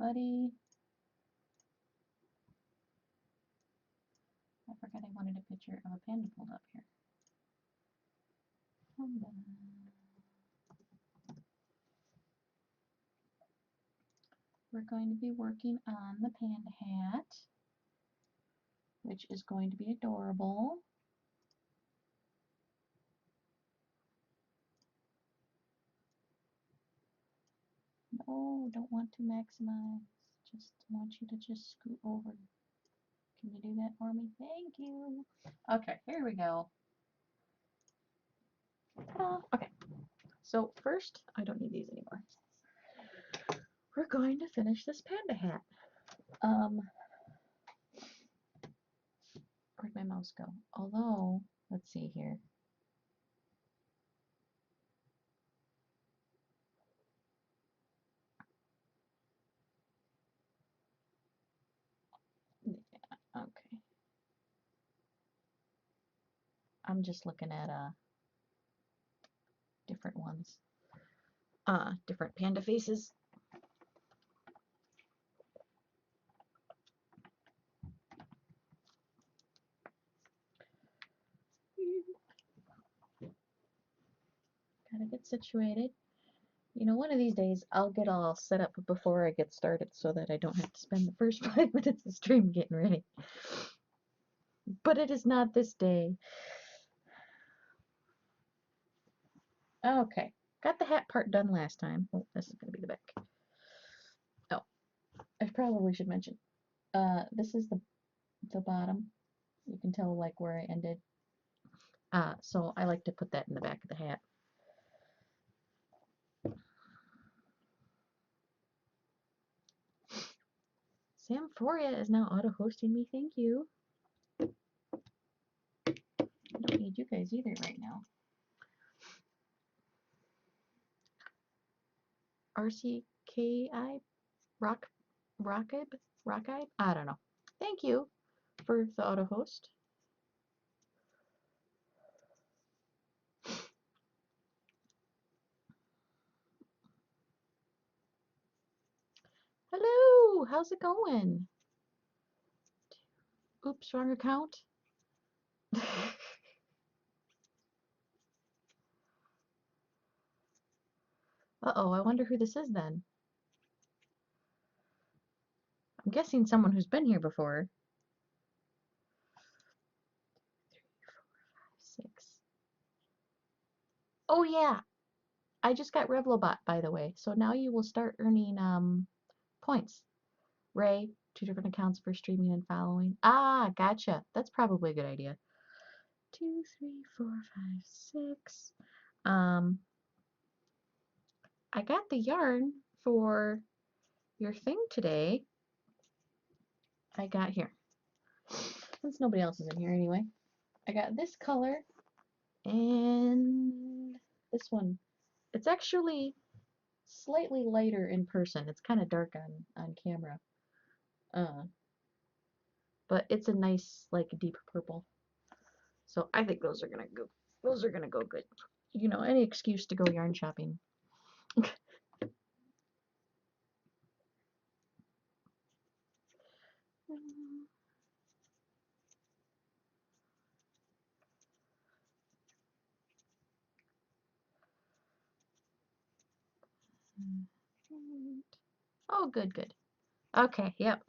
buddy. I forgot I wanted a picture of a panda pulled up here. Hold on. We're going to be working on the panda hat, which is going to be adorable. No, don't want to maximize. Just want you to just scoot over. Can you do that for me? Thank you. Okay, here we go. Okay, so first, I don't need these anymore. We're going to finish this panda hat. Where'd my mouse go? Although, let's see here. Yeah, okay. I'm just looking at different ones. Different panda faces. Gotta get situated. You know, one of these days I'll get all set up before I get started so that I don't have to spend the first 5 minutes of stream getting ready. But it is not this day. Okay, got the hat part done last time. Oh, this is going to be the back. Oh, I probably should mention. This is the bottom. You can tell like where I ended. So I like to put that in the back of the hat. Samphoria is now auto-hosting me. Thank you. I don't need you guys either right now. RCKI? Rockib? I don't know. Thank you for the auto-host. Hello, how's it going? Oops, wrong account. Uh-oh, I wonder who this is then. I'm guessing someone who's been here before. 3, 4, 5, 6. Oh yeah, I just got Revlobot, by the way. So now you will start earning points. Ray, 2 different accounts for streaming and following. Ah, gotcha. That's probably a good idea. 2, 3, 4, 5, 6. I got the yarn for your thing today. I got here. Since nobody else is in here anyway. I got this color and this one. It's actually slightly lighter in person. It's kind of dark on camera. But it's a nice like deep purple. So I think those are gonna go good. You know, any excuse to go yarn shopping. Oh, good, good. Okay, yep.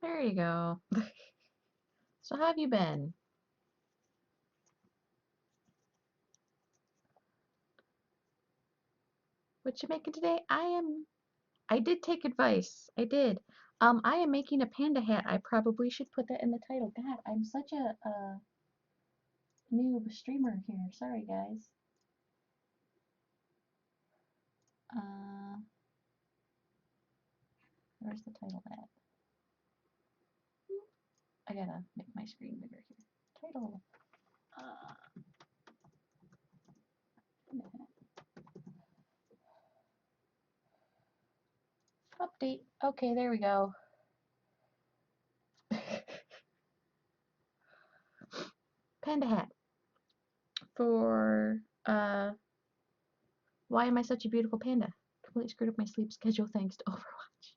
There you go. So how have you been? What you making today? I did take advice. I did. I am making a panda hat. I probably should put that in the title. God, I'm such a noob streamer here. Sorry, guys. Uh, where's the title at? I gotta make my screen bigger here. Title. Panda hat. Update. Okay, there we go. Panda hat. For, why am I such a beautiful panda? Completely screwed up my sleep schedule thanks to Overwatch.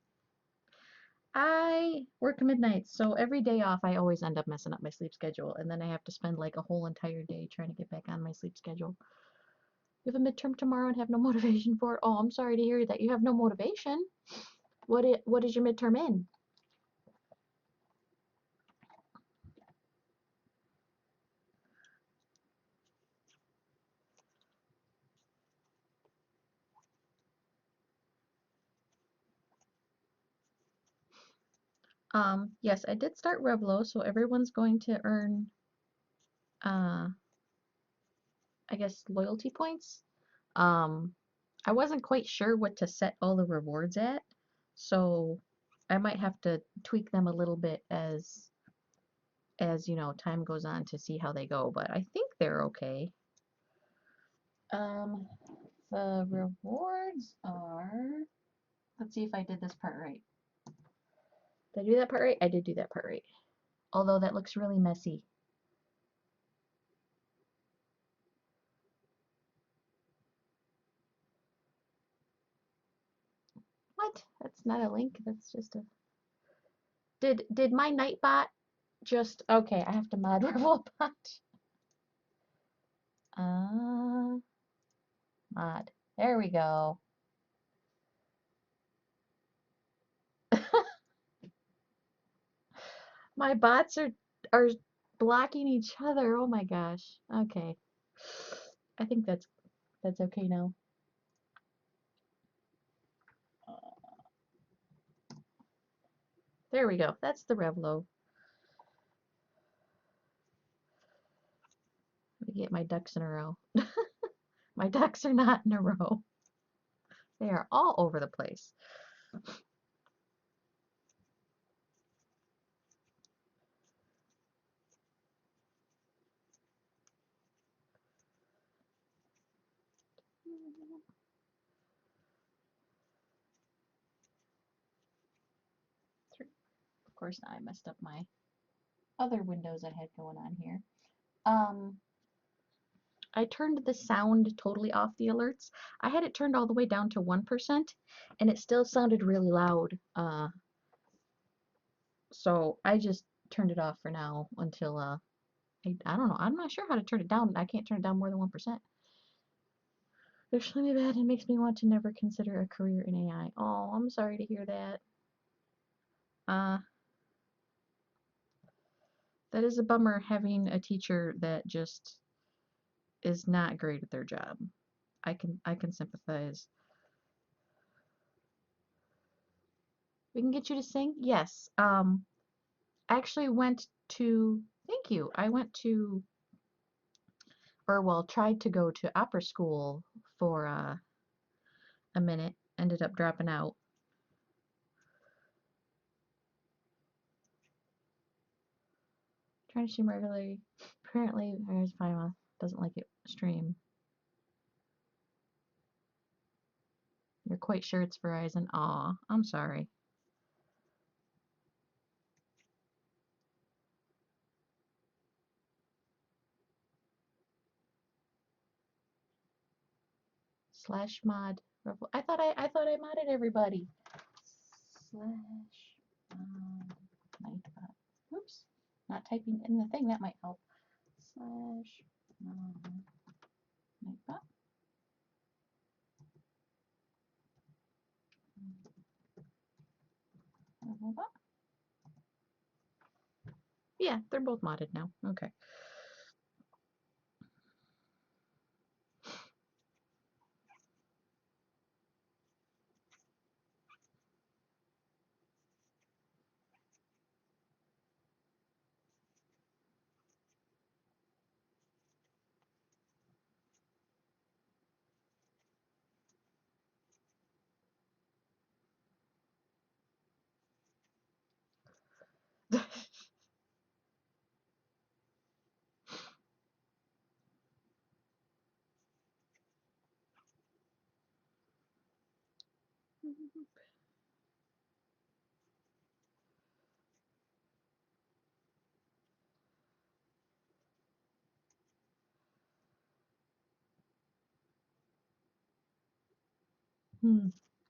I work midnights, so every day off I always end up messing up my sleep schedule, and then I have to spend like a whole entire day trying to get back on my sleep schedule. You have a midterm tomorrow and have no motivation for it? Oh, I'm sorry to hear that you have no motivation. What is your midterm in? Yes, I did start Revlo, so everyone's going to earn, I guess, loyalty points. I wasn't quite sure what to set all the rewards at, so I might have to tweak them a little bit as you know, time goes on to see how they go, but I think they're okay. Um, the rewards are, let's see if I did this part right. Did I do that part right? I did do that part right. Although that looks really messy. What? That's not a link. That's just a. Did my Nightbot just okay? I have to mod Revelbot. Mod. There we go. My bots are blocking each other. Oh my gosh. Okay. I think that's okay now. There we go. That's the Revlo. Let me get my ducks in a row. My ducks are not in a row. They are all over the place. Of course, I messed up my other windows I had going on here. I turned the sound totally off the alerts. I had it turned all the way down to 1%, and it still sounded really loud. So I just turned it off for now until, I don't know. I'm not sure how to turn it down. I can't turn it down more than 1%. It's really bad and makes me want to never consider a career in AI. Oh, I'm sorry to hear that. That is a bummer having a teacher that just is not great at their job. I can sympathize. We can get you to sing? Yes. I actually went to, thank you. I went to, or well, tried to go to opera school for a minute, ended up dropping out. Trying to stream regularly. Apparently, there's Pima doesn't like it stream. You're quite sure it's Verizon? Aw, I'm sorry. Slash mod. I thought I modded everybody. Slash Nightbot. Oops, not typing in the thing. That might help. Slash Nightbot. Yeah, they're both modded now. Okay.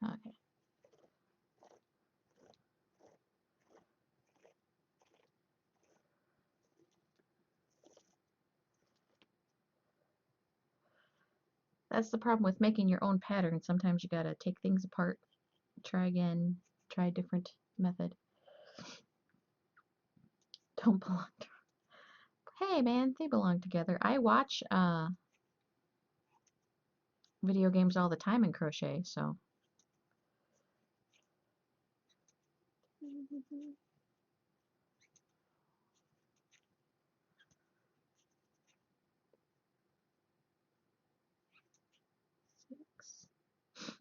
Okay. That's the problem with making your own pattern. Sometimes you gotta take things apart, try again, try a different method. Don't belong to. Hey man, they belong together. I watch video games all the time in crochet, so. 6. Okay.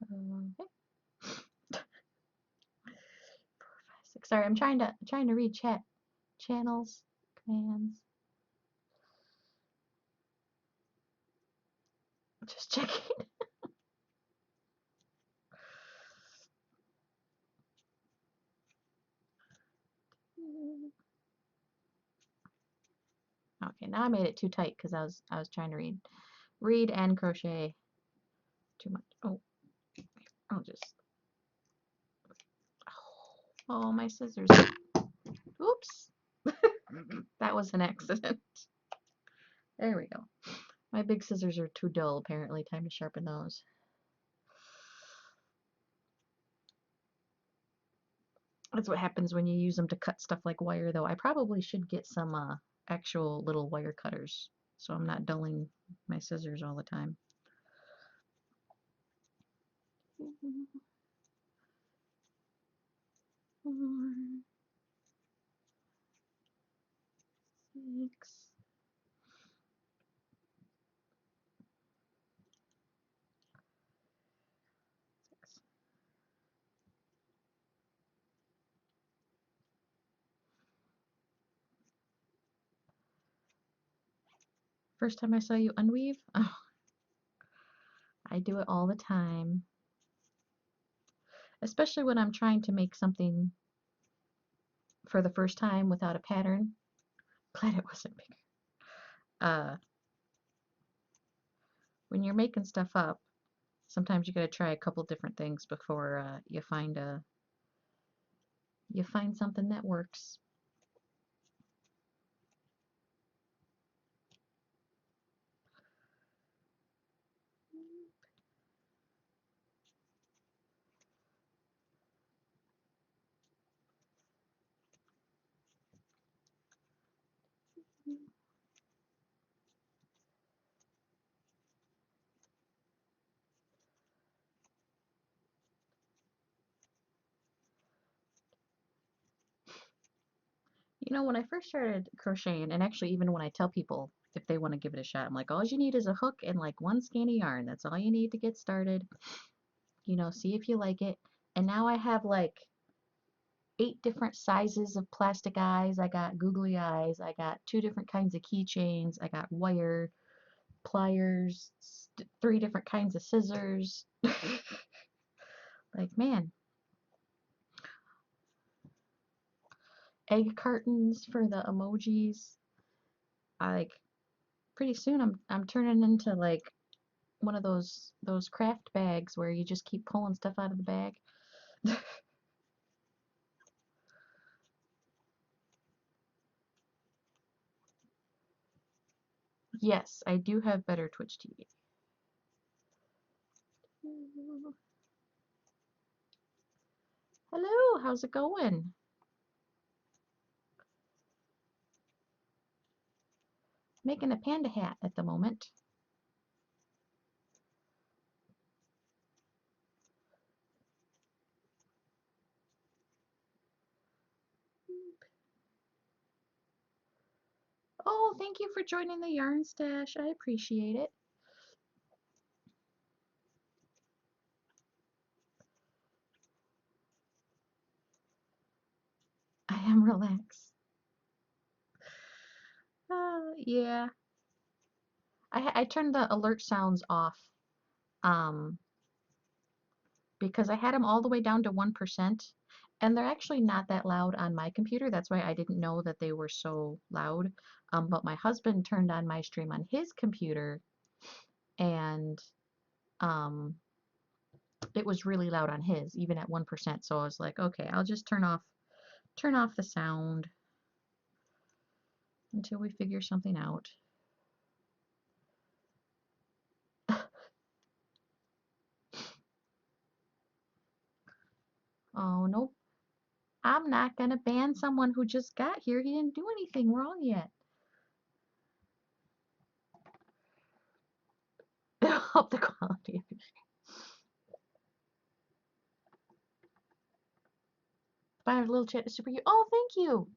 4, 5, 6. Sorry, I'm trying to read chat channels, commands. Just checking. Okay, now I made it too tight because I was trying to read and crochet too much. Oh, I'll just. Oh, my scissors. Oops. That was an accident. There we go. My big scissors are too dull, apparently. Time to sharpen those. That's what happens when you use them to cut stuff like wire, though. I probably should get some actual little wire cutters so I'm not dulling my scissors all the time. 4, 6. First time I saw you unweave? Oh, I do it all the time. Especially when I'm trying to make something for the first time without a pattern. Glad it wasn't bigger. When you're making stuff up, sometimes you gotta try a couple different things before you find something that works. You know, when I first started crocheting, and actually even when I tell people if they want to give it a shot, I'm like, all you need is a hook and like one skein of yarn. That's all you need to get started. You know, see if you like it. And now I have like 8 different sizes of plastic eyes. I got googly eyes. I got 2 different kinds of keychains. I got wire, pliers, 3 different kinds of scissors. Like, man, egg cartons for the emojis. I like pretty soon I'm turning into like one of those craft bags where you just keep pulling stuff out of the bag. Yes, I do have better Twitch TV. Hello, how's it going? Making a panda hat at the moment. thank you for joining the yarn stash. I appreciate it. I am relaxed. Yeah. I turned the alert sounds off um, because I had them all the way down to 1%, and they're actually not that loud on my computer. That's why I didn't know that they were so loud. But my husband turned on my stream on his computer, and um, it was really loud on his, even at 1%. So I was like, okay, I'll just turn off the sound until we figure something out. Oh, nope. I'm not going to ban someone who just got here. He didn't do anything wrong yet. Up the quality of your Buy a little chat super you. Oh, thank you.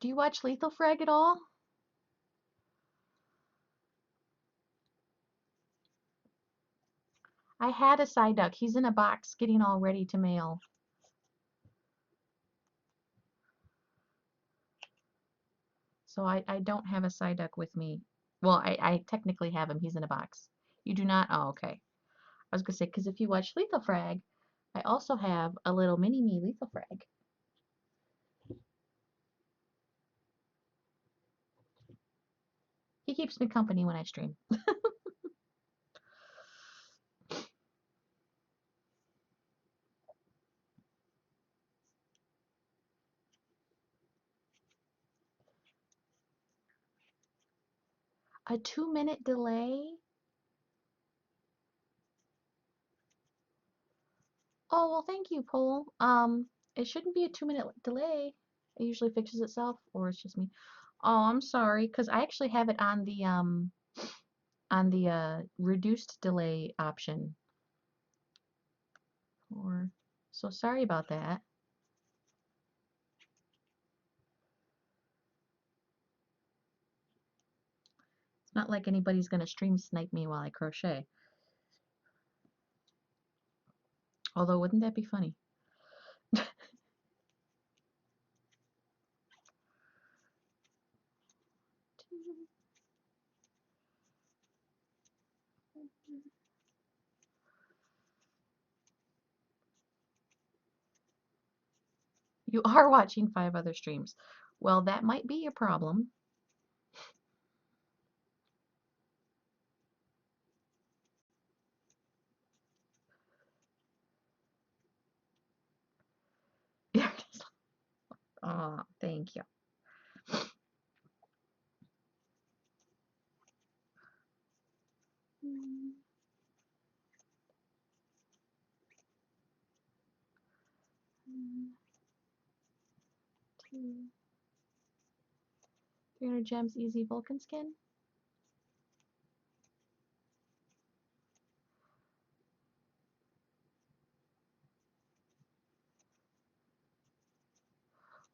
Do you watch Lethal Frag at all? I had a side duck. He's in a box getting all ready to mail. So I don't have a side duck with me. Well, I technically have him. He's in a box. You do not? Oh, okay. I was going to say, because if you watch Lethal Frag, I also have a little mini-me Lethal Frag. He keeps me company when I stream. A 2-minute delay? Oh, well, thank you, Paul. It shouldn't be a 2-minute delay. It usually fixes itself, or it's just me. Oh, I'm sorry, because I actually have it on the reduced delay option. Or so sorry about that. It's not like anybody's gonna stream snipe me while I crochet. Although, wouldn't that be funny? You are watching 5 other streams. Well, that might be a problem. Oh, thank you. One, two, 300 gems, easy Vulcan skin.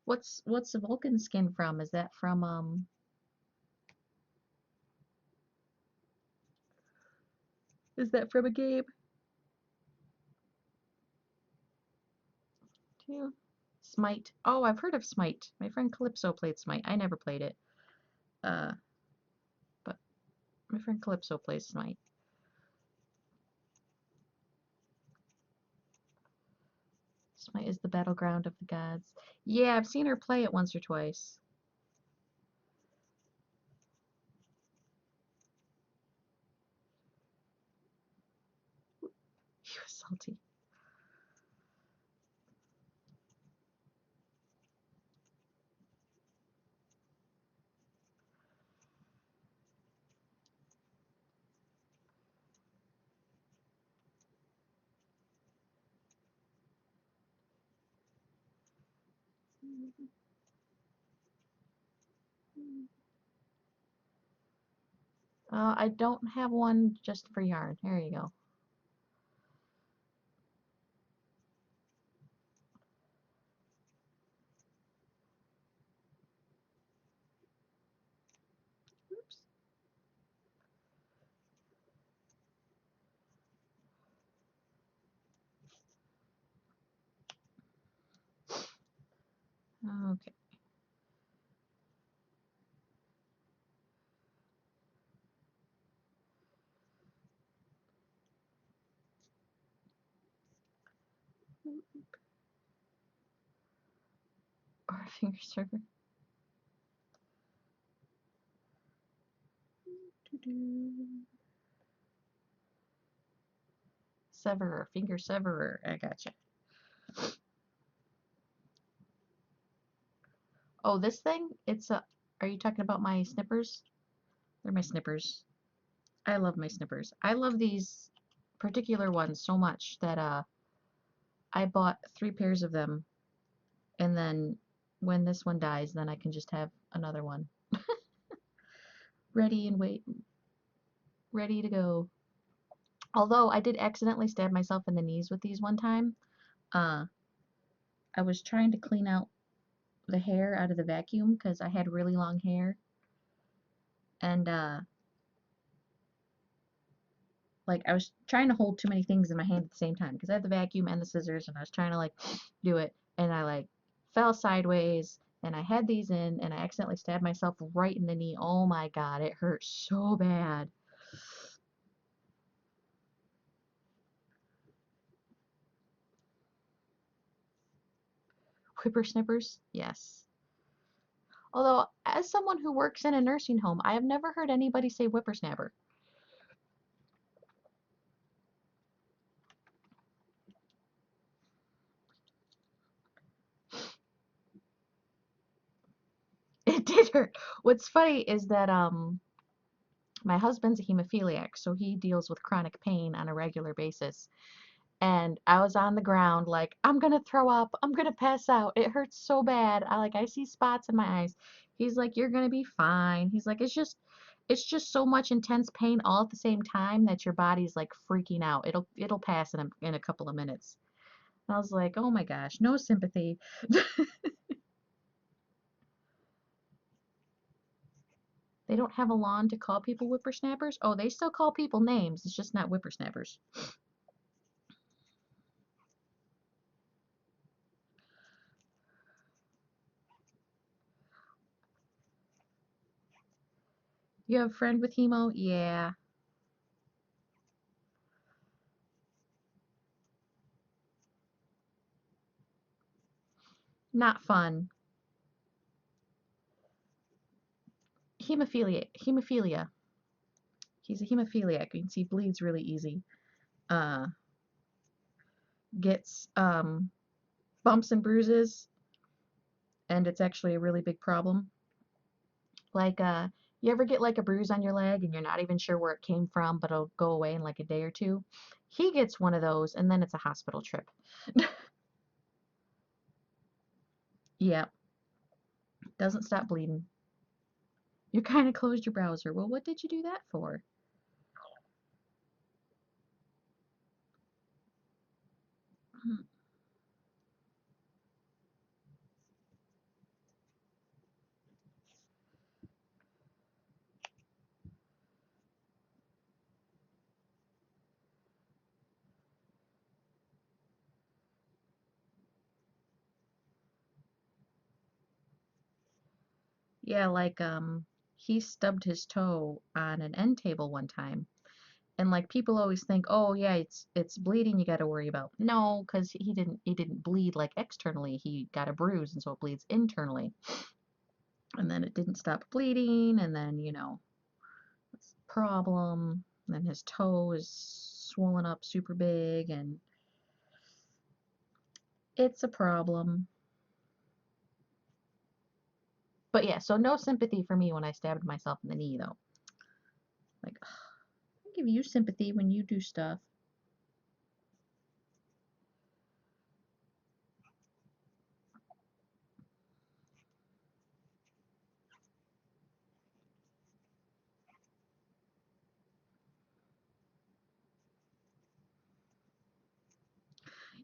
What's the Vulcan skin from? Is that from a game? Two. Smite. Oh, I've heard of Smite. My friend Calypso played Smite. I never played it. But my friend Calypso plays Smite. Smite is the battleground of the gods. Yeah, I've seen her play it once or twice. He was salty. I don't have one just for yarn. There you go. Okay. Or a finger server. Severer, finger severer. I gotcha. Oh, this thing? It's a. Are you talking about my snippers? They're my snippers. I love my snippers. I love these particular ones so much that I bought 3 pairs of them, and then when this one dies, then I can just have another one ready and ready to go. Although I did accidentally stab myself in the knees with these one time. Uh, I was trying to clean out the hair out of the vacuum because I had really long hair, and like I was trying to hold too many things in my hand at the same time because I had the vacuum and the scissors, and I was trying to like do it, and I like fell sideways, and I had these in, and I accidentally stabbed myself right in the knee. Oh my God, it hurt so bad. Whippersnippers? Yes. Although, as someone who works in a nursing home, I have never heard anybody say whippersnapper. It did hurt. What's funny is that my husband's a hemophiliac, so he deals with chronic pain on a regular basis. And I was on the ground like, I'm gonna throw up, I'm gonna pass out. It hurts so bad. I see spots in my eyes. He's like, you're gonna be fine. He's like, it's just so much intense pain all at the same time that your body's like freaking out. It'll pass in a couple of minutes. And I was like, oh my gosh, no sympathy. They don't have a lawn to call people whippersnappers. Oh, they still call people names. It's just not whippersnappers. You have a friend with hemo? Yeah, not fun. Hemophilia. He's a hemophiliac. You can see bleeds really easy. Uh, gets bumps and bruises, and it's actually a really big problem. Like, you ever get like a bruise on your leg and you're not even sure where it came from, but it'll go away in like a day or two? He gets one of those, and then it's a hospital trip. Yeah, doesn't stop bleeding. You kind of closed your browser. Well, what did you do that for? Hmm. Yeah, like he stubbed his toe on an end table one time. And like people always think, "Oh, yeah, it's bleeding you got to worry about." No, cuz he didn't bleed like externally. He got a bruise and so it bleeds internally. And then it didn't stop bleeding and then, it's a problem. And then his toe is swollen up super big and it's a problem. But yeah, so no sympathy for me when I stabbed myself in the knee though. Like, I give you sympathy when you do stuff.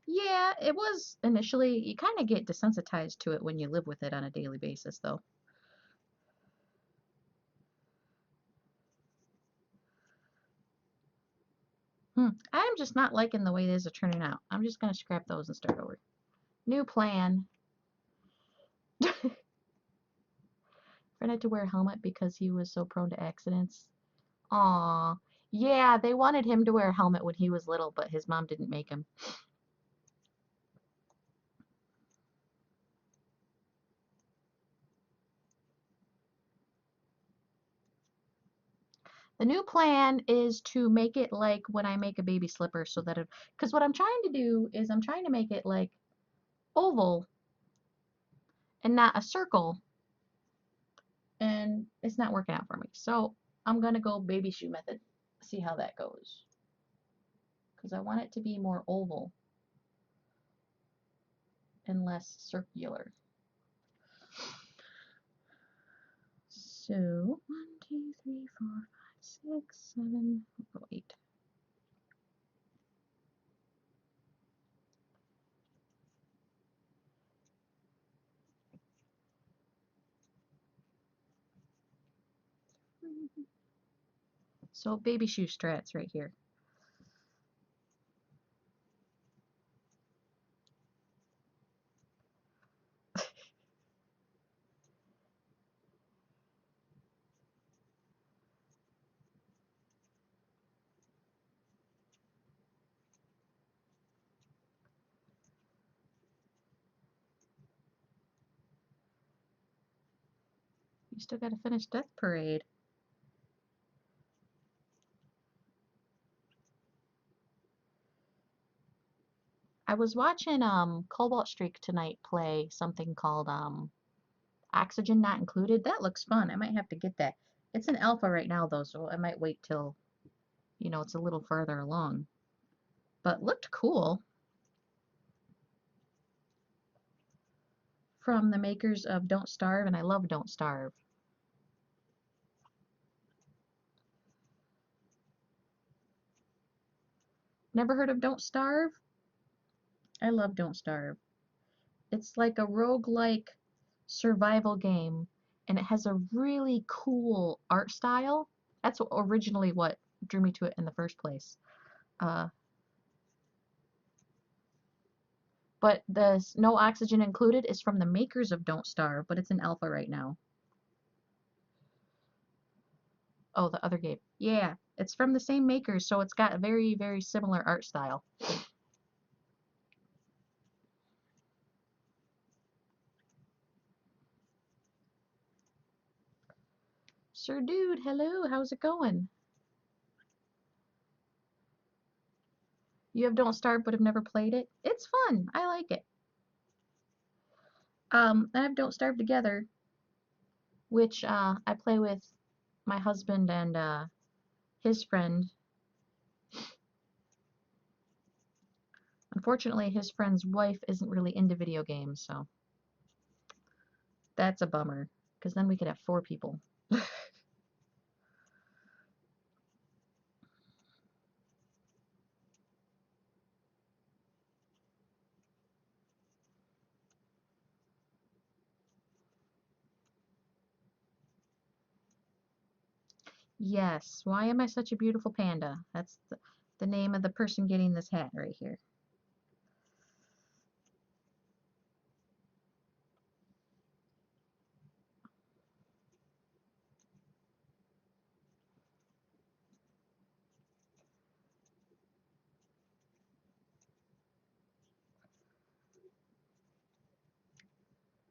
Yeah, it was initially, you kind of get desensitized to it when you live with it on a daily basis, though. I'm just not liking the way these are turning out. I'm just going to scrap those and start over. New plan. Fred had to wear a helmet because he was so prone to accidents. Aw. Yeah, they wanted him to wear a helmet when he was little, but his mom didn't make him. The new plan is to make it like when I make a baby slipper so that it, because what I'm trying to do is I'm trying to make it like oval and not a circle, and it's not working out for me. So I'm gonna go baby shoe method, see how that goes, because I want it to be more oval and less circular. So 1, 2, 3, 4, 5, 6, 7, 8. So baby shoe strats right here. You still got to finish Death Parade. I was watching Cobalt Streak tonight play something called Oxygen Not Included. That looks fun. I might have to get that. It's an alpha right now though, so I might wait till, you know, it's a little further along. But looked cool. From the makers of Don't Starve, and I love Don't Starve. Never heard of Don't Starve? I love Don't Starve. It's like a roguelike survival game, and it has a really cool art style. That's originally what drew me to it in the first place. Uh, but the No Oxygen Included is from the makers of Don't Starve, but it's in alpha right now. Oh, the other game. Yeah, it's from the same makers, so it's got a very, very similar art style. Sir Dude, hello, how's it going? You have Don't Starve but have never played it? It's fun. I like it. I have Don't Starve Together, which I play with my husband and his friend. Unfortunately, his friend's wife isn't really into video games, so that's a bummer, because then we could have 4 people. Yes, why am I such a beautiful panda? That's the name of the person getting this hat right here.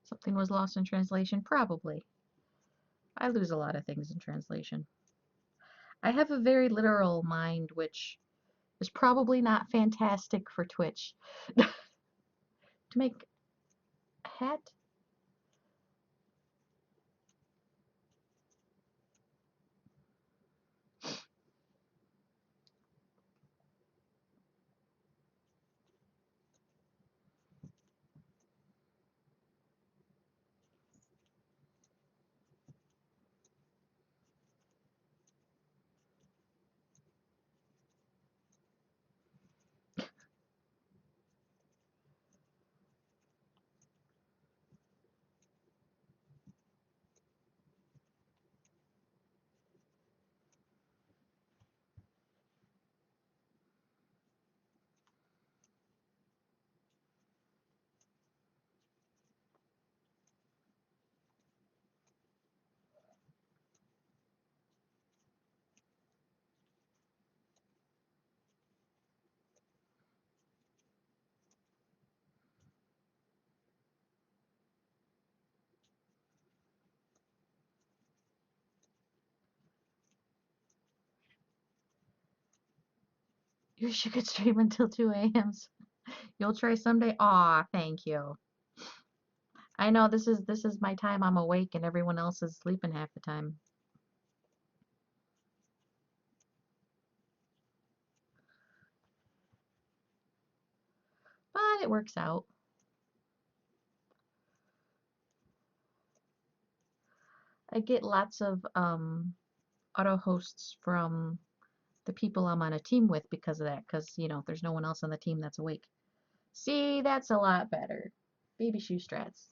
Something was lost in translation? Probably. I lose a lot of things in translation. I have a very literal mind, which is probably not fantastic for Twitch. To make a hat? You wish you could stream until 2 a.m. You'll try someday? Aw, thank you. I know this is my time I'm awake and everyone else is sleeping half the time. But it works out. I get lots of auto hosts from the people I'm on a team with because of that, because you know there's no one else on the team that's awake. See, that's a lot better. Baby shoe strats.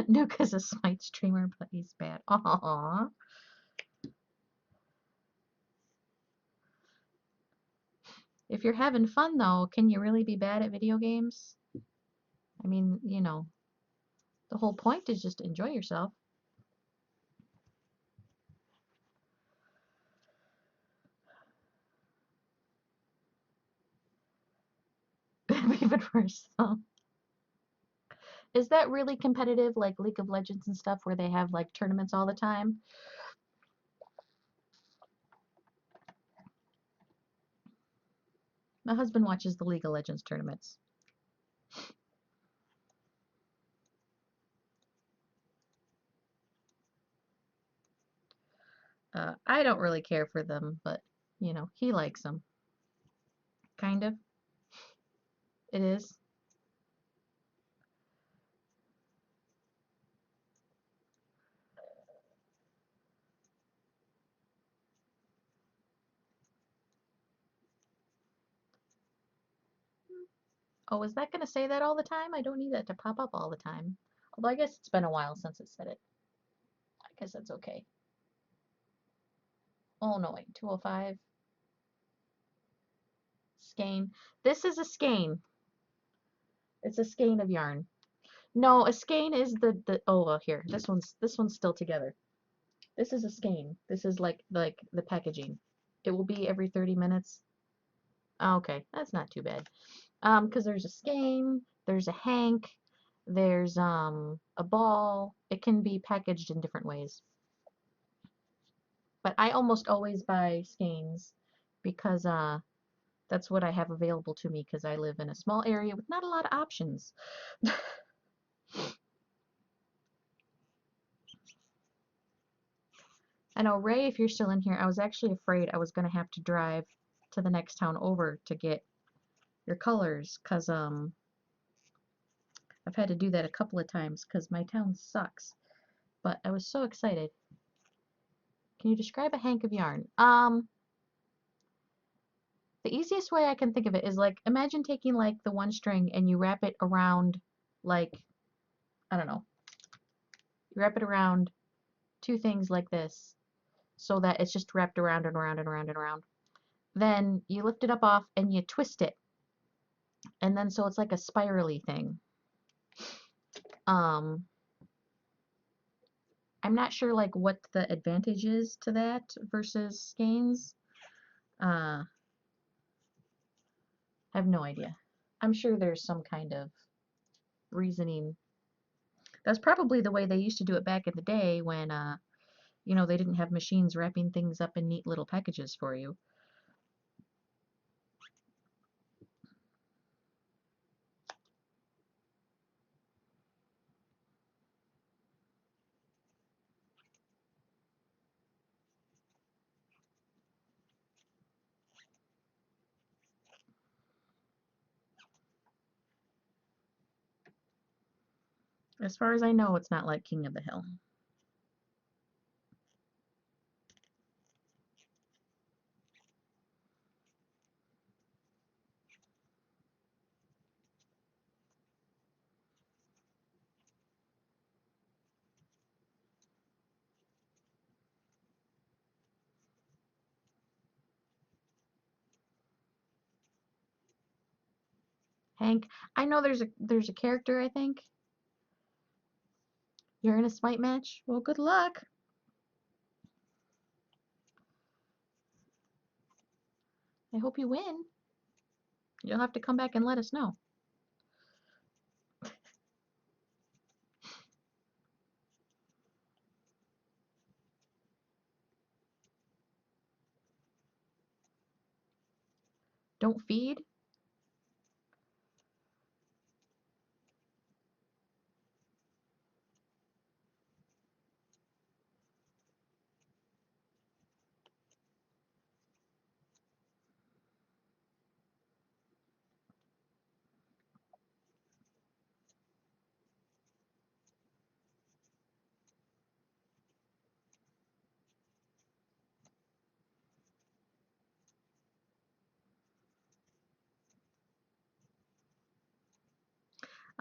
Nuka's a Smite streamer, but he's bad. Aww. If you're having fun though, can you really be bad at video games? I mean, you know, the whole point is just to enjoy yourself. Even worse though. Is that really competitive, like League of Legends and stuff, where they have like tournaments all the time? My husband watches the League of Legends tournaments. I don't really care for them, but you know, he likes them. Kind of. It is. Oh, is that going to say that all the time? I don't need that to pop up all the time. Although I guess it's been a while since it said it. I guess that's okay. Oh no, wait, 205. Skein. This is a skein. It's a skein of yarn. No, a skein is the oh well here. This one's still together. This is a skein. This is like the packaging. It will be every 30 minutes. Oh, okay, that's not too bad. Because there's a skein, there's a hank, there's a ball. It can be packaged in different ways. But I almost always buy skeins because that's what I have available to me because I live in a small area with not a lot of options. I know, Ray, if you're still in here, I was actually afraid I was going to have to drive to the next town over to get your colors because I've had to do that a couple of times because my town sucks. But I was so excited. Can you describe a hank of yarn? The easiest way I can think of it is like imagine taking like the one string and you wrap it around like I don't know. You wrap it around two things like this so that it's just wrapped around and around and around and around. Then you lift it up off and you twist it. And then so it's like a spirally thing. Um I'm not sure like what the advantage is to that versus skeins. I have no idea. I'm sure there's some kind of reasoning. That's probably the way they used to do it back in the day when you know, they didn't have machines wrapping things up in neat little packages for you. As far as I know, it's not like King of the Hill. Hank, I know there's a character, I think. You're in a smite match? Well, good luck. I hope you win. You'll have to come back and let us know. Don't feed?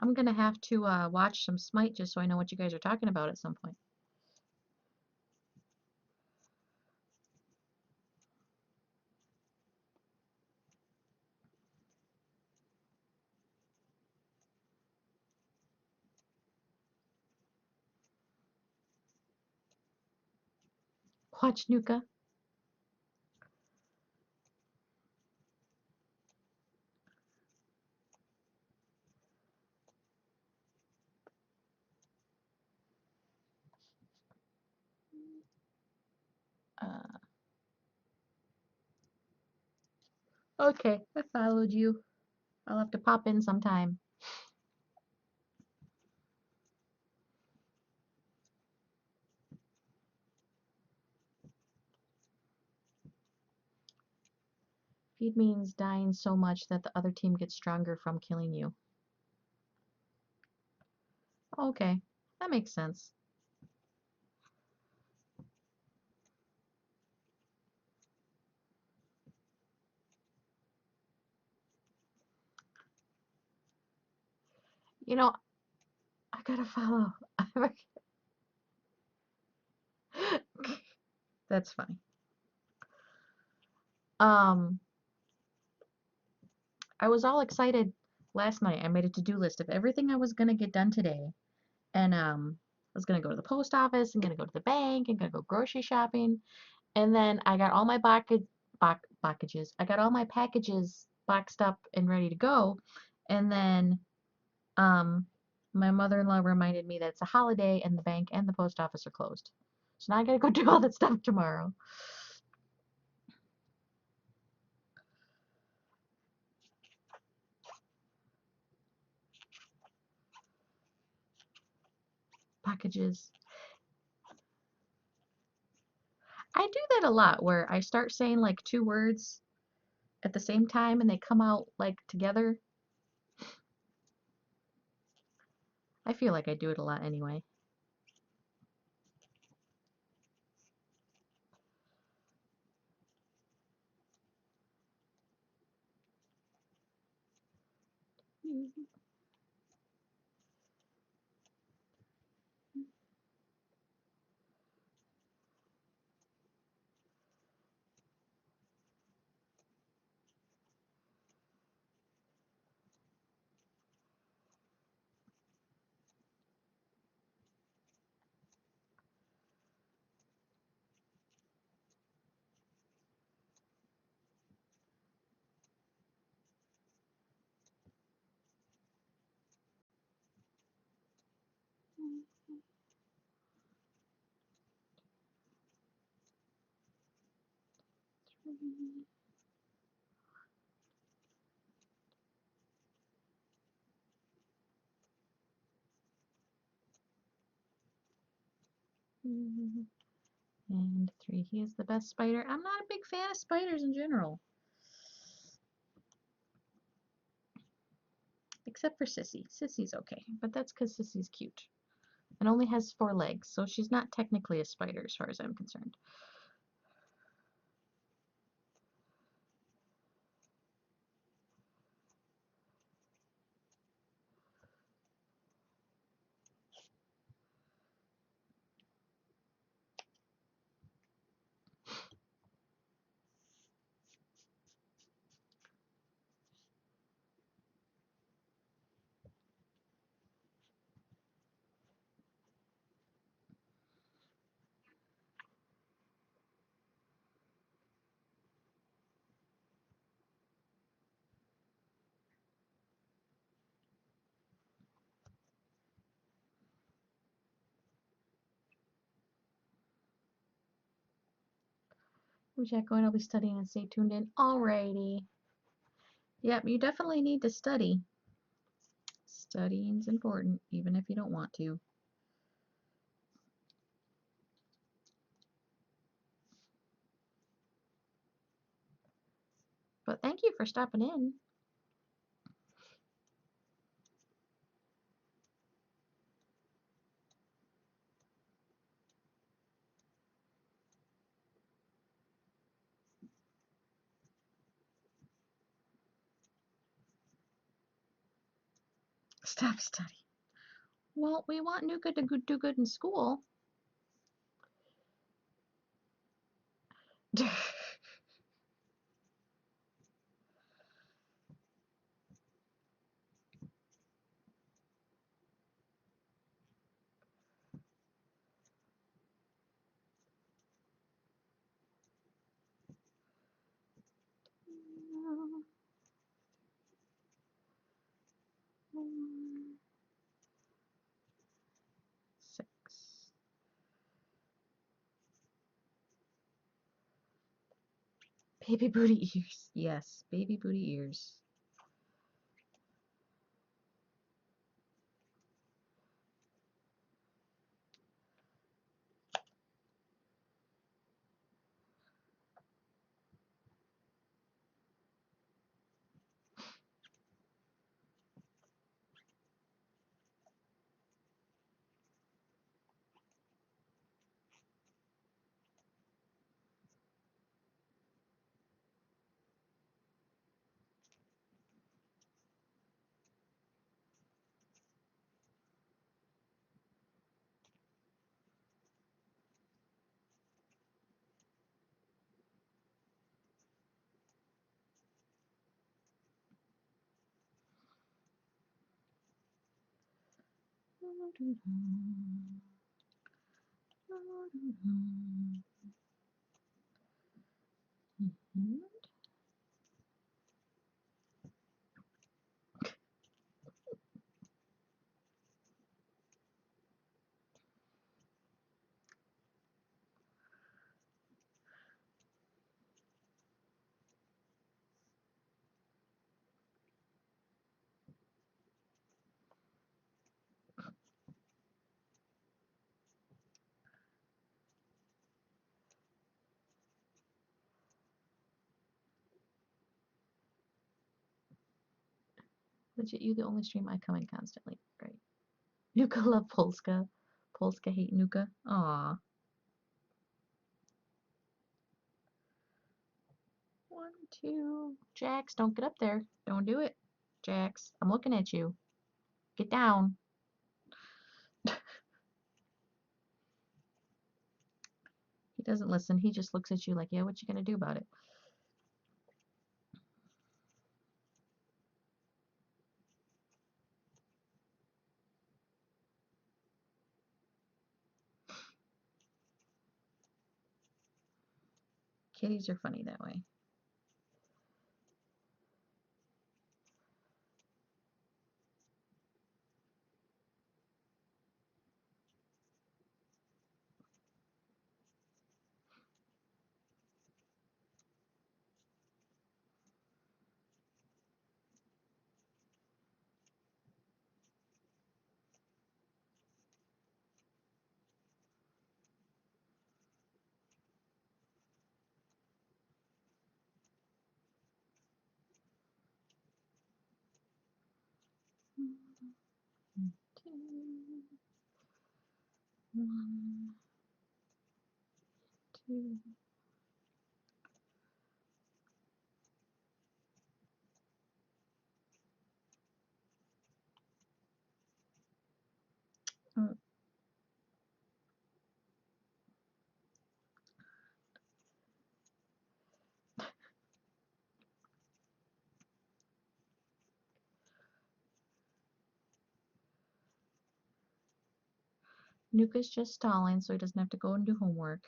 I'm gonna have to watch some Smite just so I know what you guys are talking about at some point. Watch Nuka. Uh, okay, I followed you. I'll have to pop in sometime. Feed means dying so much that the other team gets stronger from killing you. Okay, that makes sense. You know, I gotta follow. That's funny. Um, I was all excited last night. I made a to-do list of everything I was gonna get done today, and I was gonna go to the post office, and gonna go to the bank, and gonna go grocery shopping, and then I got all my packages. I got all my packages boxed up and ready to go, and then um, my mother-in-law reminded me that it's a holiday and the bank and the post office are closed. So now I gotta go do all that stuff tomorrow. Packages. I do that a lot where I start saying like two words at the same time and they come out like together. I feel like I do it a lot anyway. And 3, he is the best spider. I'm not a big fan of spiders in general. Except for Sissy. Sissy's okay, but that's because Sissy's cute. And only has 4 legs, so she's not technically a spider as far as I'm concerned. Jack going, I'll be studying and stay tuned in. Alrighty. Yep, you definitely need to study. Studying's important, even if you don't want to. But thank you for stopping in. Stop studying. Well, we want Nuka to do good in school. Six. Baby booty ears. Yes, baby booty ears. Legit, you the only stream I come in constantly. Great. Nuka love Polska. Polska hate Nuka. Aw. 1, 2. Jax, don't get up there. Don't do it. Jax, I'm looking at you. Get down. He doesn't listen. He just looks at you like, yeah, what you gonna do about it? Kitties are funny that way. Two, 1, 2. Mm. Nuka's just stalling so he doesn't have to go and do homework.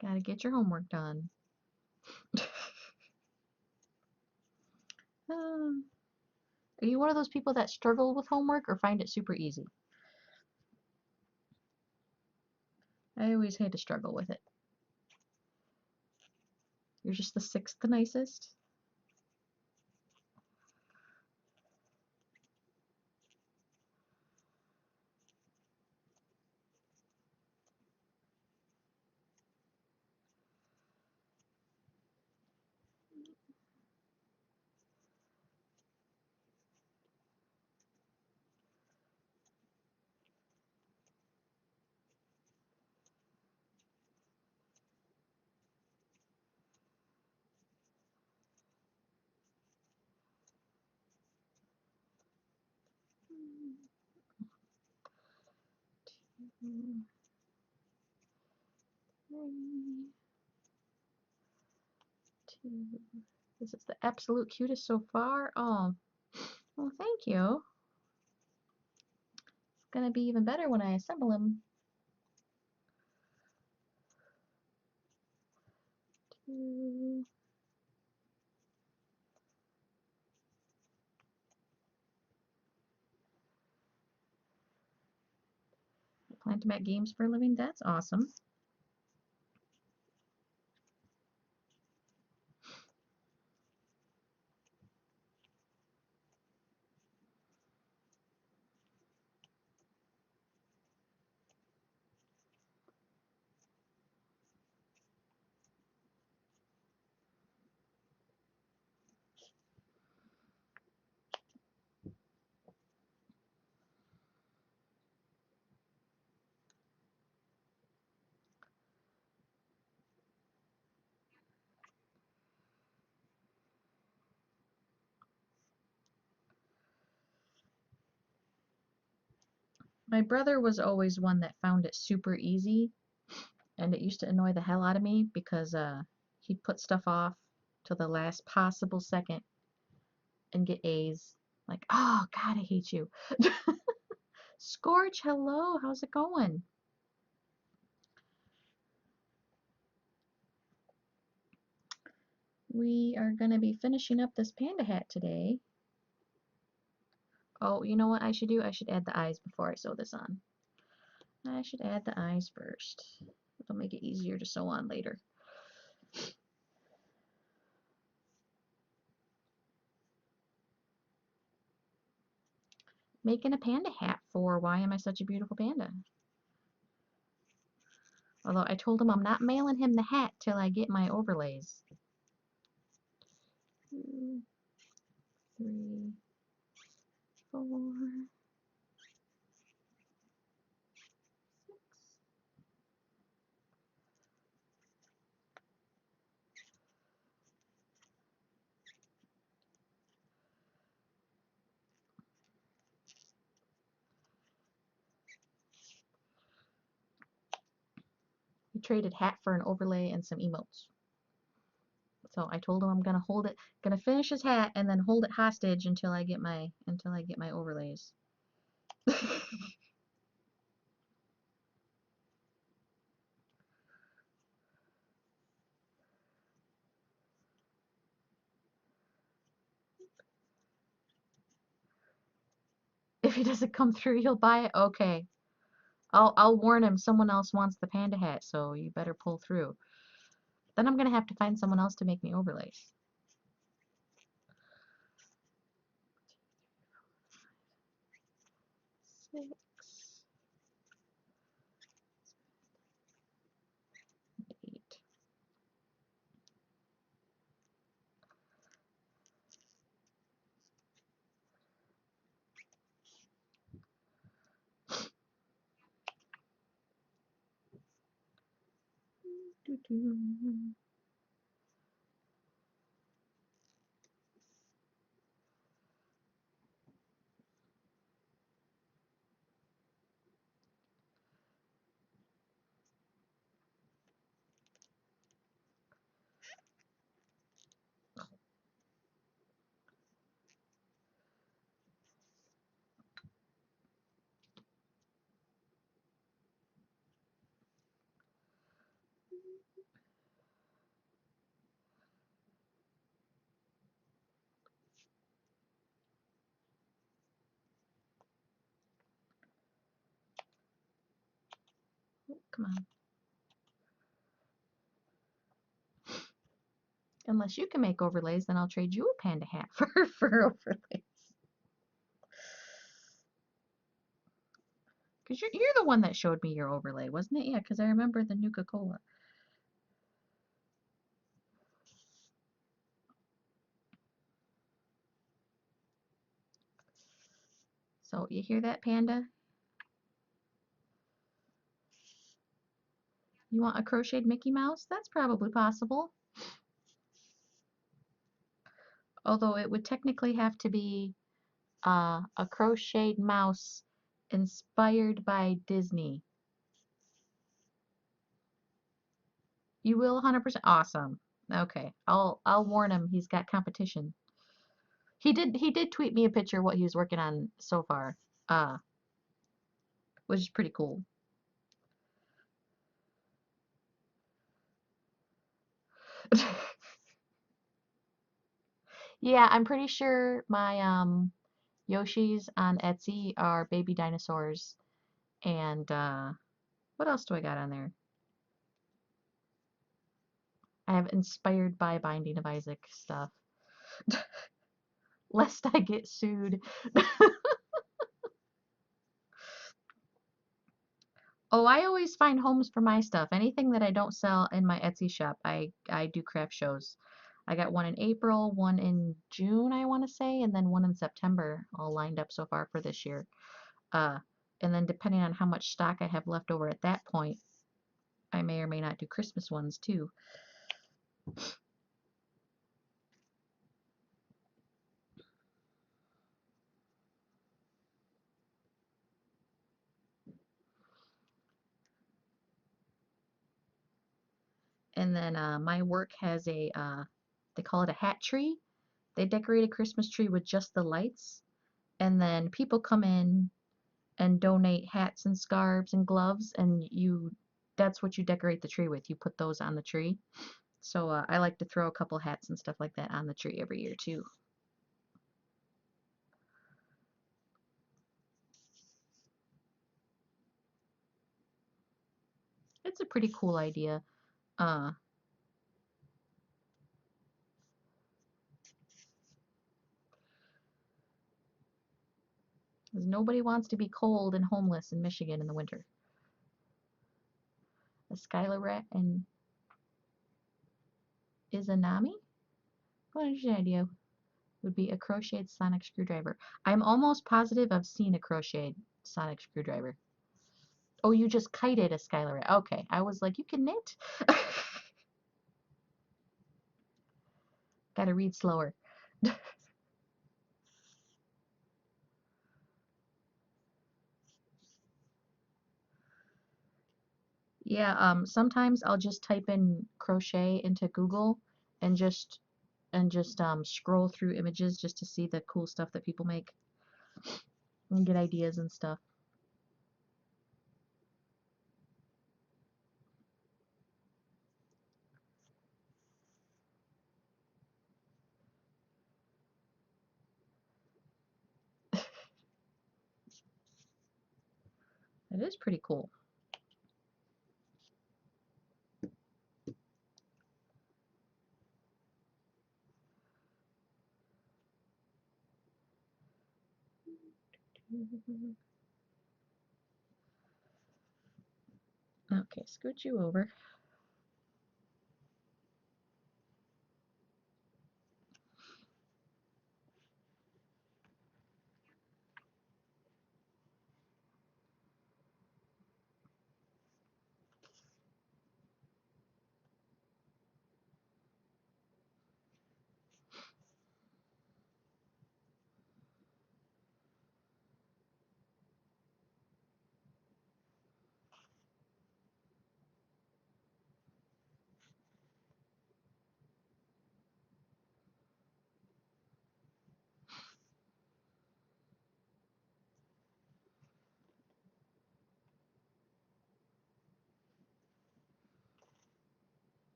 Gotta get your homework done. Um, are you one of those people that struggle with homework or find it super easy? I always had to struggle with it. You're just the sixth nicest? Two, three, two. This is the absolute cutest so far. Oh, well, thank you. It's gonna be even better when I assemble them. Two. Plan to make games for a living. That's awesome. My brother was always one that found it super easy, and it used to annoy the hell out of me because he'd put stuff off till the last possible second and get A's. Like, oh God, I hate you. Scorch, hello, how's it going? We are going to be finishing up this panda hat today. Oh, you know what I should do? I should add the eyes before I sew this on. I should add the eyes first. It'll make it easier to sew on later. Making a panda hat for Why Am I Such a Beautiful Panda? Although I told him I'm not mailing him the hat till I get my overlays. 2, 3, 4, 6. He traded hat for an overlay and some emotes. So I told him I'm gonna finish his hat and then hold it hostage until I get my overlays. If he doesn't come through, he'll buy it. Okay. I'll warn him someone else wants the panda hat, so you better pull through. Then I'm gonna have to find someone else to make me overlays. 6, 8. Come on. Unless you can make overlays, then I'll trade you a panda hat for overlays. Because you're the one that showed me your overlay, wasn't it? Yeah, because I remember the Nuka-Cola. So you hear that, Panda? You want a crocheted Mickey Mouse? That's probably possible. Although it would technically have to be a crocheted mouse inspired by Disney. You will 100%? Awesome. Okay. I'll warn him he's got competition. He did tweet me a picture of what he was working on so far. Uh, which is pretty cool. Yeah, I'm pretty sure my Yoshis on Etsy are baby dinosaurs. And what else do I got on there? I have inspired by Binding of Isaac stuff. Lest I get sued. Oh, I always find homes for my stuff. Anything that I don't sell in my Etsy shop, I do craft shows. I got one in April, one in June, I want to say, and then one in September, all lined up so far for this year. Uh, and then depending on how much stock I have left over at that point, I may or may not do Christmas ones too. And then my work has they call it a hat tree. They decorate a Christmas tree with just the lights, and then people come in and donate hats and scarves and gloves, and that's what you decorate the tree with. You put those on the tree. So I like to throw a couple hats and stuff like that on the tree every year too. It's a pretty cool idea. Uh, 'Cause nobody wants to be cold and homeless in Michigan in the winter. A Skylarette and Izanami? What is your idea? Would be a crocheted sonic screwdriver. I'm almost positive I've seen a crocheted sonic screwdriver. Oh, you just kited a Skylarette. Okay, I was like, you can knit? Gotta read slower. Yeah, sometimes I'll just type in crochet into Google and just scroll through images just to see the cool stuff that people make and get ideas and stuff. It is pretty cool. Okay, scoot you over.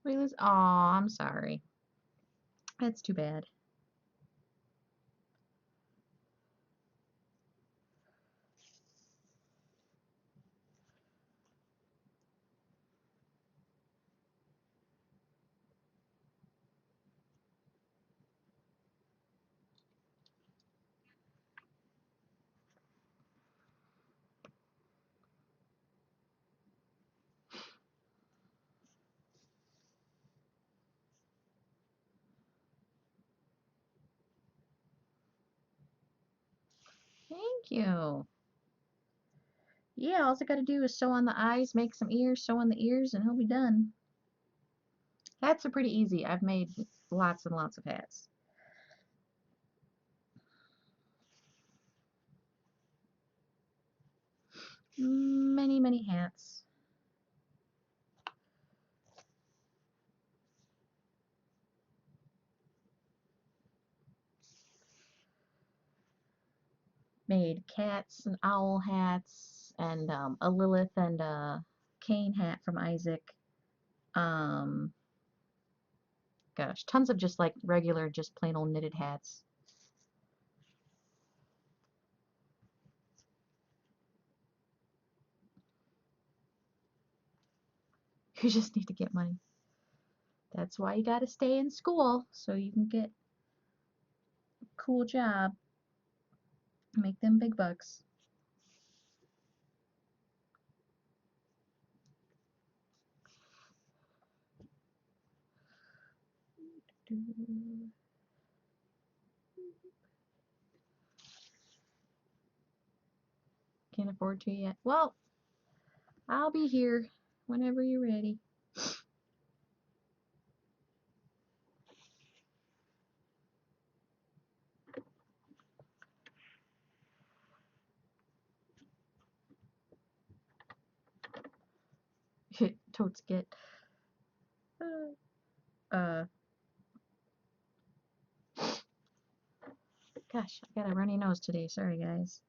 We lose. Oh, I'm sorry. That's too bad. Thank you. Yeah, all I gotta do is sew on the eyes, make some ears, sew on the ears, and he'll be done. Hats are pretty easy. I've made lots and lots of hats. Many, many hats. Made cats and owl hats and a Lilith and a Cain hat from Isaac. Um, gosh, tons of just like regular, just plain old knitted hats. You just need to get money. That's why you gotta stay in school so you can get a cool job, make them big bucks. Can't afford to yet. Well, I'll be here whenever you're ready. Totes get. Uh, gosh, I got a runny nose today. Sorry, guys.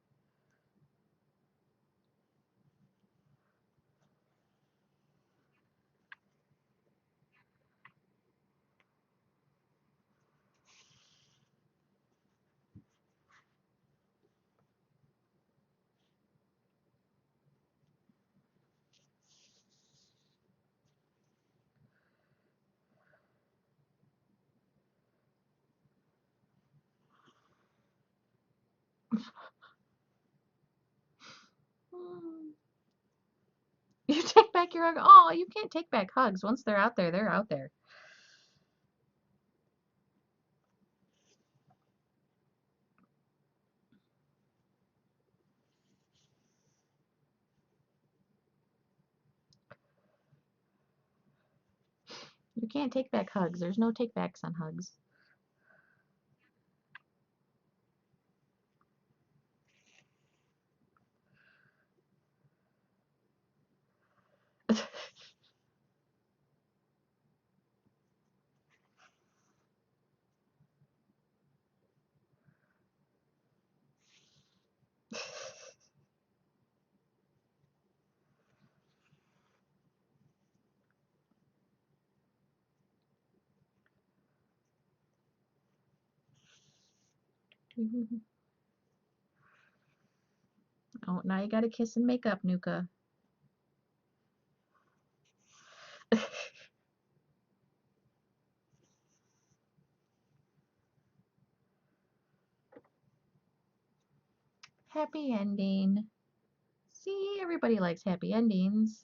You take back your hug. Oh, you can't take back hugs. Once they're out there, they're out there. You can't take back hugs. There's no take backs on hugs. Oh, now you gotta kiss and make up, Nuka. Happy ending. See, everybody likes happy endings.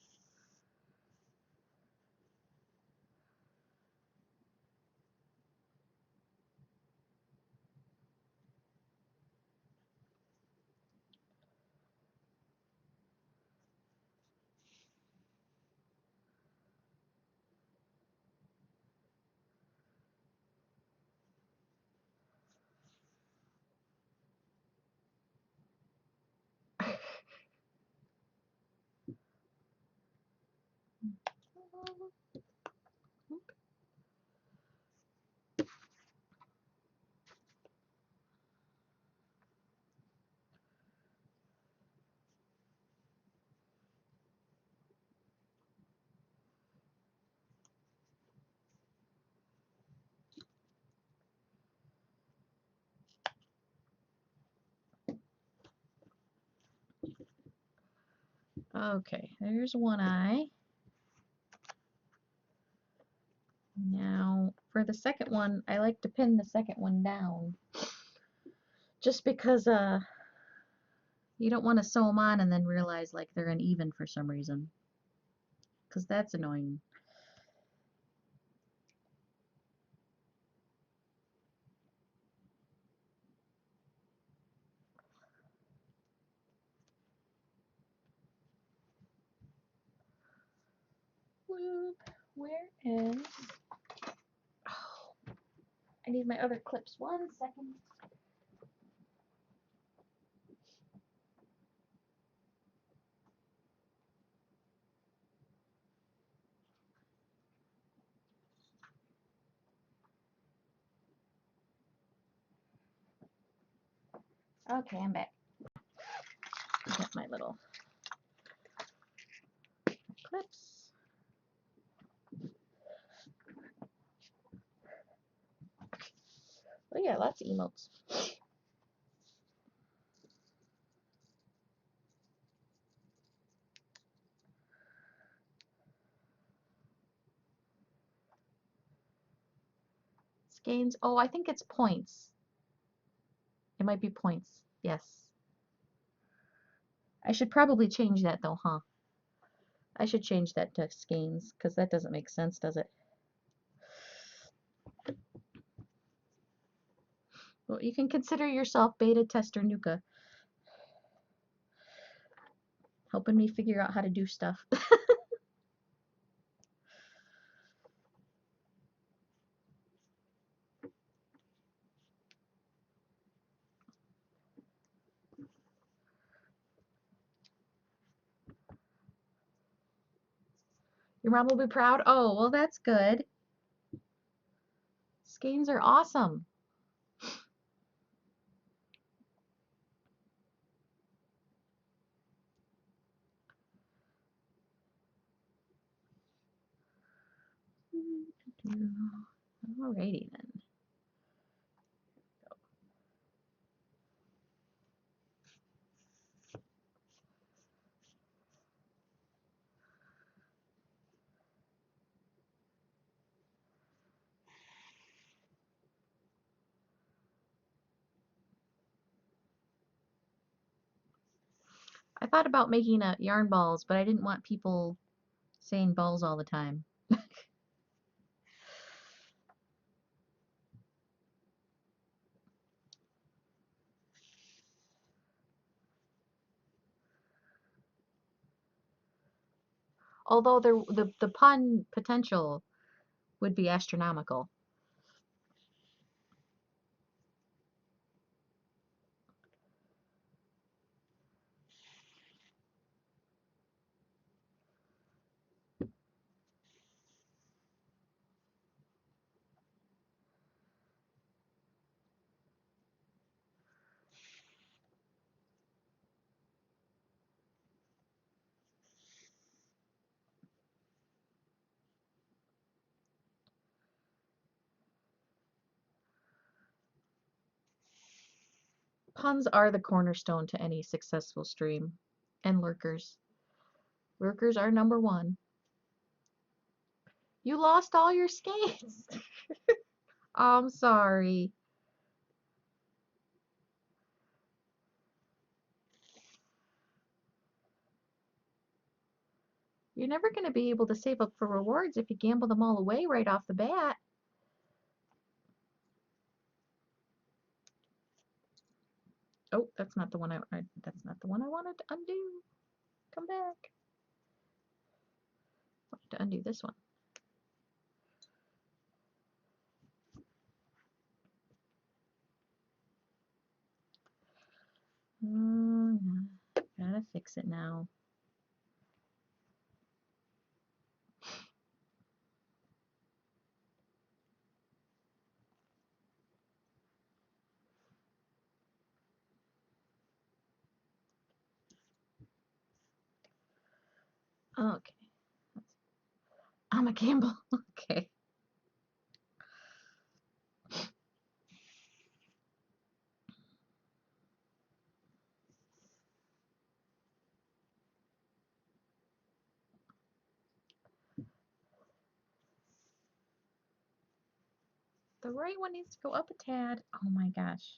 Okay, there's one eye. Now, for the second one, I like to pin the second one down. Just because you don't want to sew them on and then realize like they're uneven for some reason. Because that's annoying. Where is... Oh, I need my other clips. 1 second. Okay, I'm back. Get my little clips. Oh yeah, lots of emotes. Skeins. Oh, I think it's points. It might be points. Yes. I should probably change that though, huh? I should change that to skeins because that doesn't make sense, does it? Well, you can consider yourself beta tester Nuka, helping me figure out how to do stuff. Your mom will be proud. Oh, well, that's good. Skeins are awesome. Alrighty then. I thought about making a yarn balls, but I didn't want people saying balls all the time. Although the pun potential would be astronomical. Puns are the cornerstone to any successful stream. And lurkers. Lurkers are number one. You lost all your skates. I'm sorry. You're never going to be able to save up for rewards if you gamble them all away right off the bat. Oh, that's not the one that's not the one I wanted to undo. Come back. I want to undo this one. Gotta fix it now. Okay. I'm a Campbell. Okay. The right one needs to go up a tad. Oh my gosh.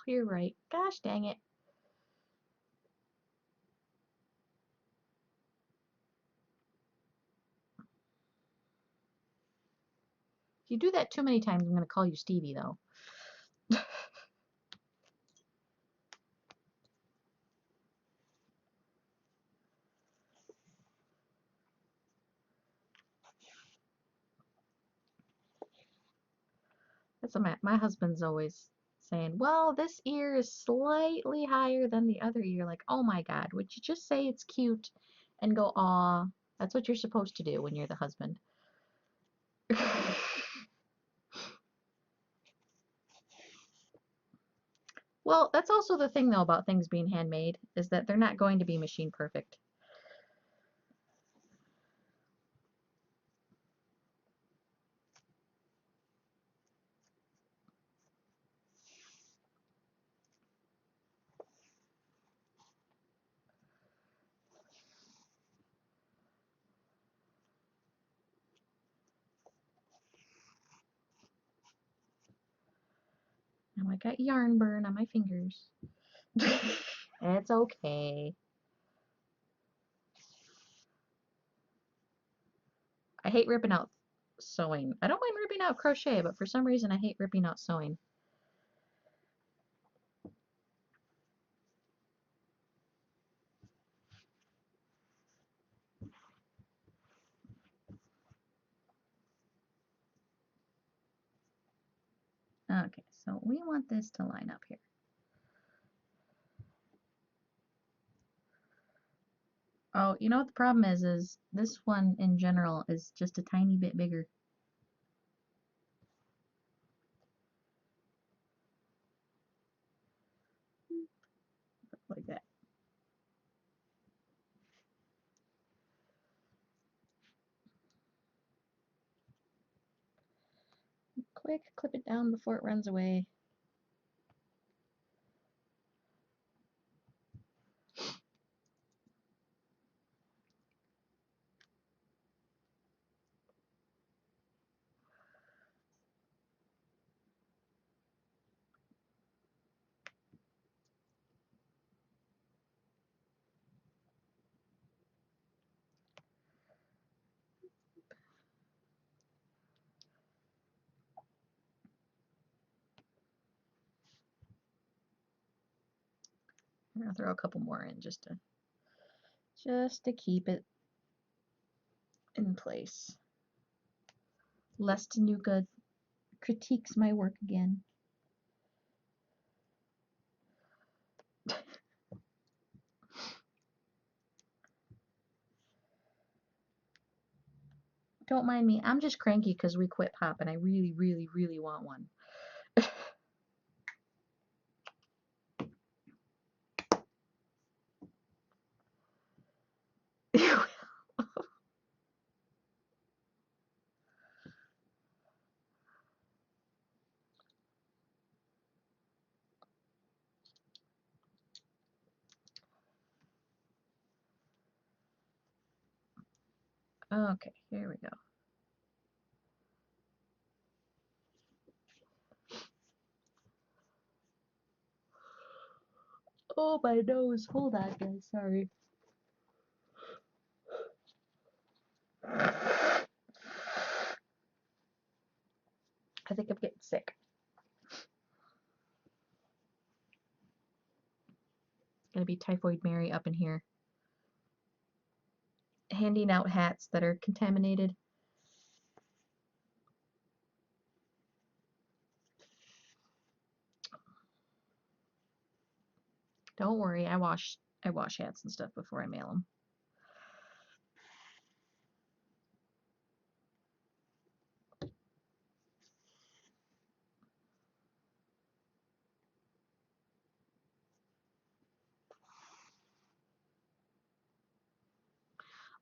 You're right. Gosh dang it. If you do that too many times, I'm going to call you Stevie, though. That's what my husband's always saying. Well, this ear is slightly higher than the other ear. Like, oh my God, would you just say it's cute and go, aw? That's what you're supposed to do when you're the husband. Well, that's also the thing, though, about things being handmade, is that they're not going to be machine perfect. Now I got yarn burn on my fingers. It's okay. I hate ripping out sewing. I don't mind ripping out crochet, but for some reason I hate ripping out sewing. Okay, so we want this to line up here. Oh, you know what the problem is this one in general is just a tiny bit bigger. Like that. Quick, clip it down before it runs away. I'm gonna throw a couple more in just to keep it in place. Lest Tanuka critiques my work again. Don't mind me. I'm just cranky because we quit Pop and I really, really, really want one. Okay, here we go. Oh, my nose. Hold on, guys. Sorry. I think I'm getting sick. Gonna be Typhoid Mary up in here. Handing out hats that are contaminated. Don't worry, I wash hats and stuff before I mail them.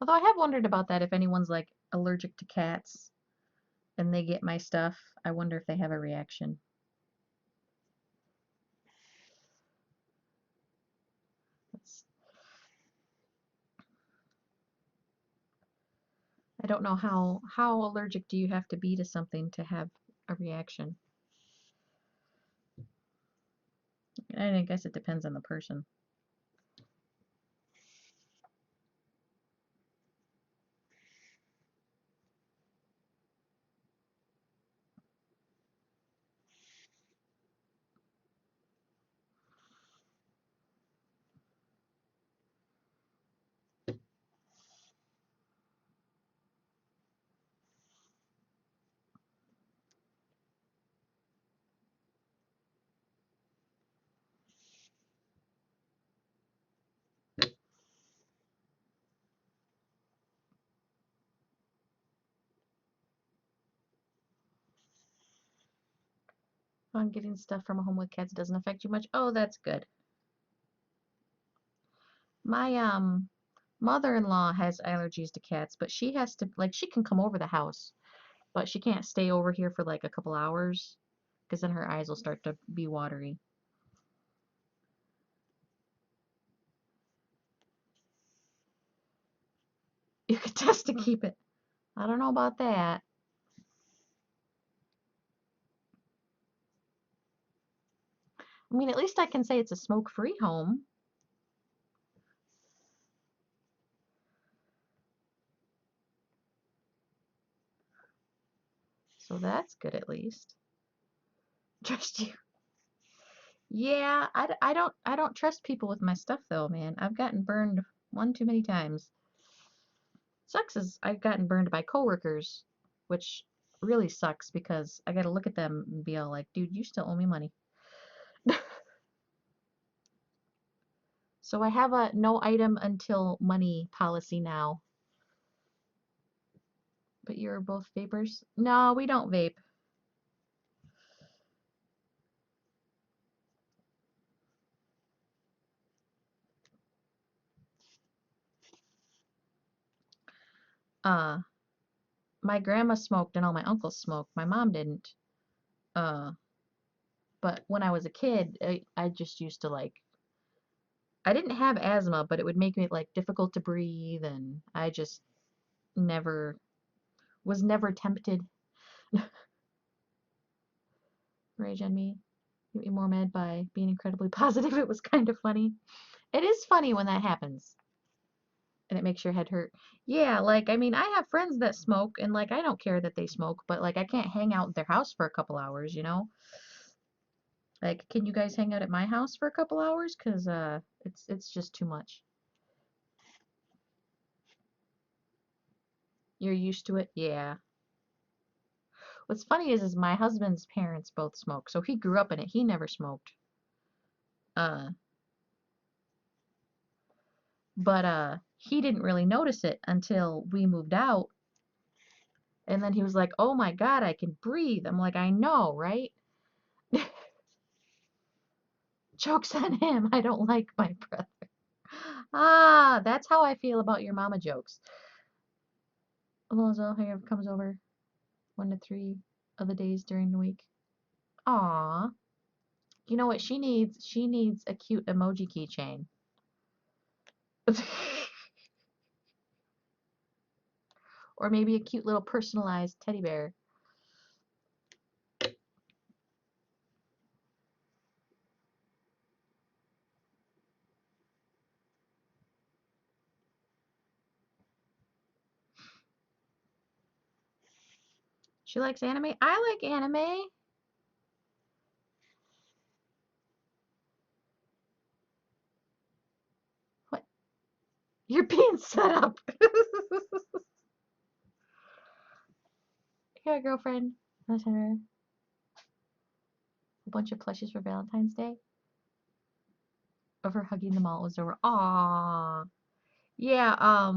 Although I have wondered about that if anyone's like allergic to cats and they get my stuff, I wonder if they have a reaction. That's, I don't know how allergic do you have to be to something to have a reaction. And I guess it depends on the person. On getting stuff from a home with cats doesn't affect you much. Oh, that's good. My mother-in-law has allergies to cats, but she has to like she can come over the house, but she can't stay over here for like a couple hours because then her eyes will start to be watery. You could test to keep it. I don't know about that. I mean, at least I can say it's a smoke-free home. So that's good at least. Trust you. Yeah, I don't trust people with my stuff though, man. I've gotten burned one too many times. Sucks is I've gotten burned by coworkers, which really sucks because I gotta look at them and be all like, dude, you still owe me money. So I have a no item until money policy now. But you're both vapors? No, we don't vape. Uh, my grandma smoked and all my uncles smoked. My mom didn't. Uh, but when I was a kid, I just used to like I didn't have asthma, but it would make me like difficult to breathe and I just never was never tempted. Rage on me. Get me more mad by being incredibly positive. It was kind of funny. It is funny when that happens and it makes your head hurt. Yeah, like I mean, I have friends that smoke and like I don't care that they smoke, but like I can't hang out at their house for a couple hours, you know? Like, can you guys hang out at my house for a couple hours? 'Cause it's just too much. You're used to it? Yeah. What's funny is my husband's parents both smoke, so he grew up in it. He never smoked. Uh, but he didn't really notice it until we moved out. And then he was like, "Oh my God, I can breathe." I'm like, "I know, right?" Joke's on him. I don't like my brother. Ah, that's how I feel about your mama jokes. Alonzo here comes over 1 to 3 of the days during the week. Aw. You know what she needs? She needs a cute emoji keychain. Or maybe a cute little personalized teddy bear. She likes anime. I like anime. What? You're being set up. Here, girlfriend. Let's have a bunch of plushes for Valentine's Day. Of her hugging them all. It was over. Aww. Yeah,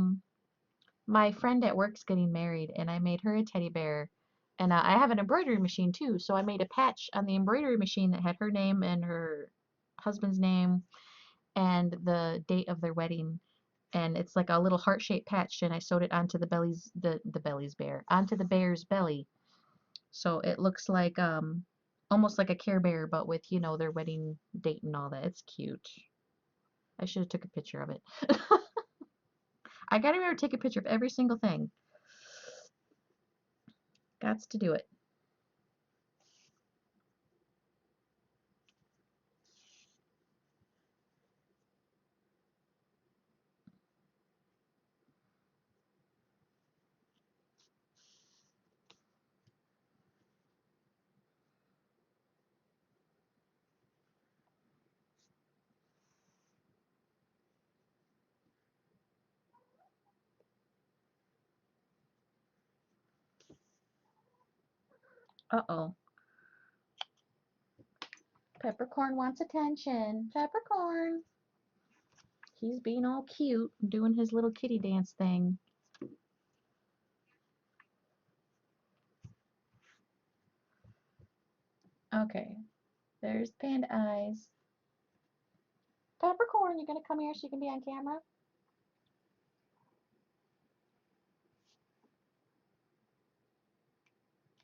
my friend at work's getting married, and I made her a teddy bear. And I have an embroidery machine too, so I made a patch on the embroidery machine that had her name and her husband's name and the date of their wedding. and it's like a little heart-shaped patch, and I sewed it onto onto the bear's belly. So it looks like almost like a Care Bear, but with, you know, their wedding date and all that. It's cute. I should have took a picture of it. I gotta remember to take a picture of every single thing. Gots to do it. Uh-oh. Peppercorn wants attention. Peppercorn. He's being all cute, doing his little kitty dance thing. Okay, there's panda eyes. Peppercorn, you gonna come here so you can be on camera?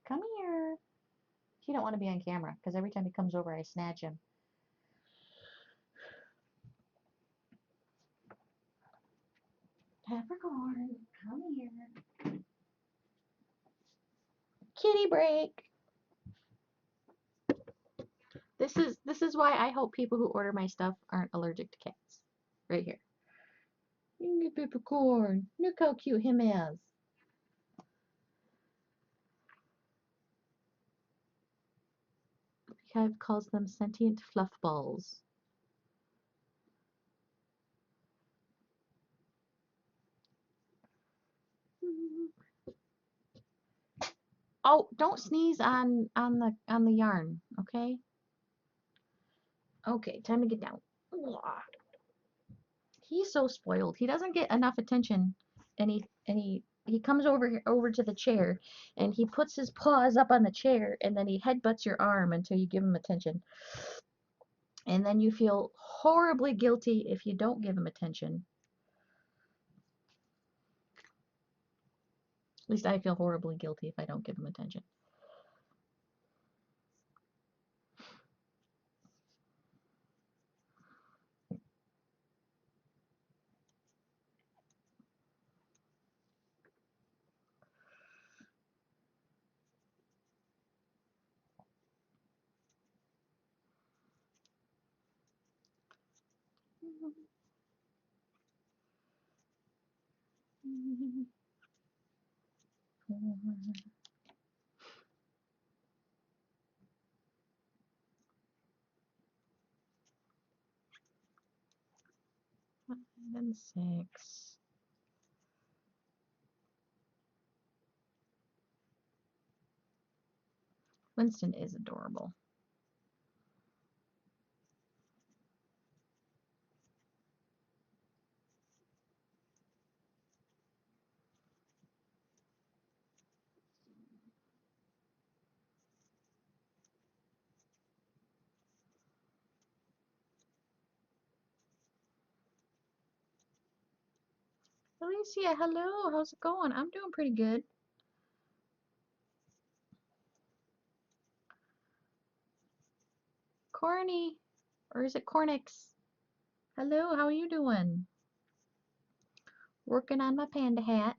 Come here. He don't want to be on camera because every time he comes over, I snatch him. Peppercorn, come here. Kitty break. This is why I hope people who order my stuff aren't allergic to cats. Right here. You can get Peppercorn. Look how cute him is. Beehive calls them sentient fluff balls. Oh, don't sneeze on the yarn, okay? Okay, time to get down. He's so spoiled. He doesn't get enough attention, and he comes over to the chair, and he puts his paws up on the chair, and then he headbutts your arm until you give him attention. And then you feel horribly guilty if you don't give him attention. At least I feel horribly guilty if I don't give him attention. And 6. Winston is adorable. Alicia, hello. How's it going? I'm doing pretty good. Corny, or is it Cornix? Hello, how are you doing? Working on my panda hat.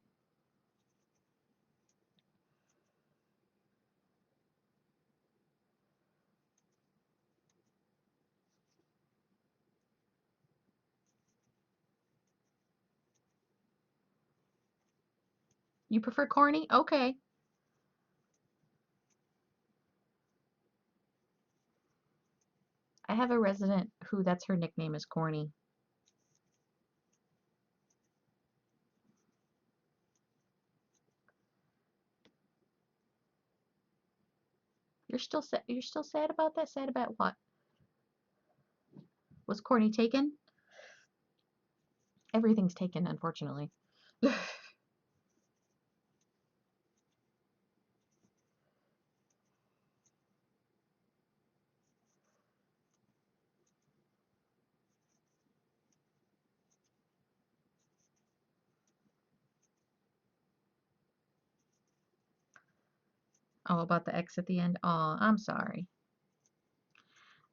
You prefer corny? Okay. I have a resident who that's her nickname is Corny. You're still sad about that? Sad about what? Was Corny taken? Everything's taken, unfortunately. Oh, about the X at the end? Oh, I'm sorry.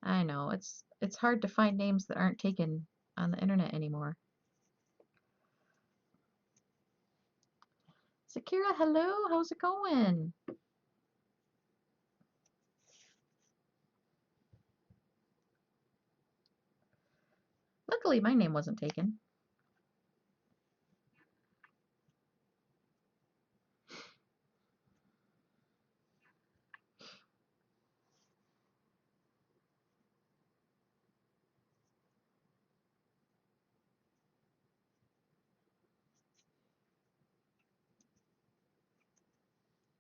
I know, it's hard to find names that aren't taken on the internet anymore. Sakira, hello, how's it going? Luckily, my name wasn't taken.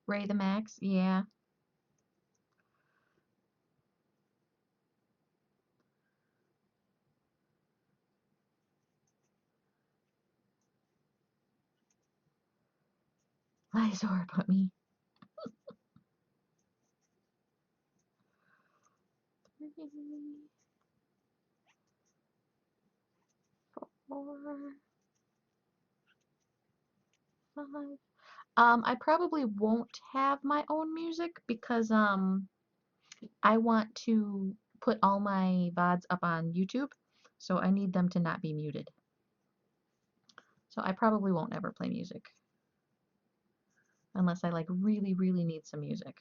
Ray the Max, yeah. Lysor put me. 3, 4, 5. I probably won't have my own music because I want to put all my VODs up on YouTube, so I need them to not be muted. So I probably won't ever play music unless I like really, really need some music.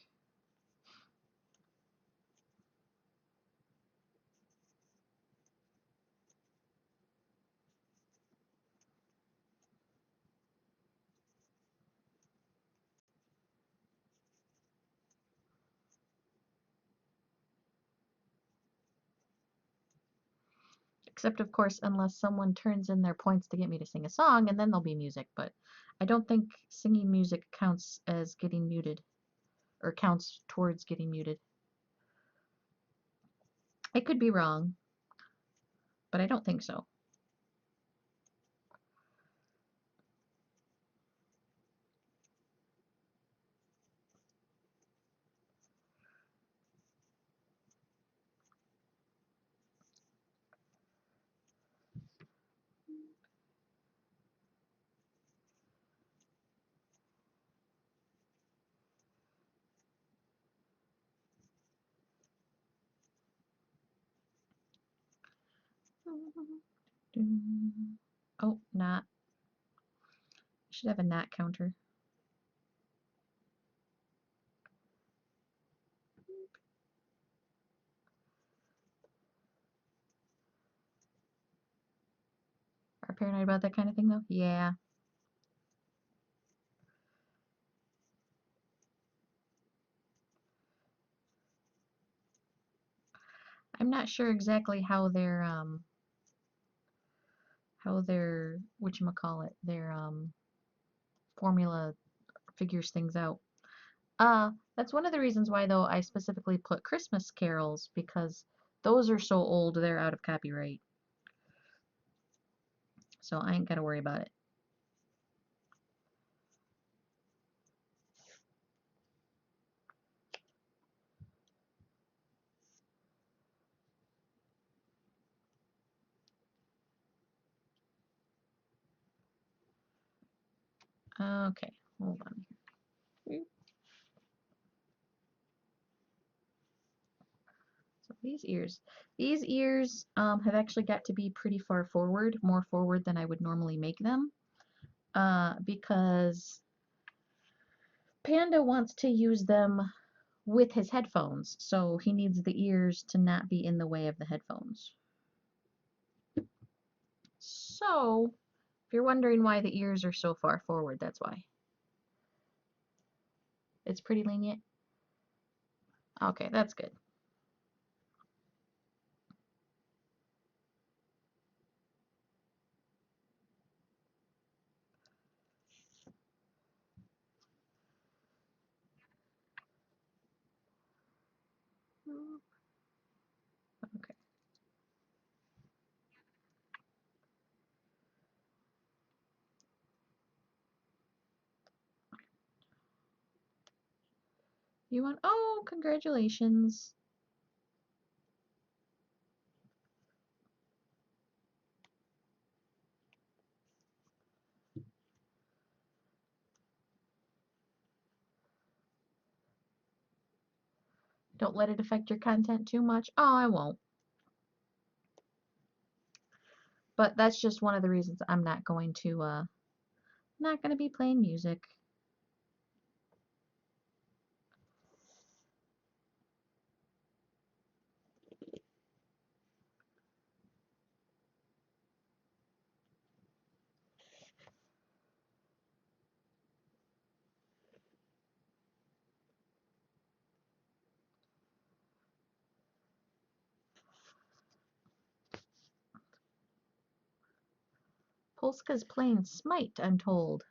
Except, of course, unless someone turns in their points to get me to sing a song, and then there'll be music. But I don't think singing music counts as getting muted, or counts towards getting muted. I could be wrong, but I don't think so. Oh, not. Should have a not counter. Are paranoid about that kind of thing, though? Yeah. I'm not sure exactly how their whatchamacallit, their formula figures things out. That's one of the reasons why, though, I specifically put Christmas carols, because those are so old they're out of copyright. So I ain't gotta worry about it. Okay, hold on here. So these ears have actually got to be pretty far forward, more forward than I would normally make them, because Panda wants to use them with his headphones, so he needs the ears to not be in the way of the headphones. So, if you're wondering why the ears are so far forward, that's why. It's pretty lenient. Okay, that's good. Okay. You want, oh, congratulations. Don't let it affect your content too much. Oh, I won't. But that's just one of the reasons I'm not going to be playing music. Polska's playing Smite, I'm told.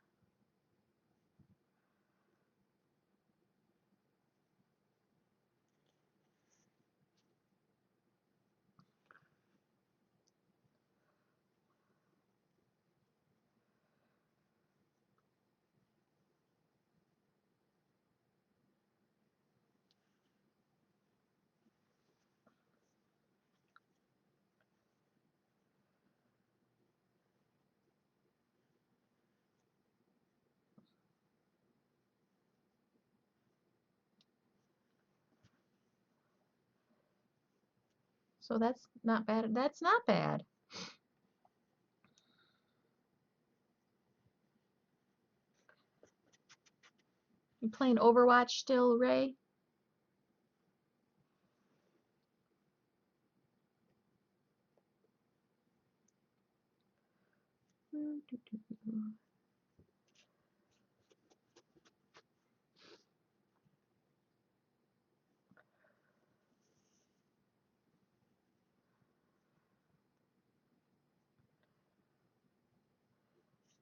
So that's not bad. That's not bad. You playing Overwatch still, Ray?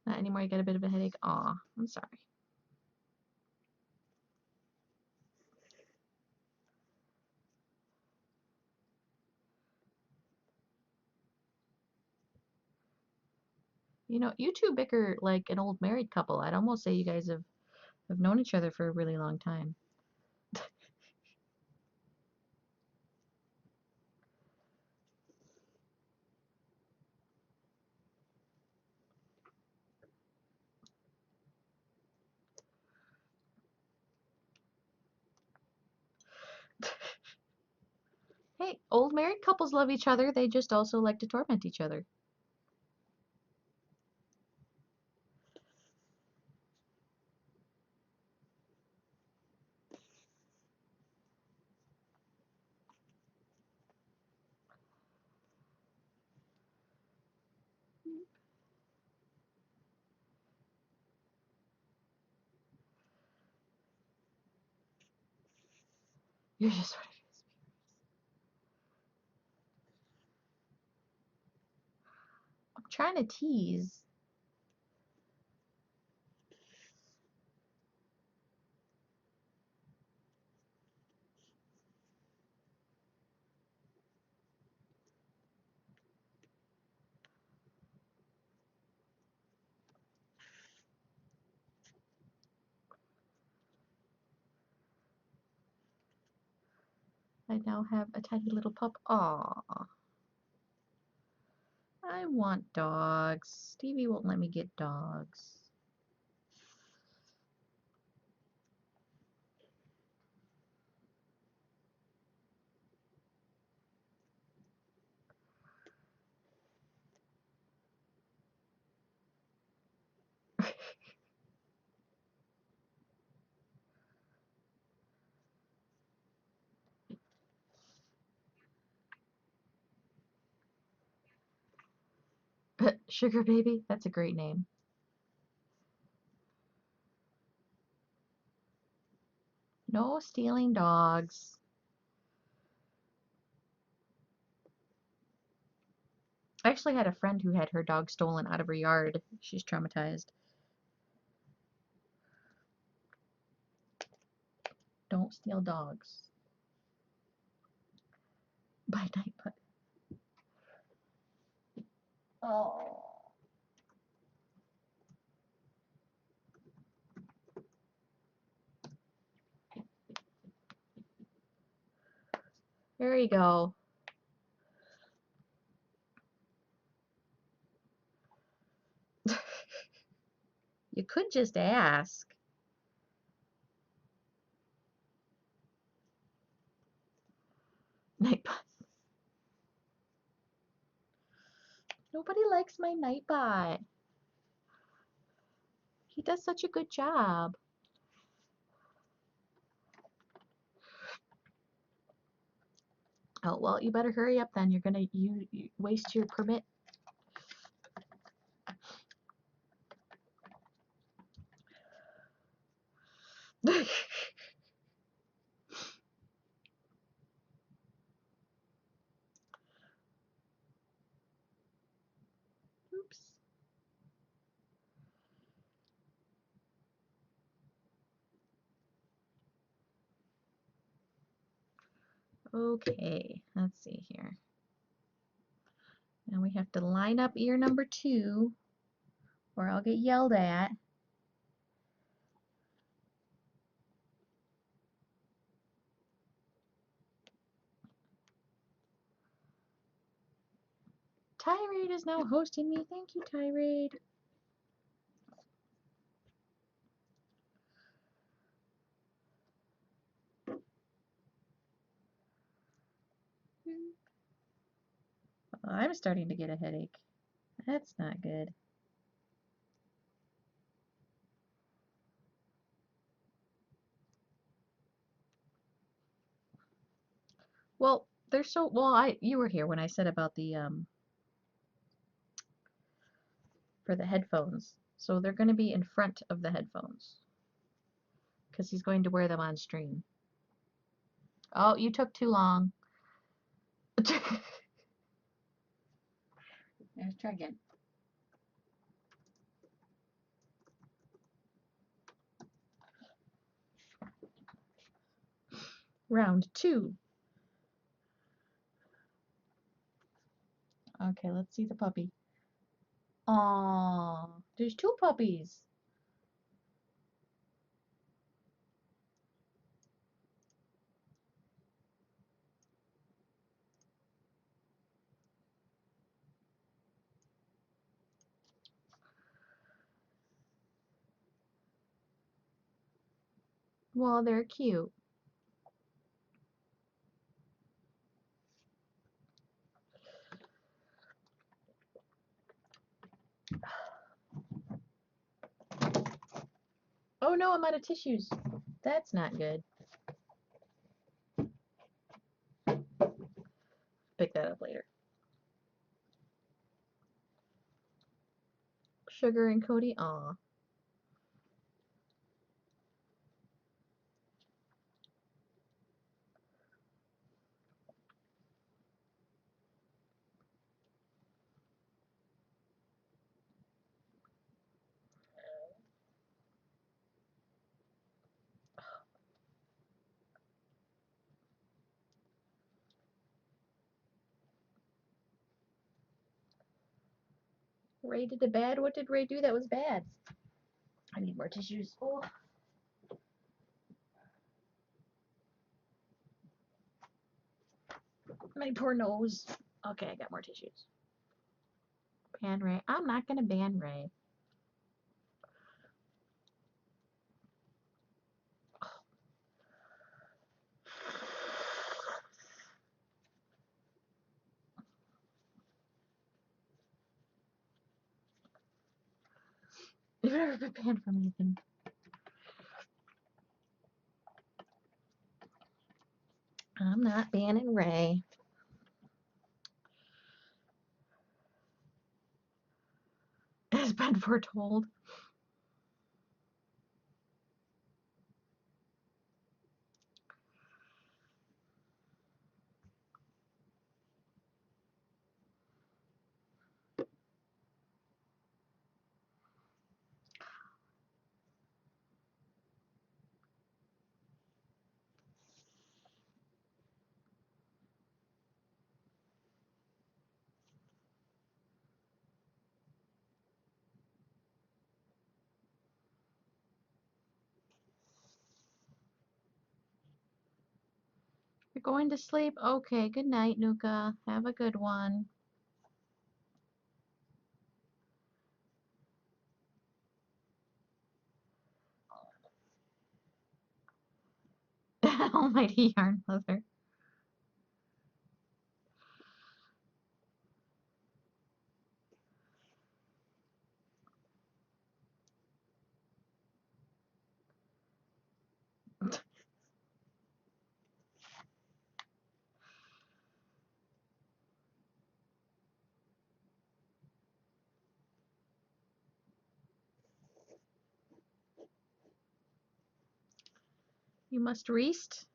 Not anymore. You got a bit of a headache. Aw, I'm sorry. You know, you two bicker like an old married couple. I'd almost say you guys have known each other for a really long time. Hey, old married couples love each other. They just also like to torment each other. You're just what it is. I'm trying to tease. I now have a tiny little pup. Aw. I want dogs. Stevie won't let me get dogs. Sugar Baby? That's a great name. No stealing dogs. I actually had a friend who had her dog stolen out of her yard. She's traumatized. Don't steal dogs. By night, but oh. There you go. You could just ask. Nobody likes my Nightbot. He does such a good job. Oh, well, you better hurry up then. You're gonna you waste your permit. Oops. Okay, let's see here. Now we have to line up ear number 2 or I'll get yelled at. Tirade is now hosting me. Thank you, Tirade. Oh, I'm starting to get a headache. That's not good. Well, they're so well. You were here when I said about the for the headphones. So they're going to be in front of the headphones because he's going to wear them on stream. Oh, you took too long. Let's try again. Round 2. Okay, let's see the puppy. Aww, there's 2 puppies. Well, they're cute. Oh no, I'm out of tissues. That's not good. Pick that up later. Sugar and Cody, aw. Ray did the bad. What did Ray do that was bad? I need more tissues. Oh. My poor nose. Okay, I got more tissues. Ban Ray. I'm not gonna ban Ray. You've never been banned from anything. I'm not banning Ray. Has been foretold. You're going to sleep? Okay, good night, Nuka. Have a good one. Almighty Yarn Mother. You must rest.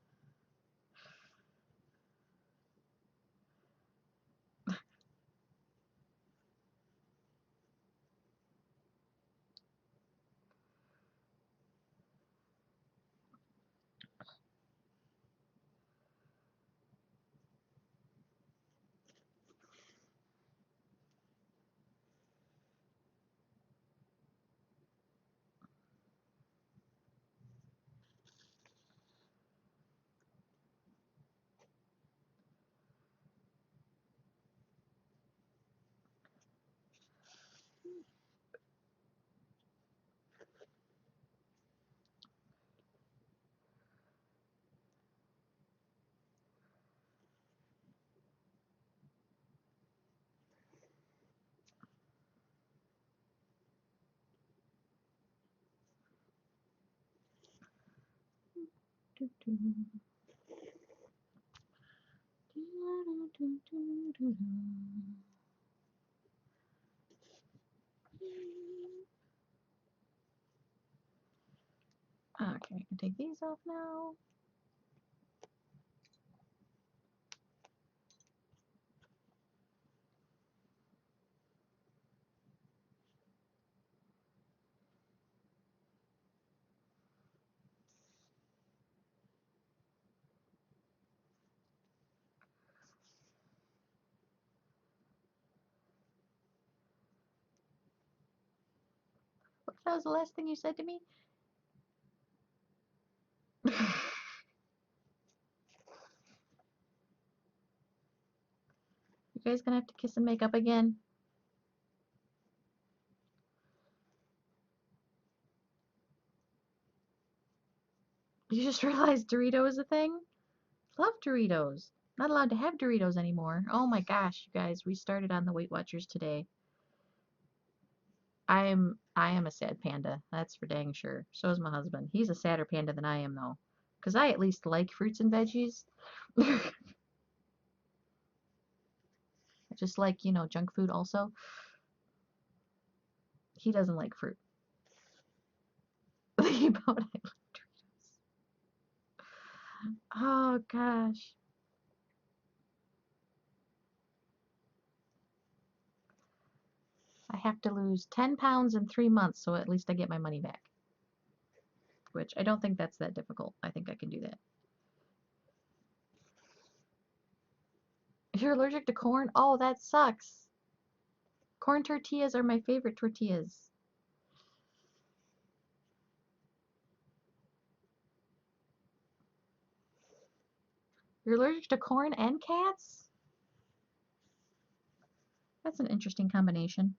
Okay, I can take these off now. That was the last thing you said to me? You guys gonna have to kiss and make up again? You just realized Dorito is a thing? Love Doritos. Not allowed to have Doritos anymore. Oh my gosh, you guys, we started on the Weight Watchers today. I am a sad panda. That's for dang sure. So is my husband. He's a sadder panda than I am though. 'Cause I at least like fruits and veggies. I just like, you know, junk food also. He doesn't like fruit. Thinking about it. Oh gosh. I have to lose 10 pounds in 3 months, so at least I get my money back. Which I don't think that's that difficult. I think I can do that. If you're allergic to corn, oh, that sucks. Corn tortillas are my favorite tortillas. You're allergic to corn and cats? That's an interesting combination.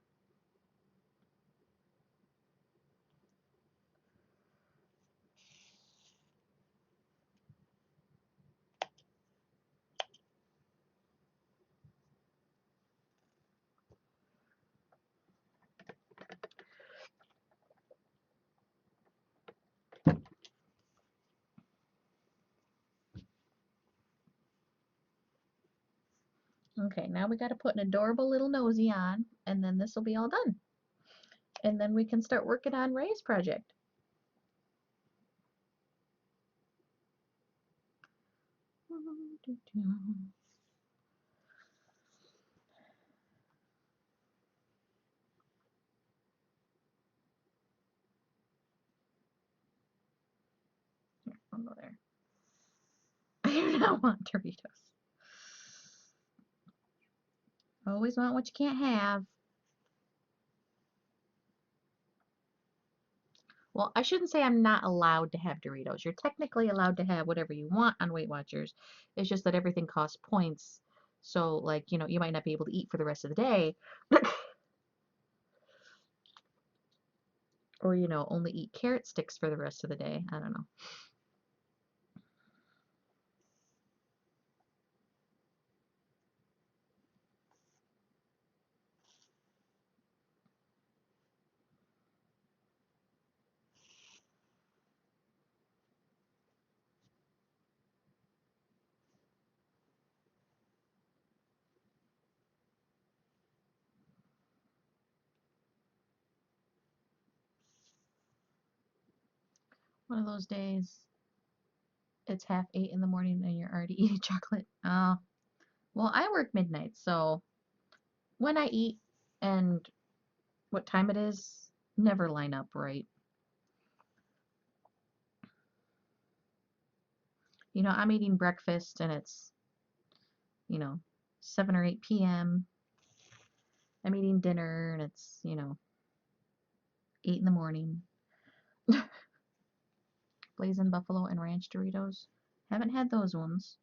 Okay, now we got to put an adorable little nosy on, and then this will be all done. And then we can start working on Ray's project. I'll go there. I do not want Doritos. Always want what you can't have. Well, I shouldn't say I'm not allowed to have Doritos. You're technically allowed to have whatever you want on Weight Watchers. It's just that everything costs points. So, like, you know, you might not be able to eat for the rest of the day. Or, you know, only eat carrot sticks for the rest of the day. I don't know. One of those days. It's half 8 in the morning and you're already eating chocolate. Oh, well, I work midnight, so when I eat and what time it is never line up right. You know, I'm eating breakfast and it's, you know, 7 or 8 p.m. I'm eating dinner and it's, 8 in the morning. Blazing Buffalo and Ranch Doritos. Haven't had those ones.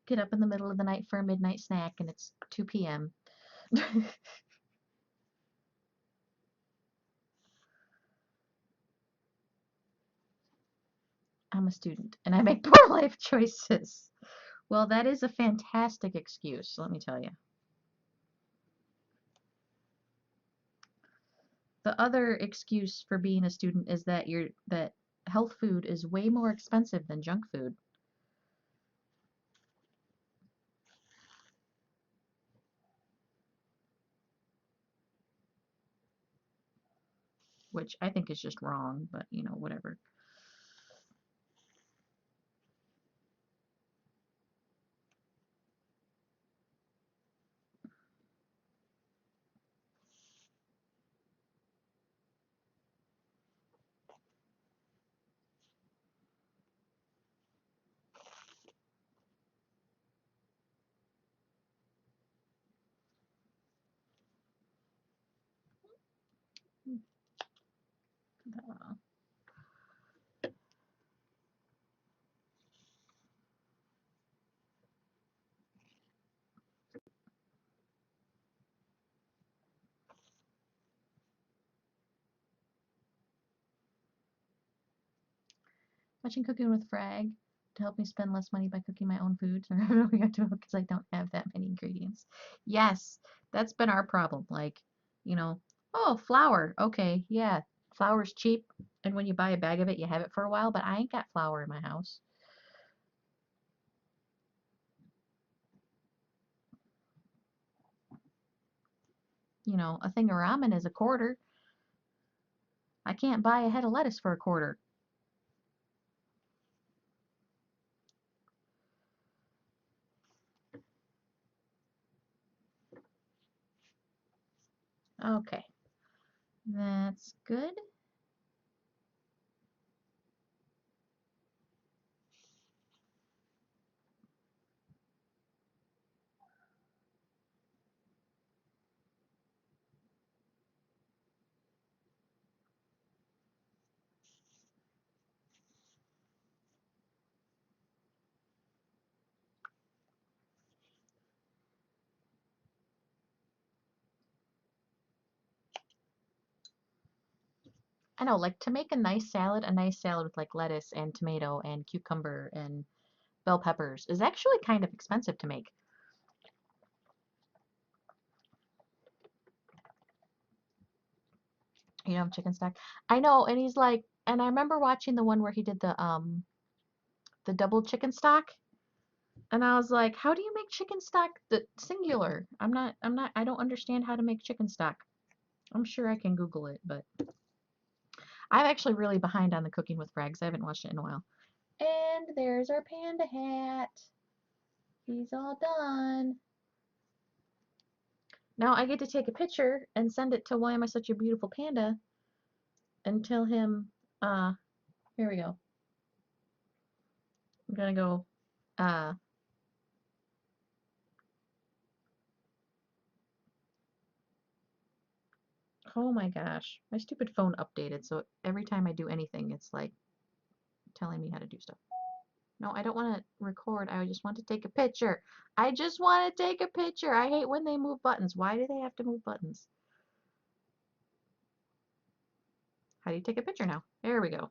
Get up in the middle of the night for a midnight snack and it's 2 p.m. I'm a student and I make poor life choices. Well, that is a fantastic excuse, let me tell you. The other excuse for being a student is that health food is way more expensive than junk food, which I think is just wrong, but whatever. Watching Cooking with Frag to help me spend less money by cooking my own food. So we got to because I don't have that many ingredients. Yes, that's been our problem. Like, oh, flour. Okay, yeah, flour's cheap, and when you buy a bag of it, you have it for a while. But I ain't got flour in my house. A thing of ramen is a quarter. I can't buy a head of lettuce for a quarter. Okay, that's good. I know, like to make a nice salad with like lettuce and tomato and cucumber and bell peppers is actually kind of expensive to make. Chicken stock. I know, and he's like, and I remember watching the one where he did the double chicken stock, and I was like, how do you make chicken stock the singular? I don't understand how to make chicken stock. I'm sure I can Google it, but I'm actually really behind on the Cooking with Frags. I haven't watched it in a while. And there's our panda hat. He's all done. Now I get to take a picture and send it to Why Am I Such a Beautiful Panda and tell him, here we go. I'm gonna go, uh, oh my gosh, my stupid phone updated, so every time I do anything, it's like telling me how to do stuff. No, I don't want to record. I just want to take a picture. I just want to take a picture. I hate when they move buttons. Why do they have to move buttons? How do you take a picture now? There we go.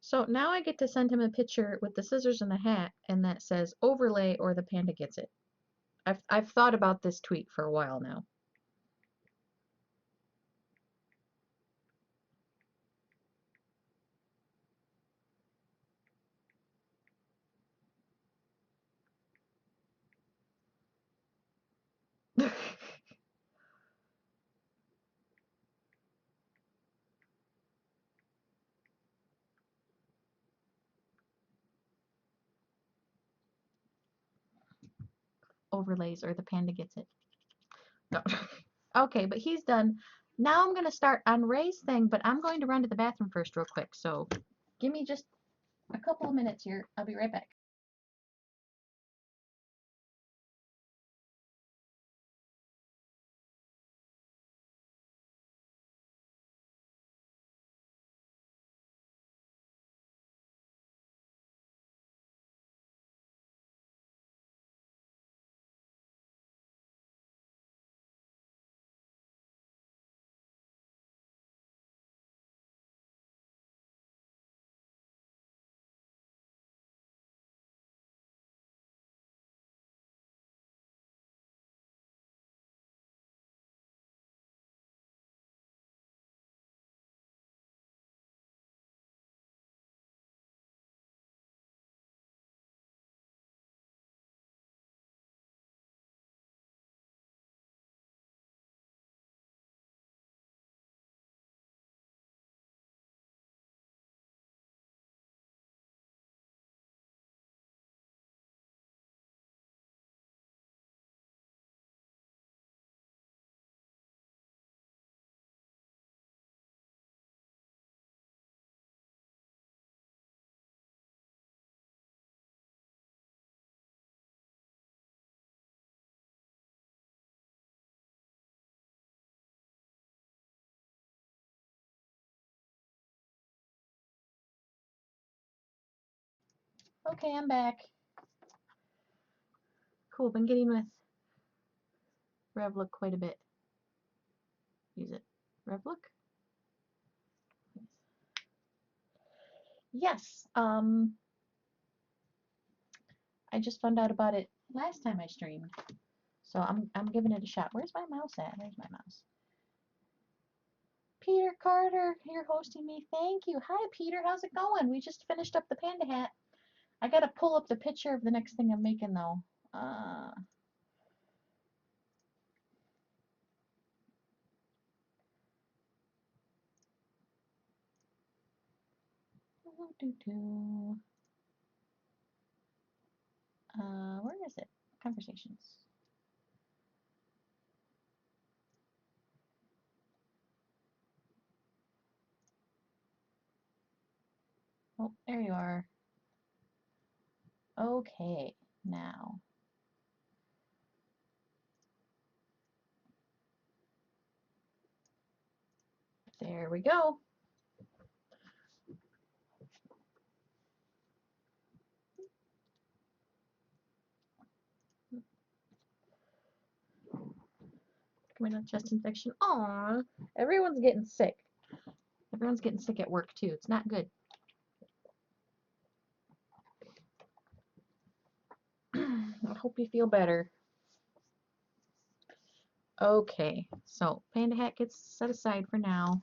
So now I get to send him a picture with the scissors and the hat, and that says overlay or the panda gets it. I've thought about this tweet for a while now. overlays or the panda gets it. No. Okay, but he's done. Now I'm going to start on Ray's thing, but I'm going to run to the bathroom first real quick. So give me just a couple of minutes here. I'll be right back. Okay, I'm back. Cool, been getting with Revlook quite a bit. Use it. Revlook? Yes, I just found out about it last time I streamed. So I'm giving it a shot. Where's my mouse at? There's my mouse. Peter Carter, you're hosting me. Thank you. Hi, Peter. How's it going? We just finished up the panda hat. I gotta pull up the picture of the next thing I'm making, though. Where is it? Conversations. Oh, there you are. Okay, now. There we go. Coming on chest infection. Aw, everyone's getting sick. Everyone's getting sick at work too. It's not good. I hope you feel better. Okay, so panda hat gets set aside for now.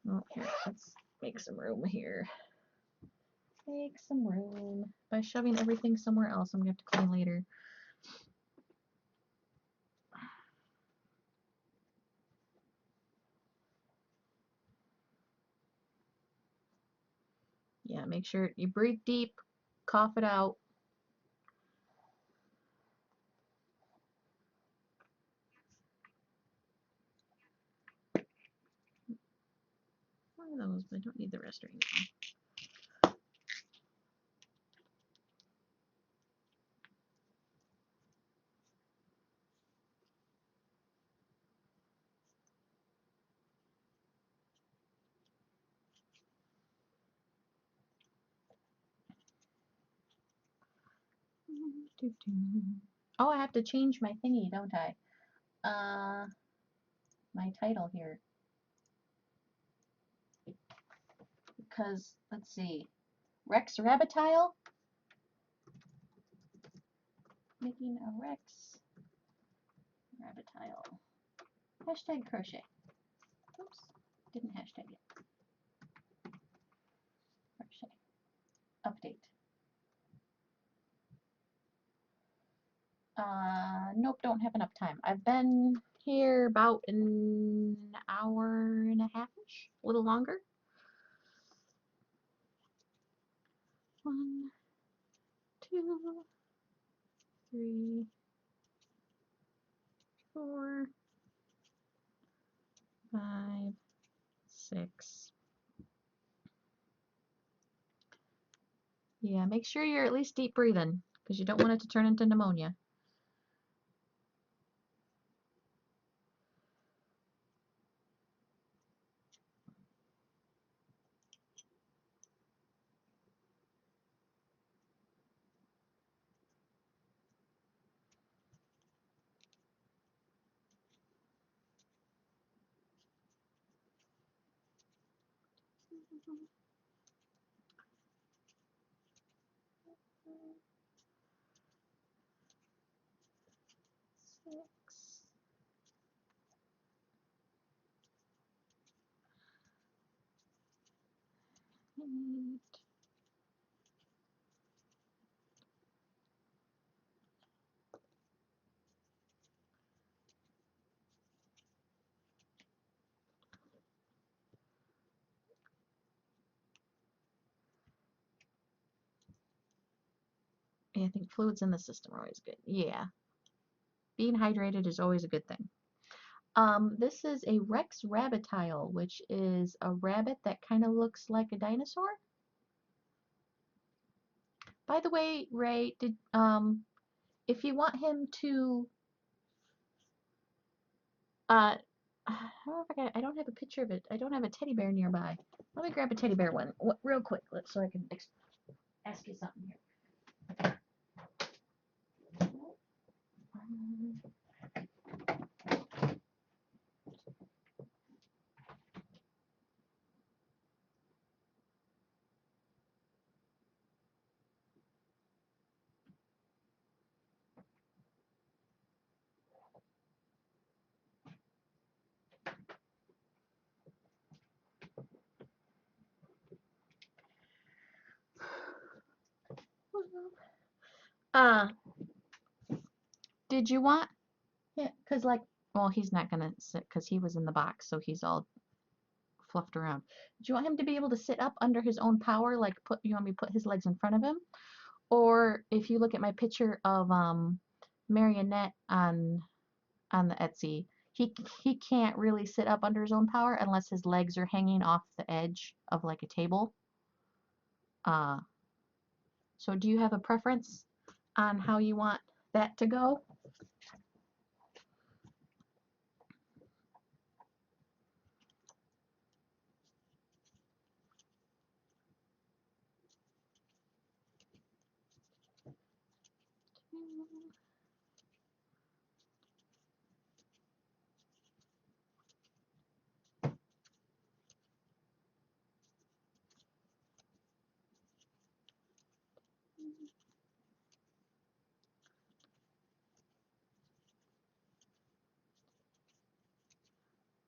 Oh, here, let's make some room here. Make some room. By shoving everything somewhere else, I'm gonna have to clean later. Yeah, make sure you breathe deep, cough it out. One of those, but I don't need the rest right now. Oh, I have to change my thingy, don't I? My title here. Because, let's see, Rex Rabbitile? Making a Rex Rabbitile. Hashtag crochet. Oops, didn't hashtag it. Crochet. Update. Nope, don't have enough time. I've been here about an hour and a half-ish, a little longer. 1, 2, 3, 4, 5, 6. Yeah, make sure you're at least deep breathing because you don't want it to turn into pneumonia. Six, 8. I think fluids in the system are always good. Yeah, being hydrated is always a good thing. This is a Rex rabbitile, which is a rabbit that kind of looks like a dinosaur. By the way, Ray, if you want him to, I don't know if I don't have a picture of it. I don't have a teddy bear nearby. Let me grab a teddy bear one real quick, so I can ask you something here. Uh, did you want? Yeah, cause like, well, he's not gonna sit because he was in the box, so he's all fluffed around. Do you want him to be able to sit up under his own power? Like, you want me to put his legs in front of him? Or if you look at my picture of Marionette on the Etsy, he can't really sit up under his own power unless his legs are hanging off the edge of like a table. Uh, so do you have a preference on how you want that to go?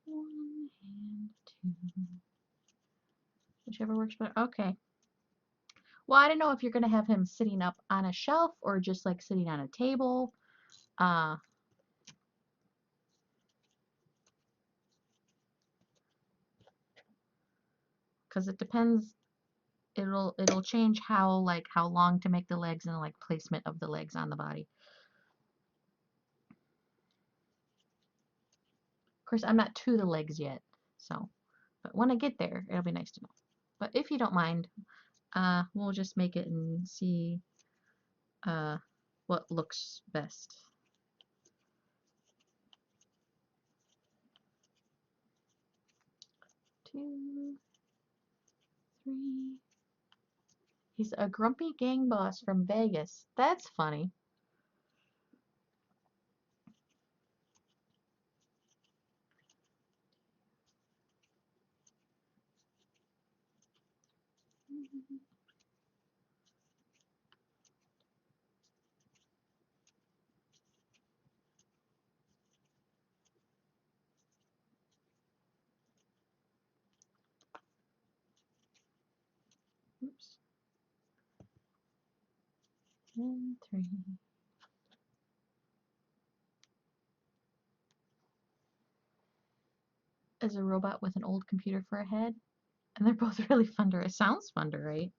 One and two. Whichever works better. Okay. Well, I don't know if you're gonna have him sitting up on a shelf or just like sitting on a table. Because it depends. It'll change how long to make the legs and like placement of the legs on the body. Of course, I'm not to the legs yet, so, but when I get there, it'll be nice to know. But if you don't mind, we'll just make it and see what looks best. Two, three. He's a grumpy gang boss from Vegas. That's funny. Oops. And 3. As a robot with an old computer for a head. And they're both really fun to write. Sounds fun to write.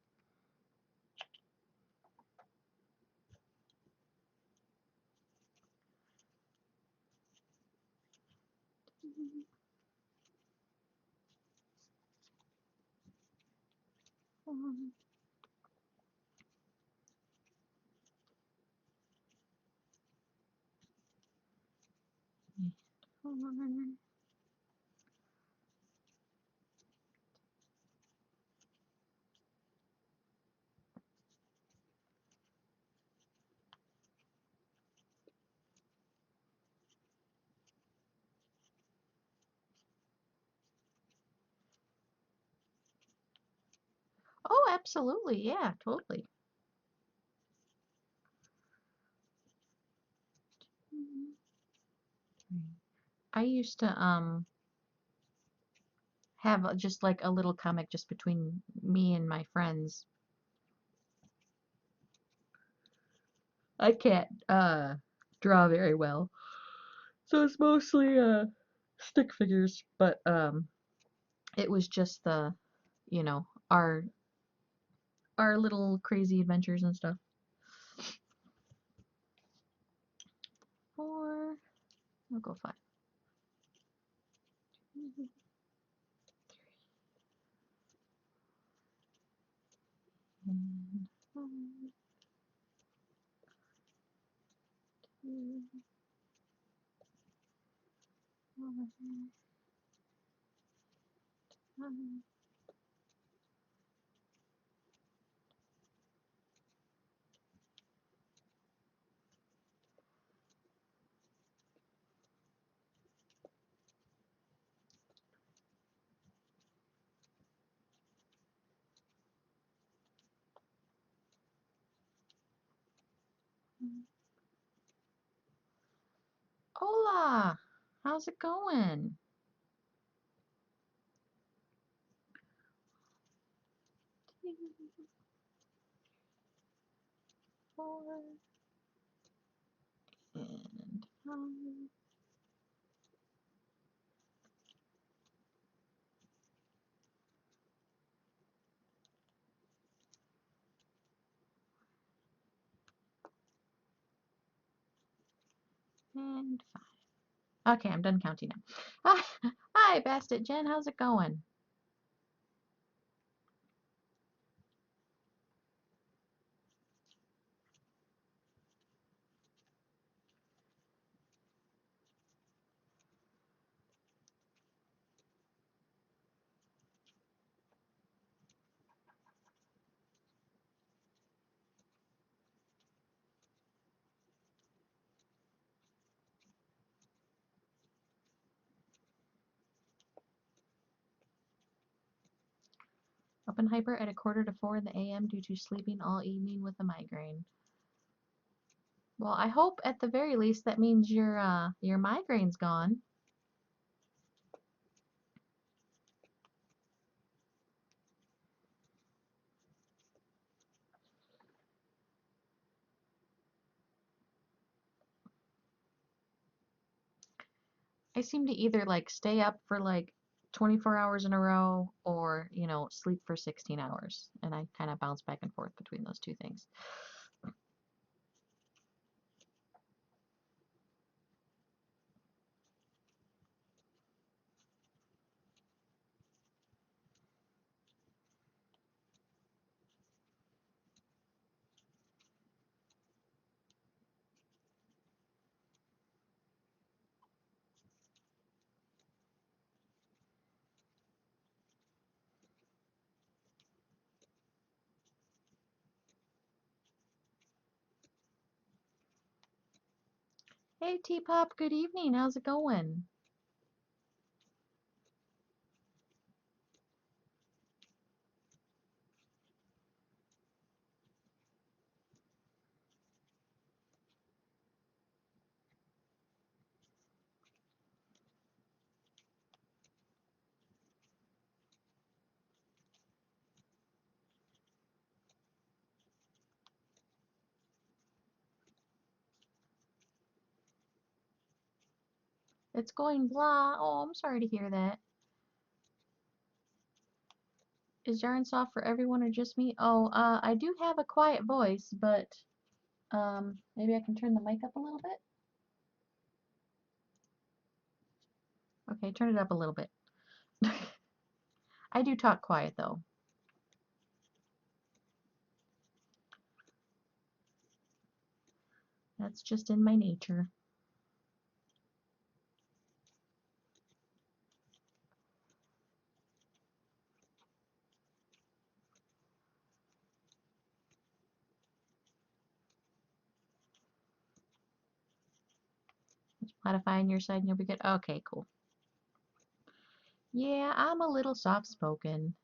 Oh, absolutely. Yeah, totally. I used to have just like a little comic just between me and my friends. I can't draw very well. So it's mostly stick figures, but it was just the, you know, our little crazy adventures and stuff. 4, I'll go 5. And 5, 2, 1, 5. Hola! How's it going? 2, 4, and 5, and 5. Okay, I'm done counting now. Hi, Bastet Jen, how's it going? Up and hyper at 3:45 in the AM due to sleeping all evening with a migraine. Well, I hope at the very least that means your migraine's gone. I seem to either like stay up for like 24 hours in a row or, sleep for 16 hours. And I kind of bounce back and forth between those two things. Hey, T-Pop, good evening. How's it going? It's going blah. Oh, I'm sorry to hear that. Is yarn soft for everyone or just me? Oh, I do have a quiet voice, but maybe I can turn the mic up a little bit. Okay, turn it up a little bit. I do talk quiet though. That's just in my nature. Just modify on your side and you'll be good. Okay, cool. Yeah, I'm a little soft-spoken.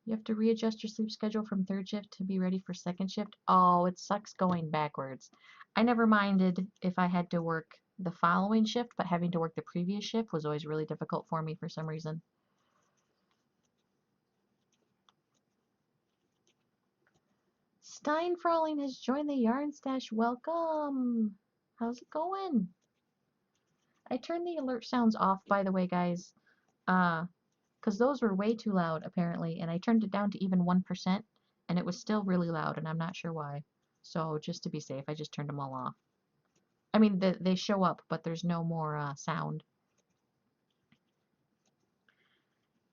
You have to readjust your sleep schedule from third shift to be ready for second shift. Oh, it sucks going backwards. I never minded if I had to work the following shift, but having to work the previous shift was always really difficult for me for some reason. Steinfrauling has joined the Yarn Stash. Welcome. How's it going? I turned the alert sounds off, by the way, guys, because those were way too loud, apparently, and I turned it down to even 1%, and it was still really loud, and I'm not sure why. So just to be safe, I just turned them all off. I mean, they show up, but there's no more sound.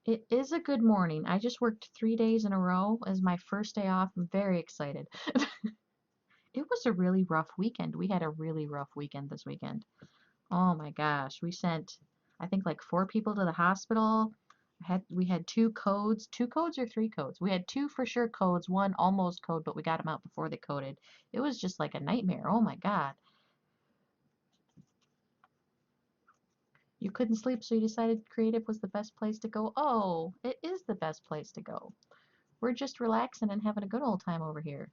It is a good morning. I just worked 3 days in a row as my first day off. I'm very excited. It was a really rough weekend. We had a really rough weekend this weekend. Oh my gosh, we sent I think like 4 people to the hospital. We had 2 codes or 3 codes. We had 2 for sure codes, one almost code, but we got them out before they coded. It was just like a nightmare. Oh my God. You couldn't sleep, so you decided creative was the best place to go. Oh, it is the best place to go. We're just relaxing and having a good old time over here.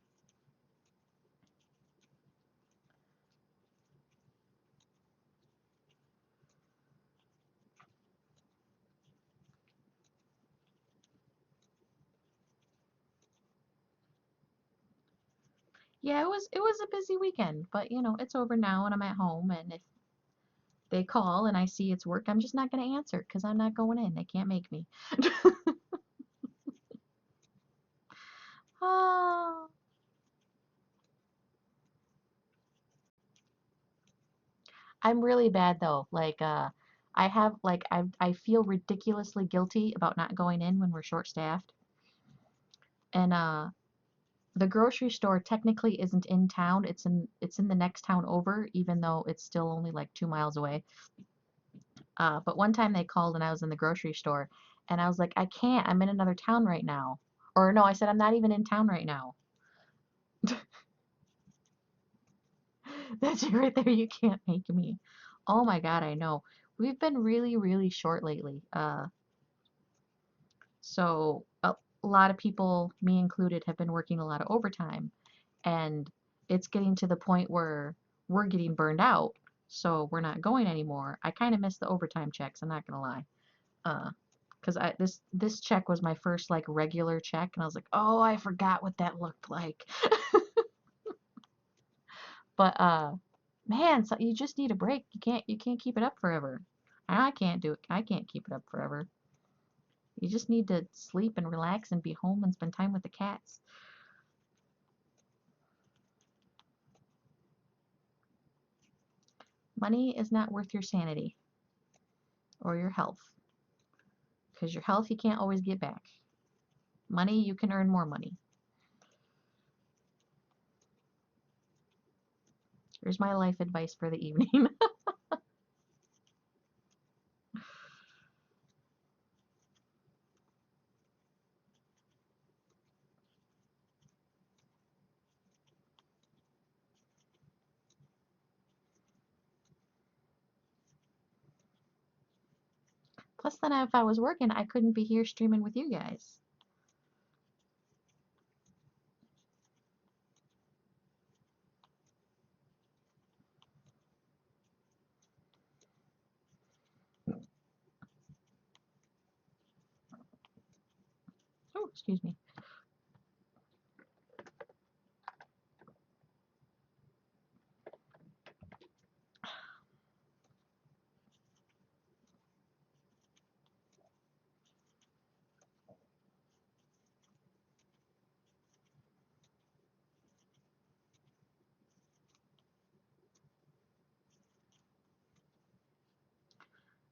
Yeah, it was a busy weekend, but you know, it's over now and I'm at home, and if they call and I see it's work, I'm just not going to answer because I'm not going in. They can't make me. Oh, I'm really bad though. Like I have like I feel ridiculously guilty about not going in when we're short staffed. And the grocery store technically isn't in town. It's in the next town over, even though it's still only like 2 miles away. But one time they called and I was in the grocery store and I was like, I can't. I'm in another town right now. Or no, I said I'm not even in town right now. That's it right there. You can't make me. Oh my God, I know. We've been really, really short lately. So a lot of people, me included, have been working a lot of overtime, and it's getting to the point where we're getting burned out, so we're not going anymore. I kind of miss the overtime checks, I'm not gonna lie. Because this check was my first like regular check, and I was like, oh, I forgot what that looked like. But man, so you just need a break. You can't keep it up forever. I can't do it. I can't keep it up forever. You just need to sleep and relax and be home and spend time with the cats. Money is not worth your sanity or your health, because your health you can't always get back. Money, you can earn more money. Here's my life advice for the evening. Plus, then if I was working, I couldn't be here streaming with you guys. Oh, excuse me.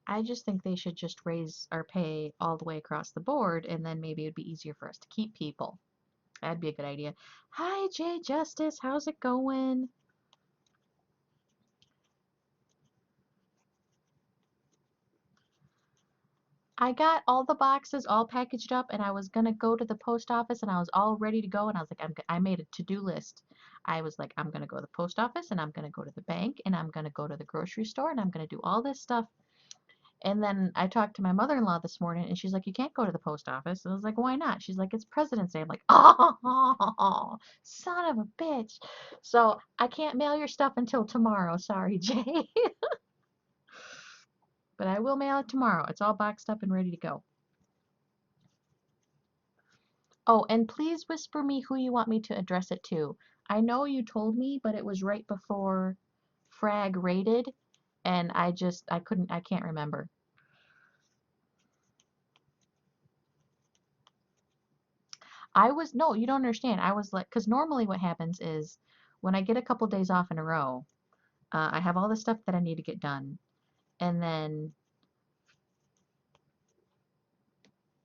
I just think they should just raise our pay all the way across the board, and then maybe it would be easier for us to keep people. That'd be a good idea. Hi, Jay Justice. How's it going? I got all the boxes all packaged up, and I was gonna go to the post office, and I was all ready to go, and I was like, I made a to-do list. I was like, I'm gonna go to the post office, and I'm gonna go to the bank, and I'm gonna go to the grocery store, and I'm gonna do all this stuff. And then I talked to my mother-in-law this morning, and she's like, you can't go to the post office. And I was like, why not? She's like, it's President's Day. I'm like, oh, son of a bitch. So I can't mail your stuff until tomorrow. Sorry, Jay. But I will mail it tomorrow. It's all boxed up and ready to go. Oh, and please whisper me who you want me to address it to. I know you told me, but it was right before Frag rated, and I can't remember. No, you don't understand. I was like, because normally what happens is when I get a couple days off in a row, I have all the stuff that I need to get done. And then,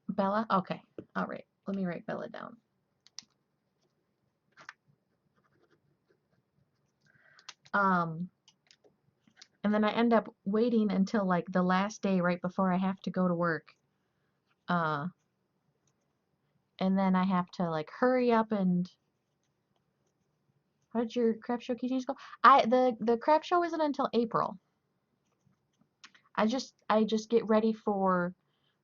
Bella? Okay. All right. Let me write Bella down. And then I end up waiting until like the last day right before I have to go to work. Uh, and then I have to like hurry up and how did your craft show keychains go? The craft show isn't until April. I just get ready for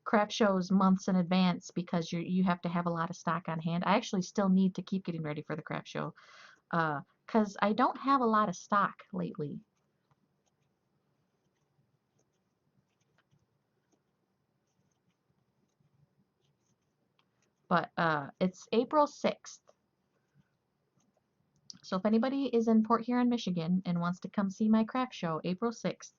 craft shows months in advance because you have to have a lot of stock on hand. I actually still need to keep getting ready for the craft show because I don't have a lot of stock lately. But it's April 6th. So if anybody is in Port Huron, Michigan and wants to come see my craft show, April 6th.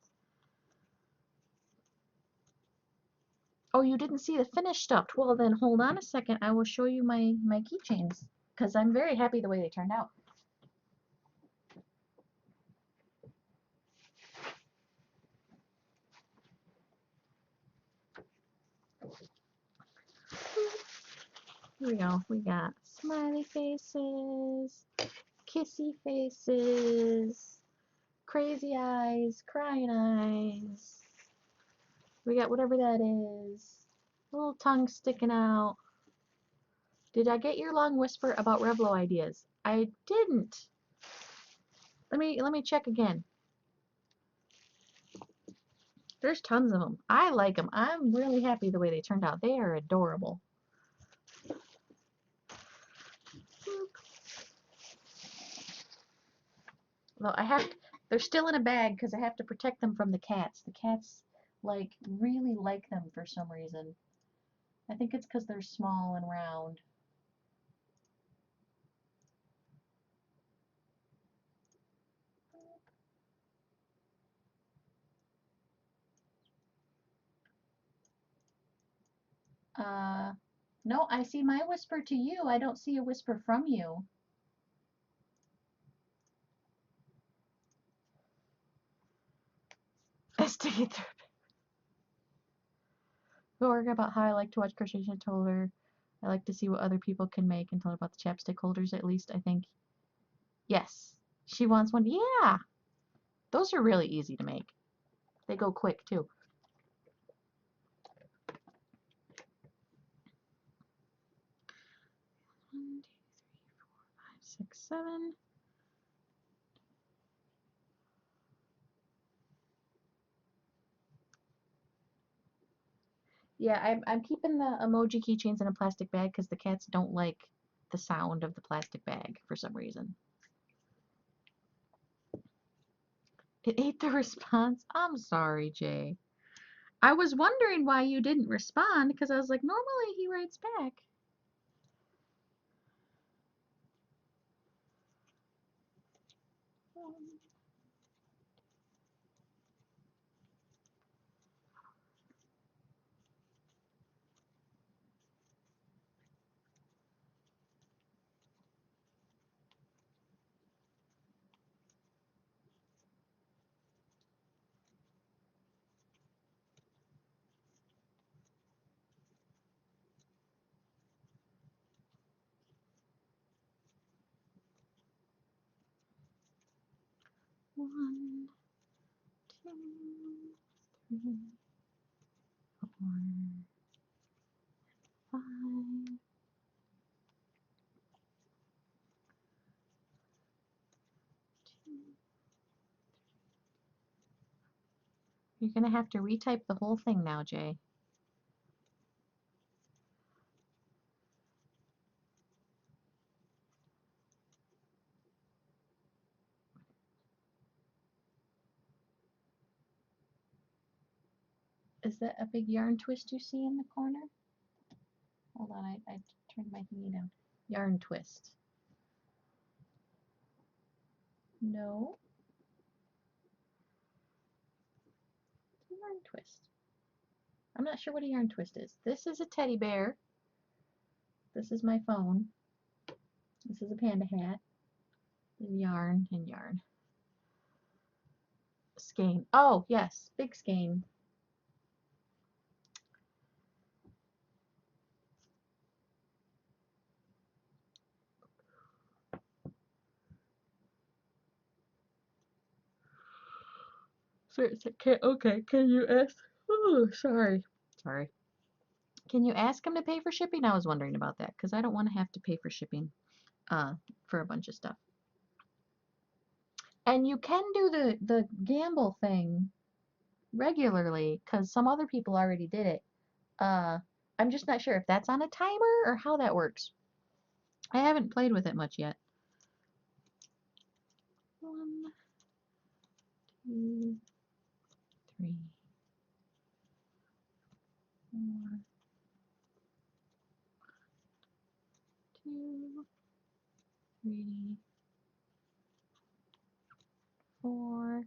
Oh, you didn't see the finished stuff. Well, then hold on a second. I will show you my keychains because I'm very happy the way they turned out. Here we go. We got smiley faces, kissy faces, crazy eyes, crying eyes. We got whatever that is. A little tongue sticking out. Did I get your long whisper about Revlo ideas? I didn't. Let me check again. There's tons of them. I like them. I'm really happy the way they turned out. They are adorable. Well, they're still in a bag because I have to protect them from the cats. The cats like really like them for some reason. I think it's because they're small and round. No, I see my whisper to you. I don't see a whisper from you. Sticky through. Gorg about how I like to watch Crochet. I told her I like to see what other people can make and tell her about the chapstick holders at least, I think. Yes. She wants one. Yeah. Those are really easy to make. They go quick too. 1, 2, 3, 4, 5, 6, 7. Yeah, I'm keeping the emoji keychains in a plastic bag because the cats don't like the sound of the plastic bag for some reason. It ate the response. I'm sorry, Jay. I was wondering why you didn't respond because I was like, normally he writes back. 1, 2, 3, 4, 5. You're going to have to retype the whole thing now, Jay. Is that a big yarn twist you see in the corner? Hold on, I turned my thingy down. Yarn twist. No. It's a yarn twist. I'm not sure what a yarn twist is. This is a teddy bear. This is my phone. This is a panda hat. Yarn and yarn. Skein. Oh, yes, big skein. So, okay, can you ask? Oh, sorry. Can you ask him to pay for shipping? I was wondering about that because I don't want to have to pay for shipping for a bunch of stuff. And you can do the gamble thing regularly because some other people already did it. I'm just not sure if that's on a timer or how that works. I haven't played with it much yet. 1, 2, 3, 4, 2, 3, 4.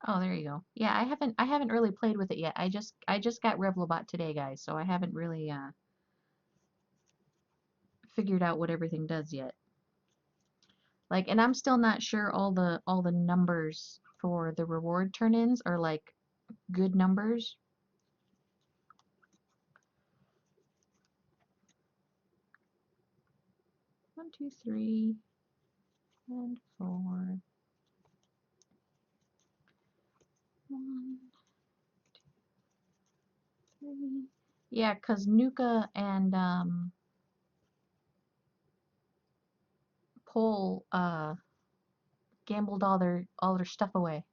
Oh, there you go. Yeah, I haven't really played with it yet. I just got Revlobot today, guys, so I haven't really figured out what everything does yet. Like, and I'm still not sure all the numbers for the reward turn-ins are like good numbers. One, 2, 3, and 4. 1, 2, 3. Yeah, 'cause Nuka and Pole gambled all their stuff away.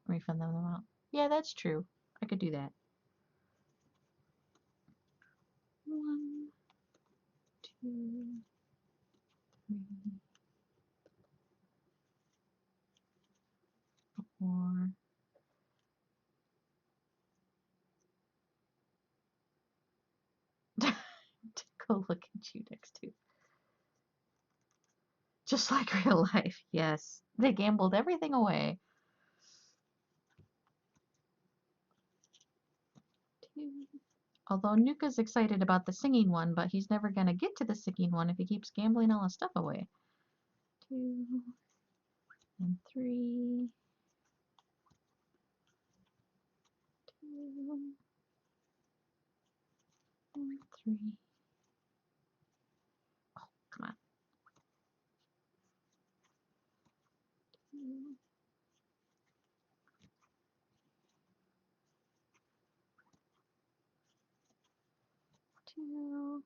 Refund them out. Yeah, that's true. I could do that. 1, 2, 3, 4. To go look at you next to. Just like real life, yes. They gambled everything away. 2. Although Nuka's excited about the singing one, but he's never going to get to the singing one if he keeps gambling all his stuff away. 2 and 3. 2 and 3. Oh, come on. 2. 2.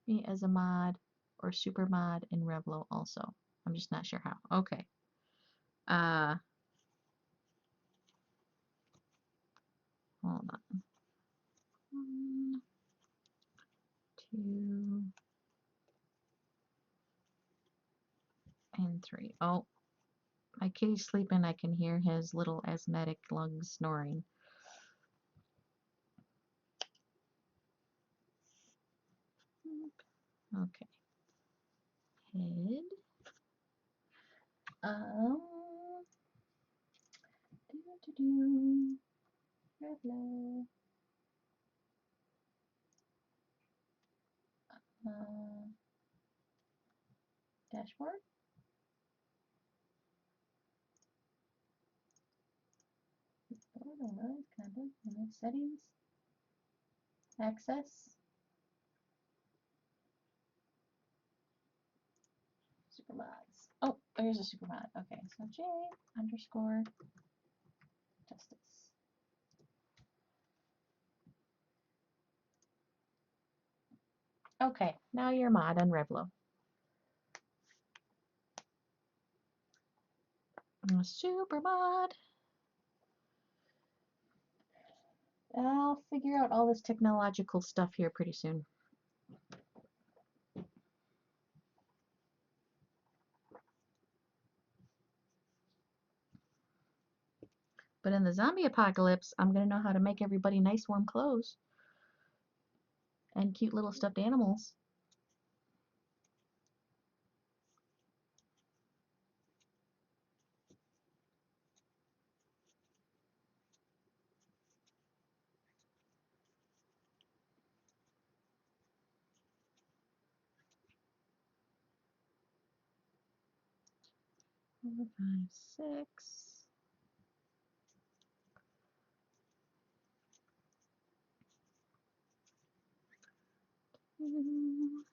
Me as a mod or super mod in Revlo also. I'm just not sure how. Okay. Hold on. 1, 2, and 3. Oh, my kitty's sleeping. I can hear his little asthmatic lungs snoring. Okay. Head. Do. Revlo. Dashboard. Kind of. Settings. access, supermods. Oh, there's a supermod. Okay, so J underscore justice. Okay, now you're mod on Revlo. Supermod. I'll figure out all this technological stuff here pretty soon. But in the zombie apocalypse, I'm going to know how to make everybody nice warm clothes and cute little stuffed animals. Four, five, six. Two,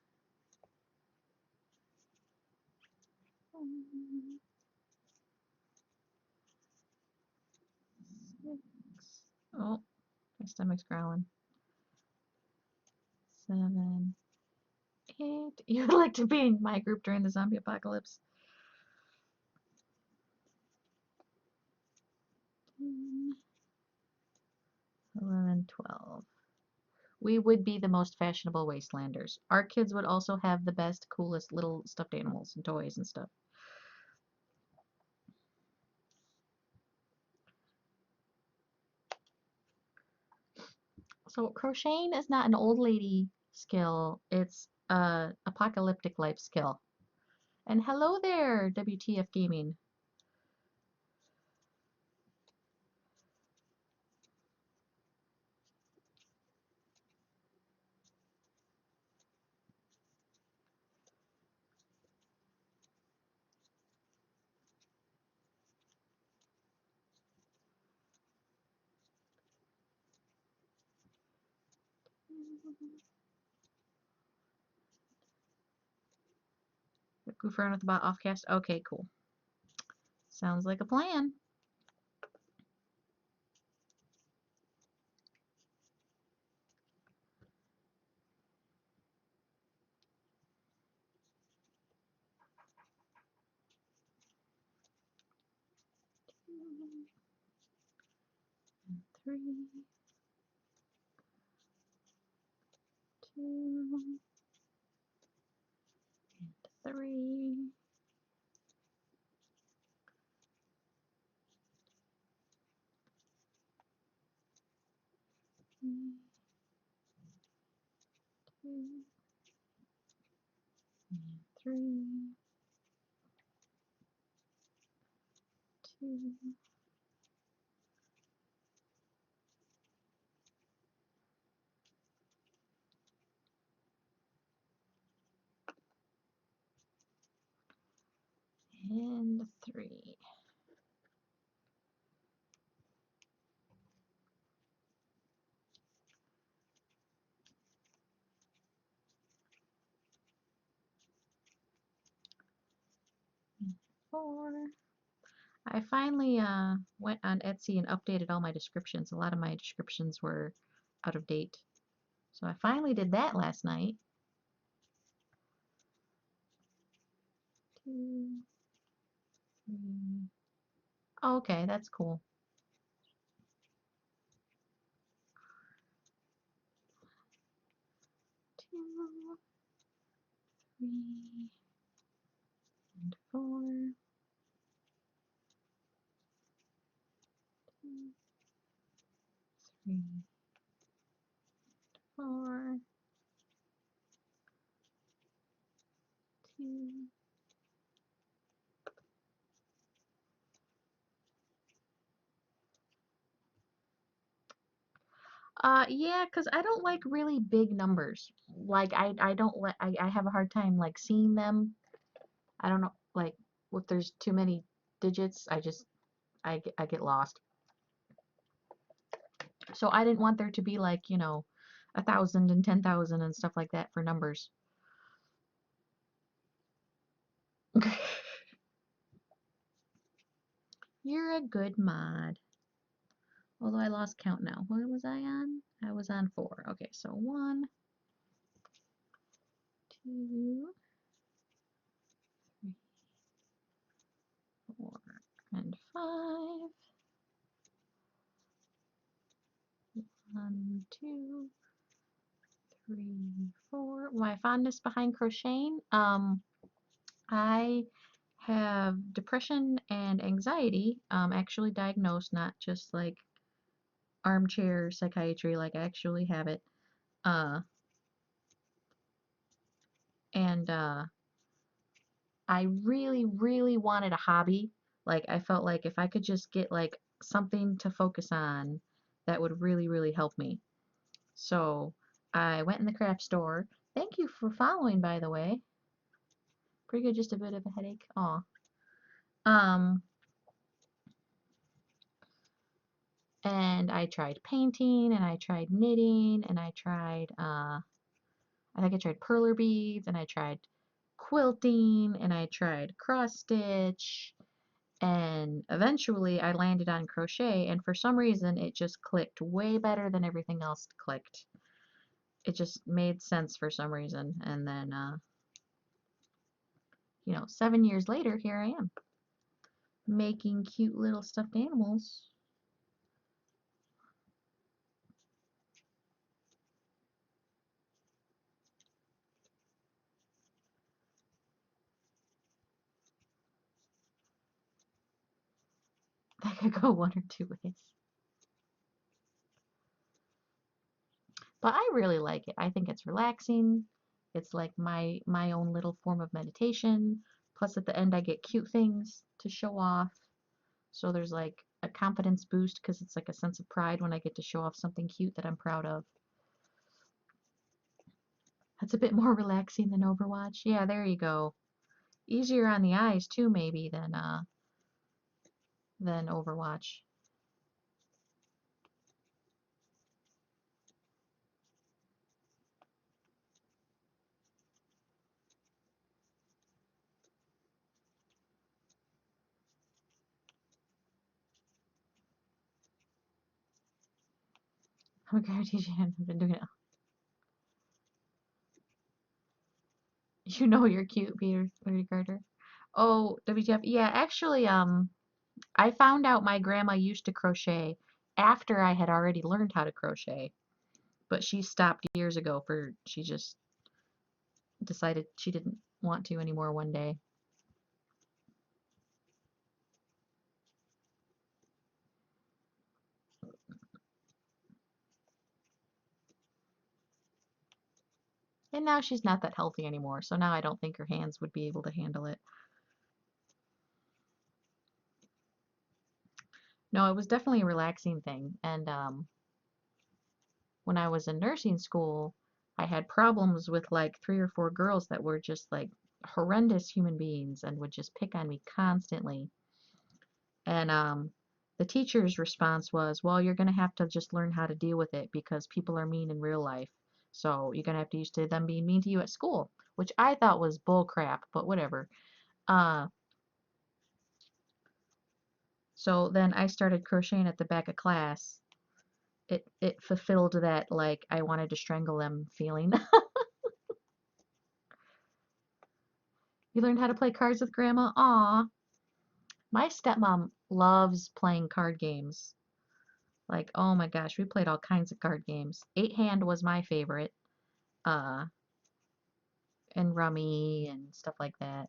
six. Oh, my stomach's growling. 7, 8. You would like to be in my group during the zombie apocalypse. 10, 11, 12. We would be the most fashionable wastelanders. Our kids would also have the best, coolest little stuffed animals and toys and stuff. So crocheting is not an old lady skill. It's a apocalyptic life skill. And hello there, WTF Gaming. Goof around with the bot offcast. Okay, cool. Sounds like a plan. And 3, 2, and 3. 2, and 3, 2, and 3. 4. I finally went on Etsy and updated all my descriptions. A lot of my descriptions were out of date. So I finally did that last night. 2, 3. Oh, okay, that's cool. 2, 3, and 4. 2, 3, 4. 2. Yeah, because I don't like really big numbers. Like I don't like I have a hard time like seeing them. I don't know like if there's too many digits, I get lost. So I didn't want there to be like, 1,000 and 10,000 and stuff like that for numbers. You're a good mod. Although I lost count now. What was I on? I was on 4. Okay, so 1, 2, 3, 4, and 5. 1, 2, 3, 4. My fondness behind crocheting. I have depression and anxiety, actually diagnosed, not just like armchair psychiatry, like I actually have it. Uh, and I really, really wanted a hobby. Like I felt like if I could just get like something to focus on, that would really, really help me. So I went in the craft store. Thank you for following, by the way. Pretty good, just a bit of a headache. Aw. Um, and I tried painting, and I tried knitting, and I tried, I think I tried perler beads, and I tried quilting, and I tried cross stitch, and eventually I landed on crochet, and for some reason it just clicked way better than everything else clicked. It just made sense for some reason, and then, 7 years later, here I am, making cute little stuffed animals. That could go one or two ways. But I really like it. I think it's relaxing. It's like my own little form of meditation. Plus at the end I get cute things to show off. So there's like a confidence boost because it's like a sense of pride when I get to show off something cute that I'm proud of. That's a bit more relaxing than Overwatch. Yeah, there you go. Easier on the eyes too maybe than Overwatch. I'm gonna teach you. I've been doing it. You know you're cute, Peter Carter. Oh, WTF. Yeah, actually, I found out my grandma used to crochet after I had already learned how to crochet, but she stopped years ago for she just decided she didn't want to anymore one day. And now she's not that healthy anymore, so now I don't think her hands would be able to handle it. No, it was definitely a relaxing thing. And when I was in nursing school, I had problems with like 3 or 4 girls that were just like horrendous human beings and would just pick on me constantly. And the teacher's response was, well, you're going to have to just learn how to deal with it because people are mean in real life. So you're going to have to used to them being mean to you at school, which I thought was bull crap, but whatever. Uh, so then I started crocheting at the back of class. It fulfilled that like I wanted to strangle them feeling. You learned how to play cards with grandma? Aw. My stepmom loves playing card games. Like, oh my gosh, we played all kinds of card games. Eight Hand was my favorite. Uh, and Rummy and stuff like that.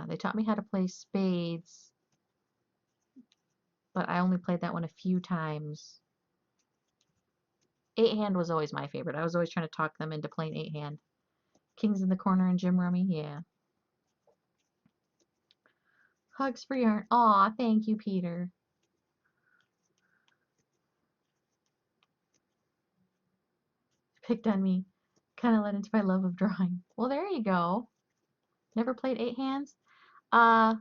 They taught me how to play spades, but I only played that one a few times. Eight Hand was always my favorite. I was always trying to talk them into playing Eight Hand. Kings in the Corner and Jim Rummy, yeah. Hugs for yarn. Aw, thank you, Peter. Picked on me. Kind of led into my love of drawing. Well, there you go. Never played Eight Hands? Uh,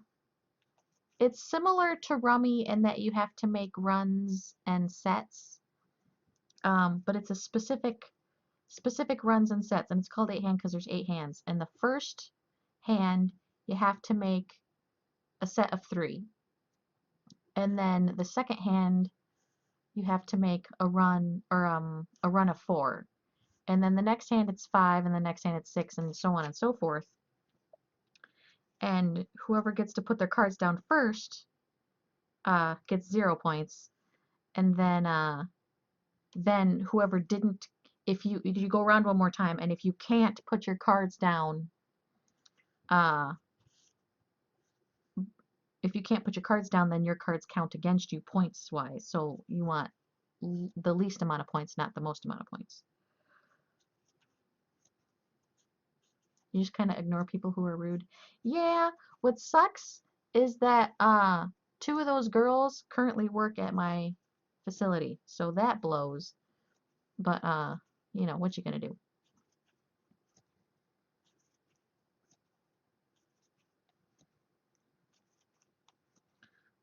It's similar to Rummy in that you have to make runs and sets, but it's a specific runs and sets, and it's called eight hand because there's eight hands. And the first hand you have to make a set of 3, and then the second hand you have to make a run or a run of 4, and then the next hand it's 5, and the next hand it's 6, and so on and so forth. And whoever gets to put their cards down first gets 0 points, and then whoever didn't, if you go around one more time, and if you can't put your cards down, uh, if you can't put your cards down, then your cards count against you points wise. So you want the least amount of points, not the most amount of points. You just kind of ignore people who are rude. Yeah, what sucks is that 2 of those girls currently work at my facility, so that blows. But you know, what you gonna do?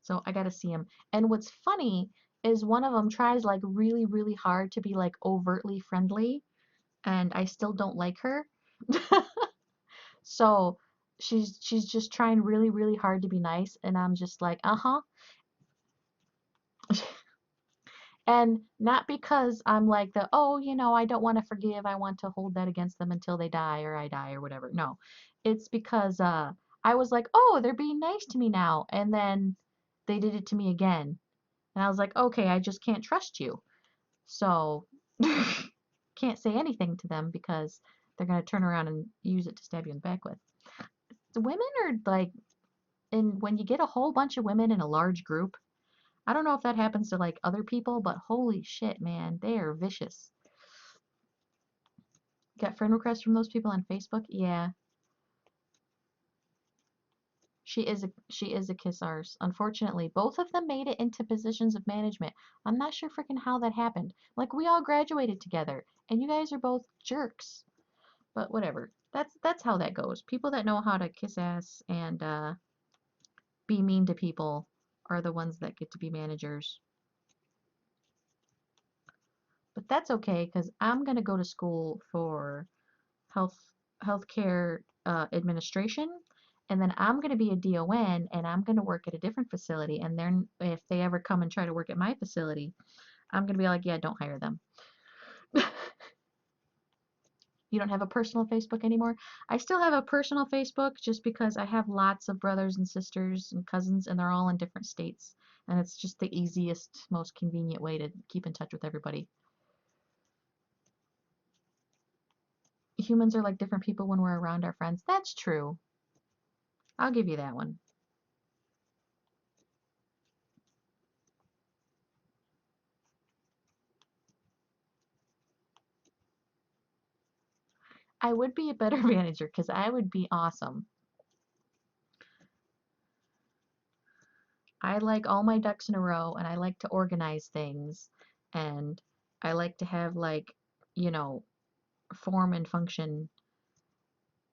So I gotta see him. And what's funny is one of them tries like really, really hard to be like overtly friendly, and I still don't like her. So she's just trying really, really hard to be nice, and I'm just like, uh-huh. And not because I'm like the, oh, you know, I don't want to forgive, I want to hold that against them until they die or I die or whatever. No. It's because I was like, oh, they're being nice to me now, and then they did it to me again. And I was like, okay, I just can't trust you. So can't say anything to them because they're gonna turn around and use it to stab you in the back with. The women are like, and when you get a whole bunch of women in a large group, I don't know if that happens to like other people, but holy shit, man, they are vicious. Got friend requests from those people on Facebook? Yeah. She is a kiss arse. Unfortunately, both of them made it into positions of management. I'm not sure freaking how that happened. Like we all graduated together, and you guys are both jerks. But whatever. That's how that goes. People that know how to kiss ass and be mean to people are the ones that get to be managers. But that's okay because I'm gonna go to school for health healthcare administration, and then I'm gonna be a DON, and I'm gonna work at a different facility. And then if they ever come and try to work at my facility, I'm gonna be like, yeah, don't hire them. You don't have a personal Facebook anymore? I still have a personal Facebook just because I have lots of brothers and sisters and cousins, and they're all in different states. And it's just the easiest, most convenient way to keep in touch with everybody. Humans are like different people when we're around our friends. That's true. I'll give you that one. I would be a better manager because I would be awesome. I like all my ducks in a row, and I like to organize things, and I like to have like, you know, form and function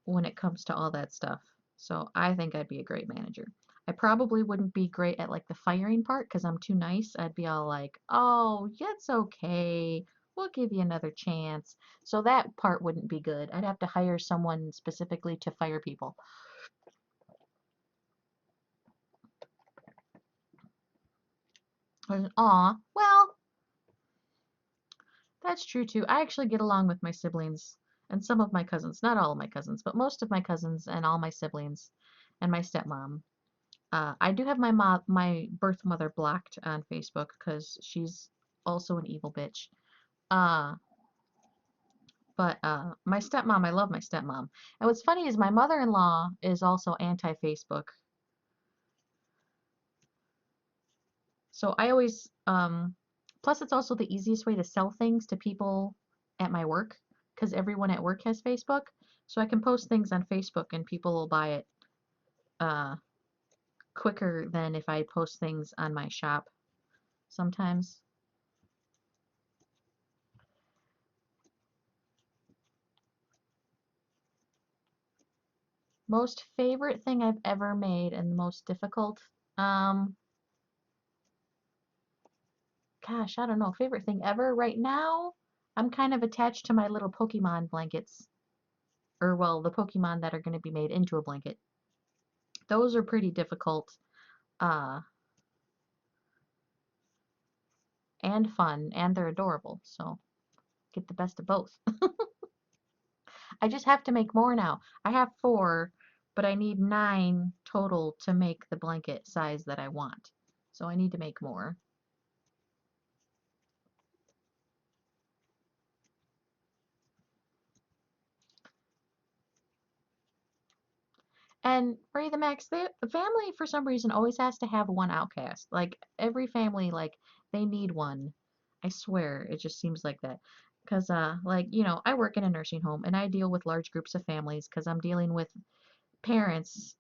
when it comes to all that stuff. So I think I'd be a great manager. I probably wouldn't be great at like the firing part because I'm too nice. I'd be all like, "Oh, it's okay. We'll give you another chance." So that part wouldn't be good. I'd have to hire someone specifically to fire people. Aw, well, that's true too. I actually get along with my siblings and some of my cousins. Not all of my cousins, but most of my cousins and all my siblings and my stepmom. I do have my birth mother blocked on Facebook because she's also an evil bitch. Uh, but my stepmom, I love my stepmom. And what's funny is my mother-in-law is also anti-Facebook. So I always, plus it's also the easiest way to sell things to people at my work because everyone at work has Facebook. So I can post things on Facebook and people will buy it uh, quicker than if I post things on my shop sometimes. Most favorite thing I've ever made and the most difficult. Um, Gosh, I don't know. Favorite thing ever right now? I'm kind of attached to my little Pokemon blankets. Or, well, the Pokemon that are going to be made into a blanket. Those are pretty difficult uh, and fun, and they're adorable. So, get the best of both. I just have to make more now. I have 4, but I need 9 total to make the blanket size that I want. So, I need to make more. And Ray the Max, the family for some reason always has to have one outcast. Like every family, like they need one. I swear, it just seems like that. Because, like, I work in a nursing home and I deal with large groups of families because I'm dealing with parents,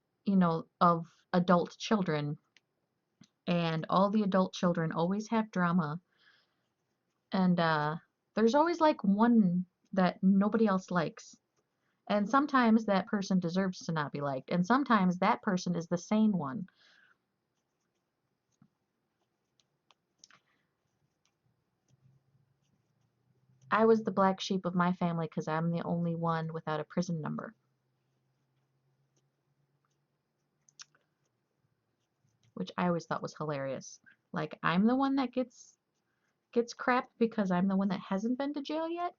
of adult children. And all the adult children always have drama. And, there's always like one that nobody else likes. And sometimes that person deserves to not be liked. And sometimes that person is the sane one. I was the black sheep of my family because I'm the only one without a prison number, which I always thought was hilarious. Like I'm the one that gets crap because I'm the one that hasn't been to jail yet.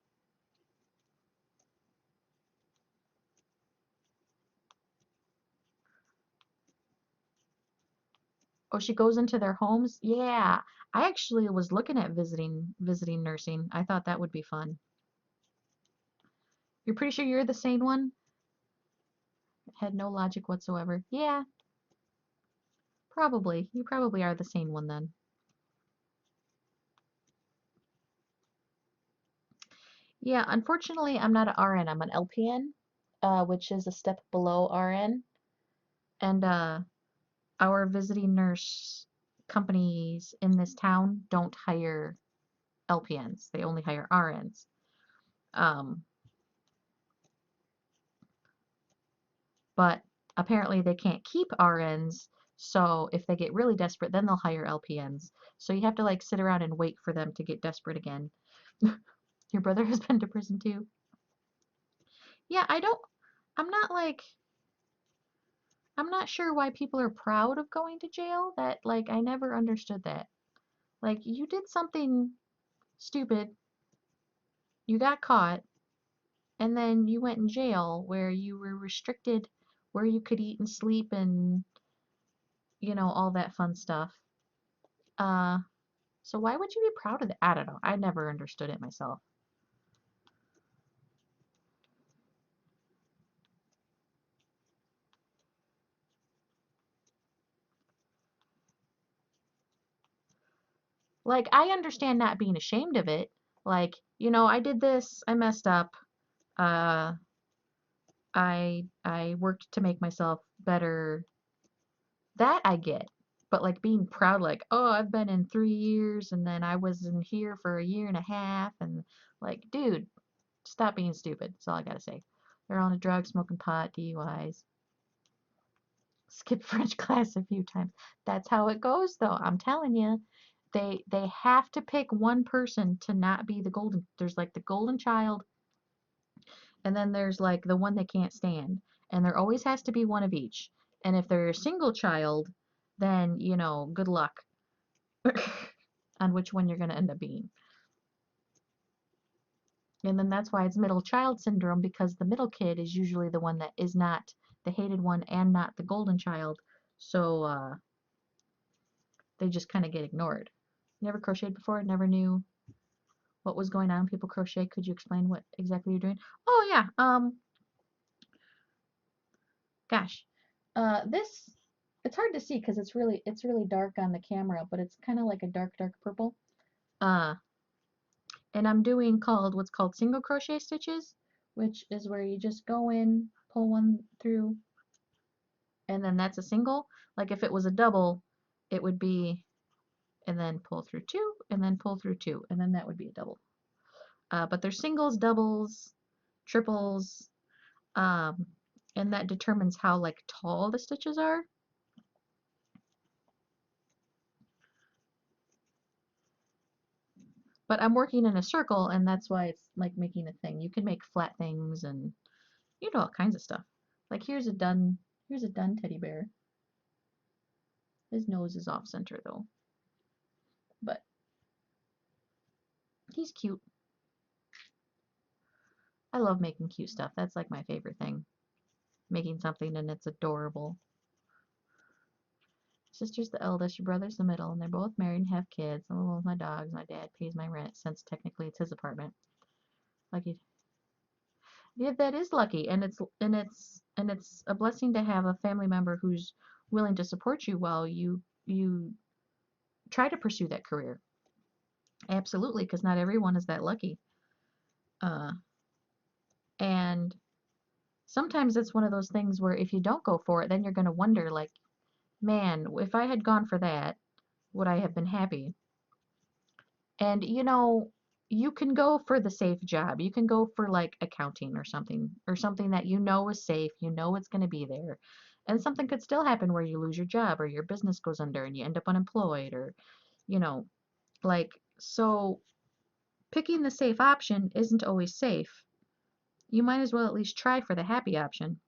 Oh, she goes into their homes? Yeah. I actually was looking at visiting nursing. I thought that would be fun. You're pretty sure you're the sane one? Had no logic whatsoever. Yeah, probably. You probably are the sane one then. Yeah, unfortunately, I'm not an RN. I'm an LPN, which is a step below RN. And our visiting nurse companies in this town don't hire LPNs. They only hire RNs. Um, but apparently they can't keep RNs, so if they get really desperate, then they'll hire LPNs. So you have to like sit around and wait for them to get desperate again. Your brother has been to prison too? Yeah, I'm not like, I'm not sure why people are proud of going to jail. That, like, I never understood that. Like, you did something stupid, you got caught, and then you went in jail where you were restricted where you could eat and sleep and, all that fun stuff. Uh, so why would you be proud of that? I don't know. I never understood it myself. Like, I understand not being ashamed of it. Like, I did this, I messed up. Uh, I worked to make myself better. That I get. But like being proud, like, oh, I've been in 3 years and then I was in here for a year and a half, and like, dude, stop being stupid. That's all I gotta say. They're on a drug, smoking pot, DUIs. Skip French class a few times. That's how it goes, though. I'm telling you, they have to pick one person to not be the golden. There's like the golden child, and then there's like the one they can't stand, and there always has to be one of each. And if they're a single child, then good luck on which one you're going to end up being. And then that's why it's middle child syndrome, because the middle kid is usually the one that is not the hated one and not the golden child. So they just kind of get ignored. Never crocheted before, never knew what was going on. People crochet. Could you explain what exactly you're doing? Oh yeah. Gosh. This it's hard to see because it's really dark on the camera, but it's kind of like a dark purple. Uh, and I'm doing what's called single crochet stitches, which is where you just go in, pull one through, and then that's a single. Like if it was a double, it would be, and then pull through two, and then pull through two, and then that would be a double. But there's singles, doubles, triples, um, and that determines how like tall the stitches are. But I'm working in a circle, and that's why it's like making a thing. You can make flat things and you know all kinds of stuff. Like here's a done teddy bear. His nose is off center though, but he's cute. I love making cute stuff. That's like my favorite thing. Making something and it's adorable. Sister's the eldest, your brother's the middle, and they're both married and have kids. I'm alone with my dogs. My dad pays my rent since technically it's his apartment. Lucky. Yeah, that is lucky, and it's a blessing to have a family member who's willing to support you while you try to pursue that career. Absolutely, because not everyone is that lucky. Uh, and sometimes it's one of those things where if you don't go for it, then you're going to wonder, like, man, if I had gone for that, would I have been happy? And you can go for the safe job. You can go for like accounting or something that you know is safe, you know it's going to be there. And something could still happen where you lose your job or your business goes under and you end up unemployed or, you know, like, so picking the safe option isn't always safe. You might as well at least try for the happy option.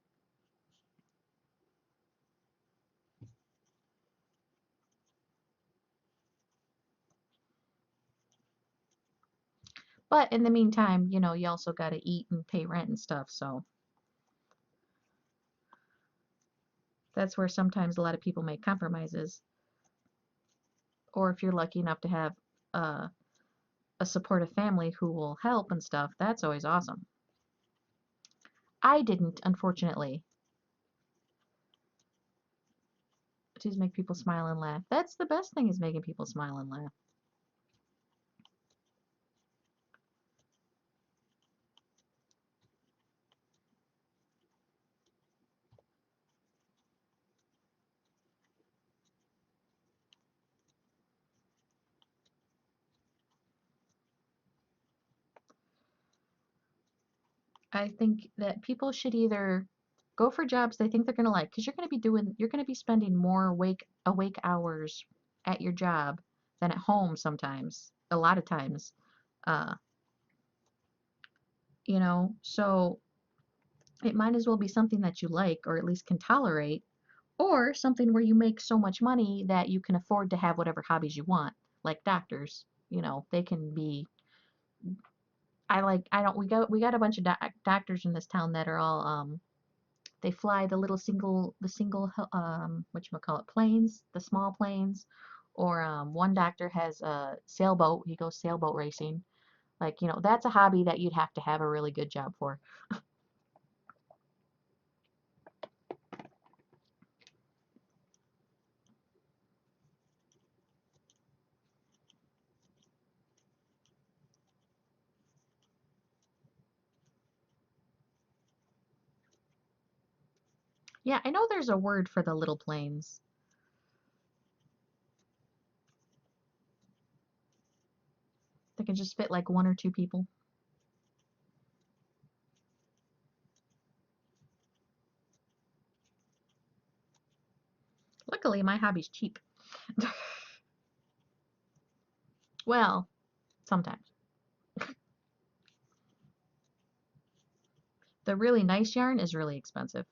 But in the meantime, you also got to eat and pay rent and stuff. So that's where sometimes a lot of people make compromises. Or if you're lucky enough to have uh, a supportive family who will help and stuff, that's always awesome. I didn't, unfortunately. To make people smile and laugh. That's the best thing is making people smile and laugh. I think that people should either go for jobs they think they're going to like because you're going to be spending more awake hours at your job than at home sometimes, a lot of times. Uh, so it might as well be something that you like or at least can tolerate, or something where you make so much money that you can afford to have whatever hobbies you want, like doctors. They can be. I don't. We got a bunch of doctors in this town that are all they fly what you call it, planes, the small planes, or one doctor has a sailboat. He goes sailboat racing. Like, that's a hobby that you'd have to have a really good job for. Yeah, I know there's a word for the little planes. That can just fit like one or two people. Luckily, my hobby's cheap. Well, sometimes. The really nice yarn is really expensive.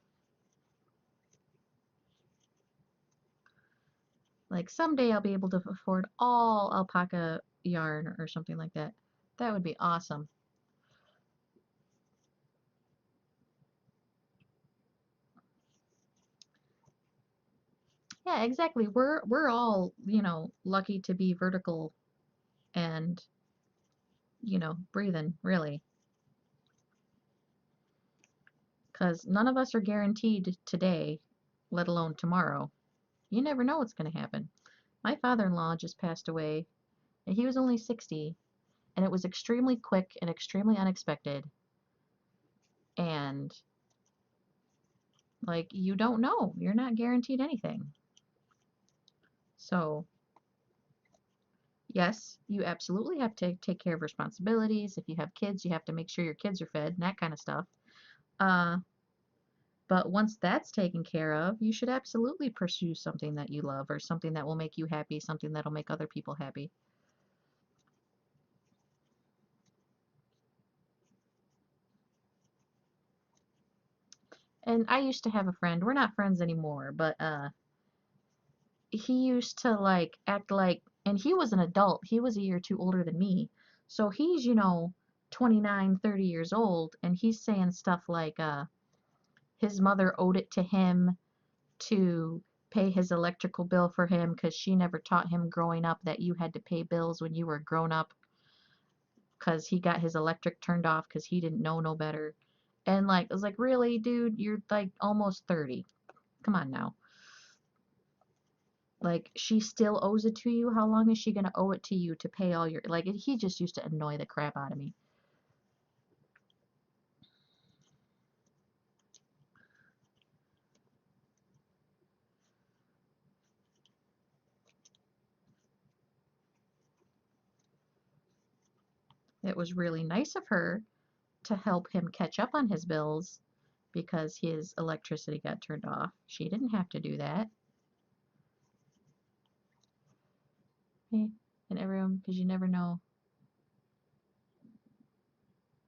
Like someday I'll be able to afford all alpaca yarn or something like that. That would be awesome. Yeah, exactly. We're all, lucky to be vertical and, breathing, really. Because none of us are guaranteed today, let alone tomorrow. You never know what's going to happen. My father-in-law just passed away, and he was only 60, and it was extremely quick and extremely unexpected. And, like, you don't know. You're not guaranteed anything. So, yes, you absolutely have to take care of responsibilities. If you have kids, you have to make sure your kids are fed and that kind of stuff. Uh, but once that's taken care of, you should absolutely pursue something that you love or something that will make you happy, something that'll make other people happy. And I used to have a friend, we're not friends anymore, but he used to like act like, and he was an adult, he was a year or two older than me. So he's, 29, 30 years old, and he's saying stuff like his mother owed it to him to pay his electrical bill for him because she never taught him growing up that you had to pay bills when you were grown up because he got his electric turned off because he didn't know no better. And like, I was like, really, dude, you're like almost 30. Come on now. Like, she still owes it to you. How long is she gonna owe it to you to pay all your, like, he just used to annoy the crap out of me. It was really nice of her to help him catch up on his bills because his electricity got turned off. She didn't have to do that. Hey, and everyone, because you never know.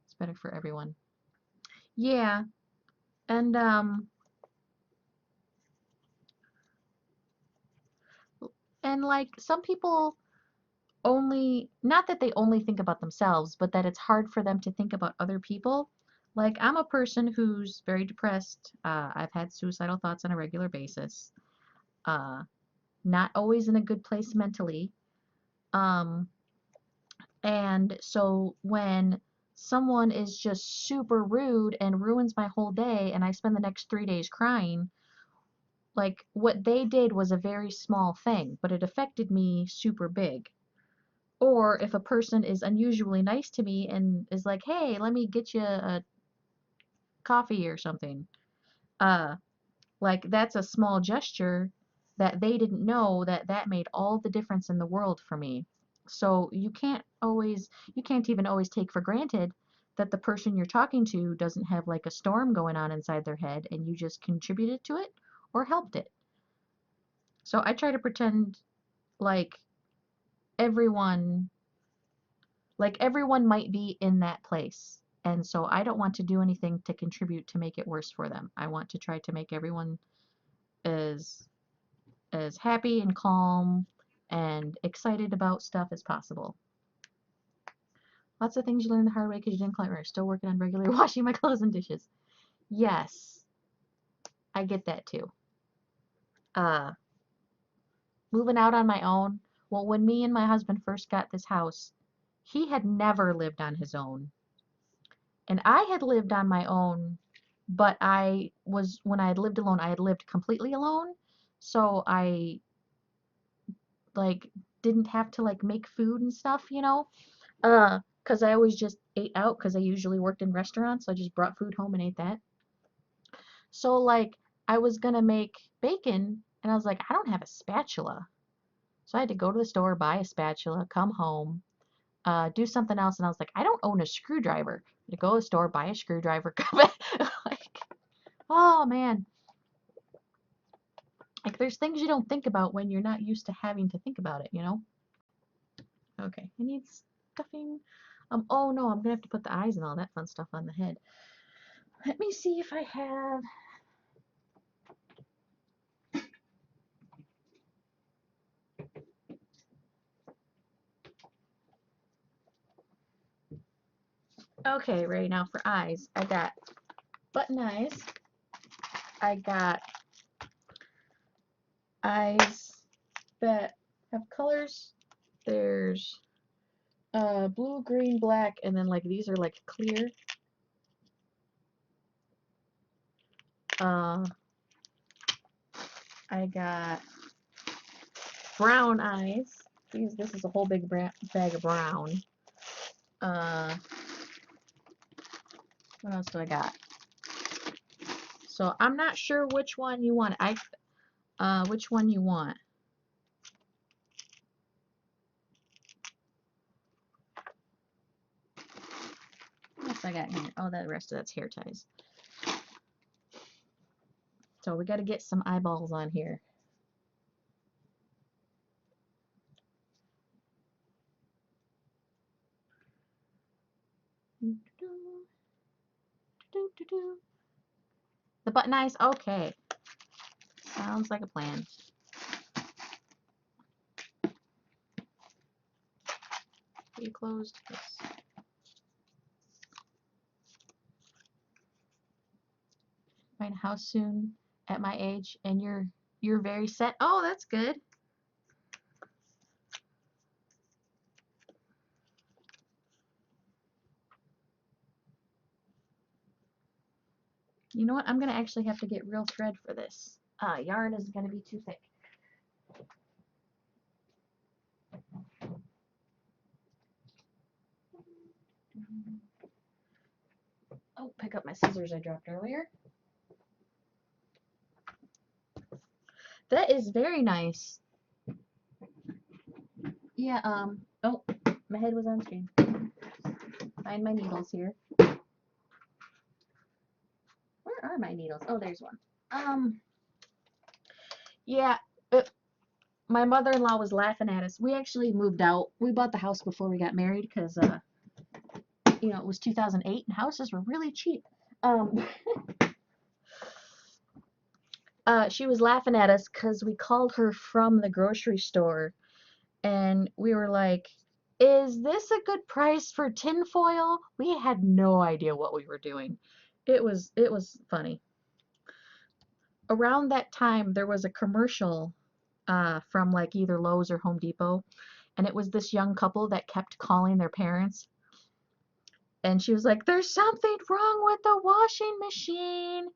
It's better for everyone. Yeah, and like some people only, not that they only think about themselves, but that it's hard for them to think about other people. Like, I'm a person who's very depressed. I've had suicidal thoughts on a regular basis. Uh, Not always in a good place mentally. Um, and so when someone is just super rude and ruins my whole day, and I spend the next 3 days crying, like what they did was a very small thing, but it affected me super big. Or if a person is unusually nice to me and is like, hey, let me get you a coffee or something, uh, like that's a small gesture that they didn't know that that made all the difference in the world for me. So you can't even always take for granted that the person you're talking to doesn't have like a storm going on inside their head and you just contributed to it or helped it. So I try to pretend like everyone everyone might be in that place. And so I don't want to do anything to contribute to make it worse for them. I want to try to make everyone as happy and calm and excited about stuff as possible. Lots of things you learn the hard way because you didn't quite learn. Still working on regularly washing my clothes and dishes. Yes, I get that too. Uh, Moving out on my own. Well, when me and my husband first got this house, he had never lived on his own. And I had lived on my own, but when I had lived alone, I had lived completely alone. So I like didn't have to like make food and stuff, because I always just ate out because I usually worked in restaurants. So I just brought food home and ate that. So like I was gonna make bacon and I was like, I don't have a spatula. So I had to go to the store, buy a spatula, come home, do something else, and I was like, I don't own a screwdriver. To go to the store, buy a screwdriver, come back. Like, oh man. Like there's things you don't think about when you're not used to having to think about it. Okay, I need stuffing. Oh no, I'm gonna have to put the eyes and all that fun stuff on the head. Let me see if I have. Okay, right now for eyes, I got button eyes. I got eyes that have colors. There's blue, green, black, and then like these are like clear. Uh, I got brown eyes. This is a whole big bag of brown. Uh, what else do I got? So I'm not sure which one you want. Which one you want? What else I got here? Oh, the rest of that's hair ties. So we got to get some eyeballs on here. The button eyes? Okay. Sounds like a plan. Are you closed? Yes. Right, how soon at my age? And you're very set. Oh, that's good. You know what? I'm gonna actually have to get real thread for this. Yarn is gonna be too thick. Oh, pick up my scissors I dropped earlier. That is very nice. Yeah, oh, my head was on screen. Find my needles here. Where are my needles? Oh, there's one. Yeah, my mother-in-law was laughing at us. We actually moved out. We bought the house before we got married because, you know, it was 2008 and houses were really cheap. She was laughing at us because we called her from the grocery store and we were like, is this a good price for tinfoil? We had no idea what we were doing. It was funny. Around that time, there was a commercial from like either Lowe's or Home Depot, and it was this young couple that kept calling their parents, and she was like, "There's something wrong with the washing machine."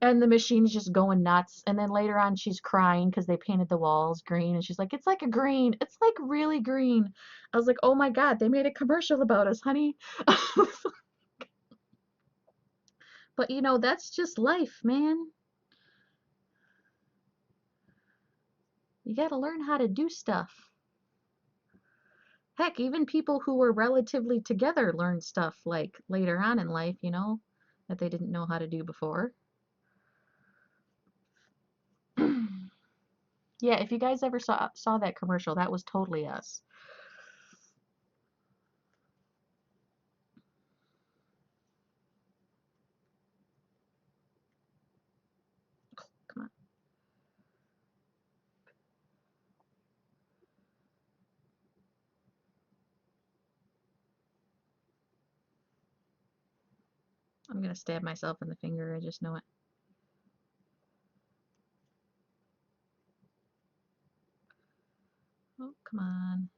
And the machine's just going nuts. And then later on, she's crying because they painted the walls green. And she's like, it's like a green. It's like really green. I was like, oh my God, they made a commercial about us, honey. But you know, that's just life, man. You got to learn how to do stuff. Heck, even people who were relatively together learn stuff like later on in life, you know, that they didn't know how to do before. Yeah, if you guys ever saw that commercial, that was totally us. Come on. I'm gonna stab myself in the finger, I just know it. Oh, come on.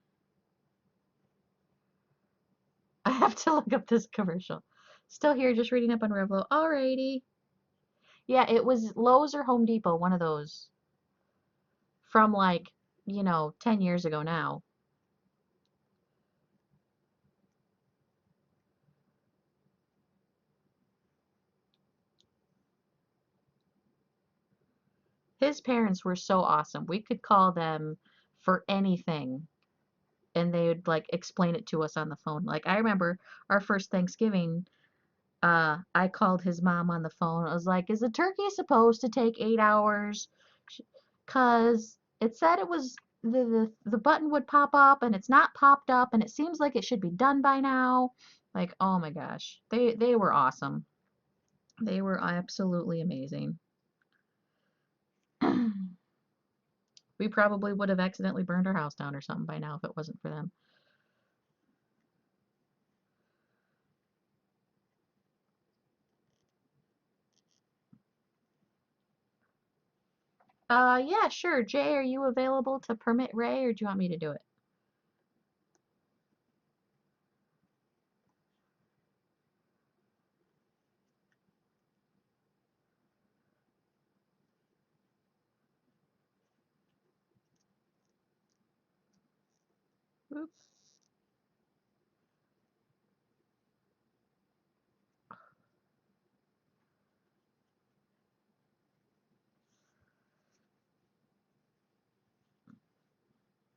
I have to look up this commercial. Still here, just reading up on Revlo. Alrighty. Yeah, it was Lowe's or Home Depot, one of those. From like, you know, 10 years ago now. His parents were so awesome. We could call them for anything and they would like explain it to us on the phone. Like I remember our first Thanksgiving, I called his mom on the phone. I was like, "Is a turkey supposed to take 8 hours?" Cause it said it was the button would pop up and it's not popped up and it seems like it should be done by now. Like, oh my gosh, they were awesome. They were absolutely amazing. We probably would have accidentally burned our house down or something by now if it wasn't for them. Yeah, sure. Jay, are you available to permit Ray or do you want me to do it? Oops.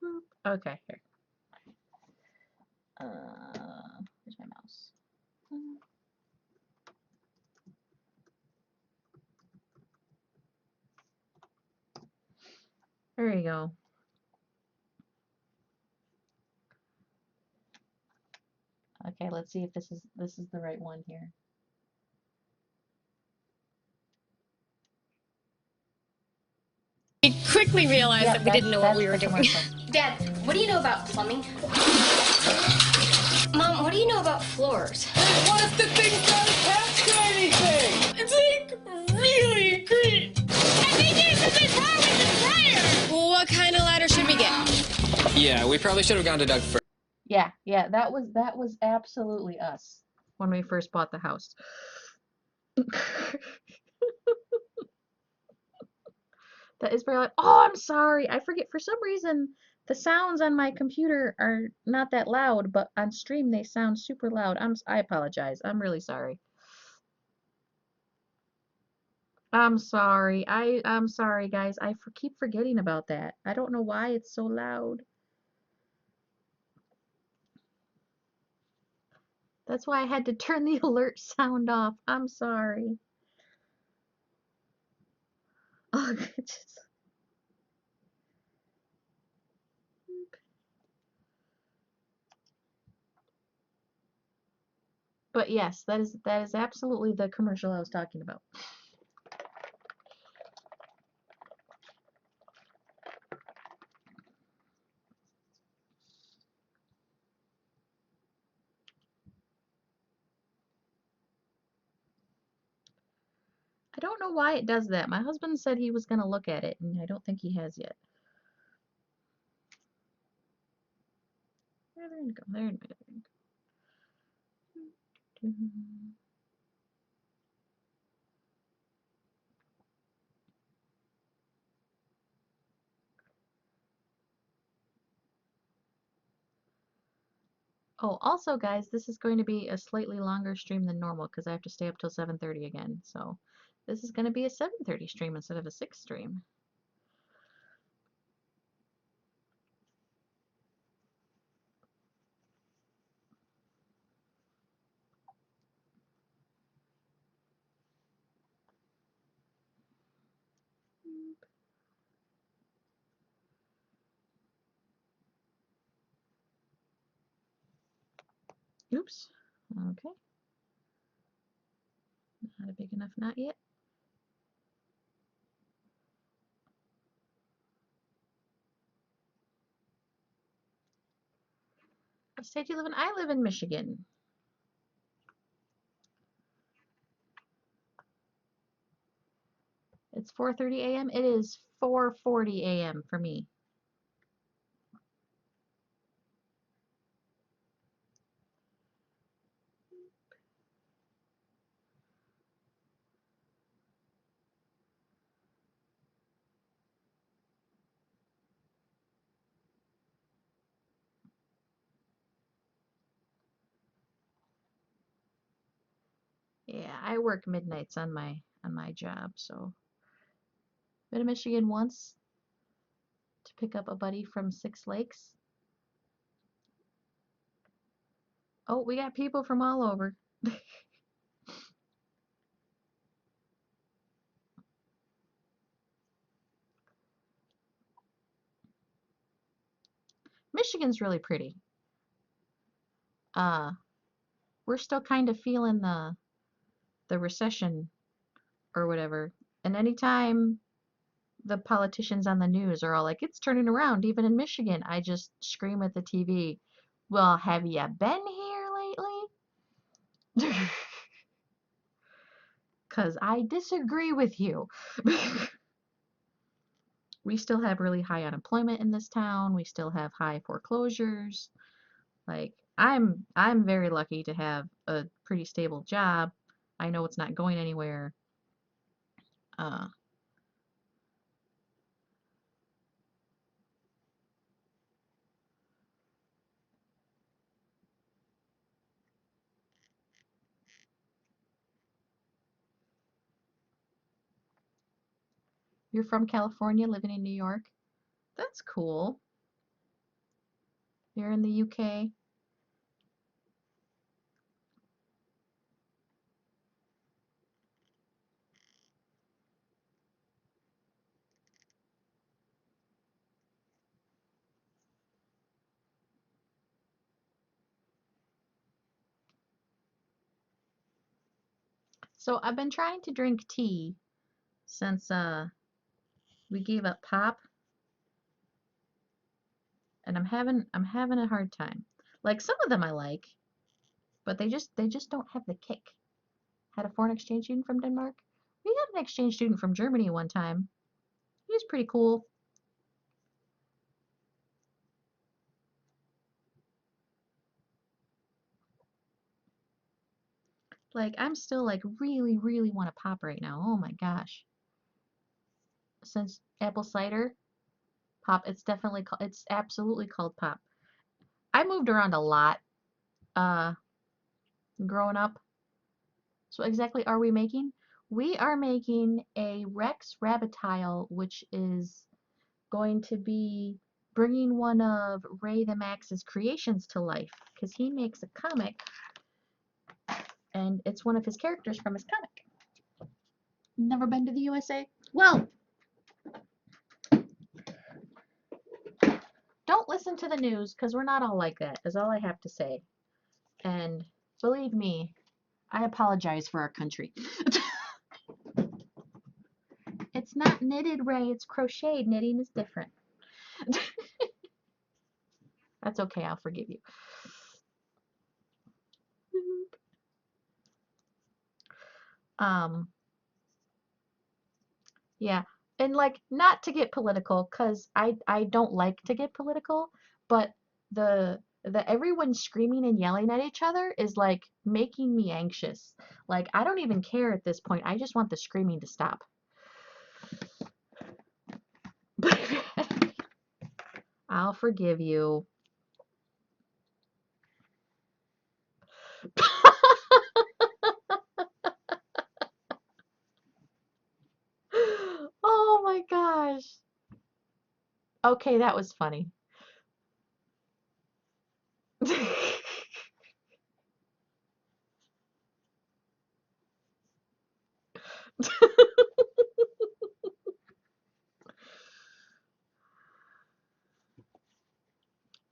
Oop. Okay, here. Where's my mouse? There you go. Okay, let's see if this is the right one here. quickly realized that we didn't know what we were doing. Commercial. Dad, what do you know about plumbing? Mom, what do you know about floors? What if the thing's not attached to anything? It's like really great. I think there's something wrong with the dryer. Well, what kind of ladder should we get? Yeah, we probably should have gone to Doug first. Yeah, that was absolutely us when we first bought the house. That is very loud. Oh, I'm sorry. I forget. For some reason, the sounds on my computer are not that loud, but on stream they sound super loud. I apologize. I'm really sorry. I'm sorry. I'm sorry, guys. Keep forgetting about that. I don't know why it's so loud. That's why I had to turn the alert sound off. I'm sorry. Oh, just... But yes, that is absolutely the commercial I was talking about. I don't know why it does that. My husband said he was going to look at it, and I don't think he has yet. There you go. There you go. Oh, also, guys, this is going to be a slightly longer stream than normal because I have to stay up till 7:30 again. So this is going to be a 7:30 stream instead of a 6 stream. Oops. Okay. Not a big enough knot yet. What state do you live in? I live in Michigan. It's 4:30 a.m. It is 4:40 a.m. for me. Yeah, I work midnights on my job, so been to Michigan once to pick up a buddy from Six Lakes. Oh, we got people from all over. Michigan's really pretty. We're still kind of feeling the recession or whatever. And anytime the politicians on the news are all like, it's turning around, even in Michigan, I just scream at the TV, well, have you been here lately? Because I disagree with you. We still have really high unemployment in this town. We still have high foreclosures. Like, I'm very lucky to have a pretty stable job. I know it's not going anywhere. Uh, you're from California, living in New York? That's cool. You're in the UK. So I've been trying to drink tea since We gave up Pop, and I'm having a hard time. Like some of them I like, but they just don't have the kick. Had a foreign exchange student from Denmark. We had an exchange student from Germany one time. He was pretty cool. Like I'm still like really, really want to pop right now. Oh my gosh. Since apple cider pop, it's absolutely called pop. I moved around a lot uh growing up. So exactly are we making? We are making a Rex Rabbitile, which is going to be bringing one of Ray the Max's creations to life because he makes a comic and it's one of his characters from his comic. Never been to the USA? Well, don't listen to the news because we're not all like that, is all I have to say. And believe me, I apologize for our country. It's not knitted, Ray, it's crocheted. Knitting is different. That's okay, I'll forgive you. Um, yeah. And like not to get political, cause I don't like to get political, but the everyone screaming and yelling at each other is like making me anxious. Like I don't even care at this point. I just want the screaming to stop. I'll forgive you. Oh my gosh. Okay, that was funny.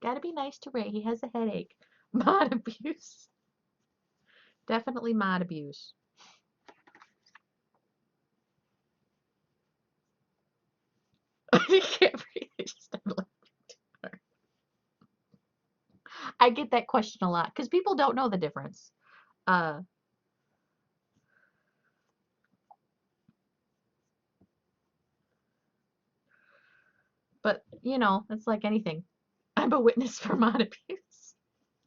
Gotta be nice to Ray. He has a headache. Mod abuse. Definitely mod abuse. I can't breathe. I get that question a lot because people don't know the difference. Uh, but you know, it's like anything. I'm a witness for mod abuse.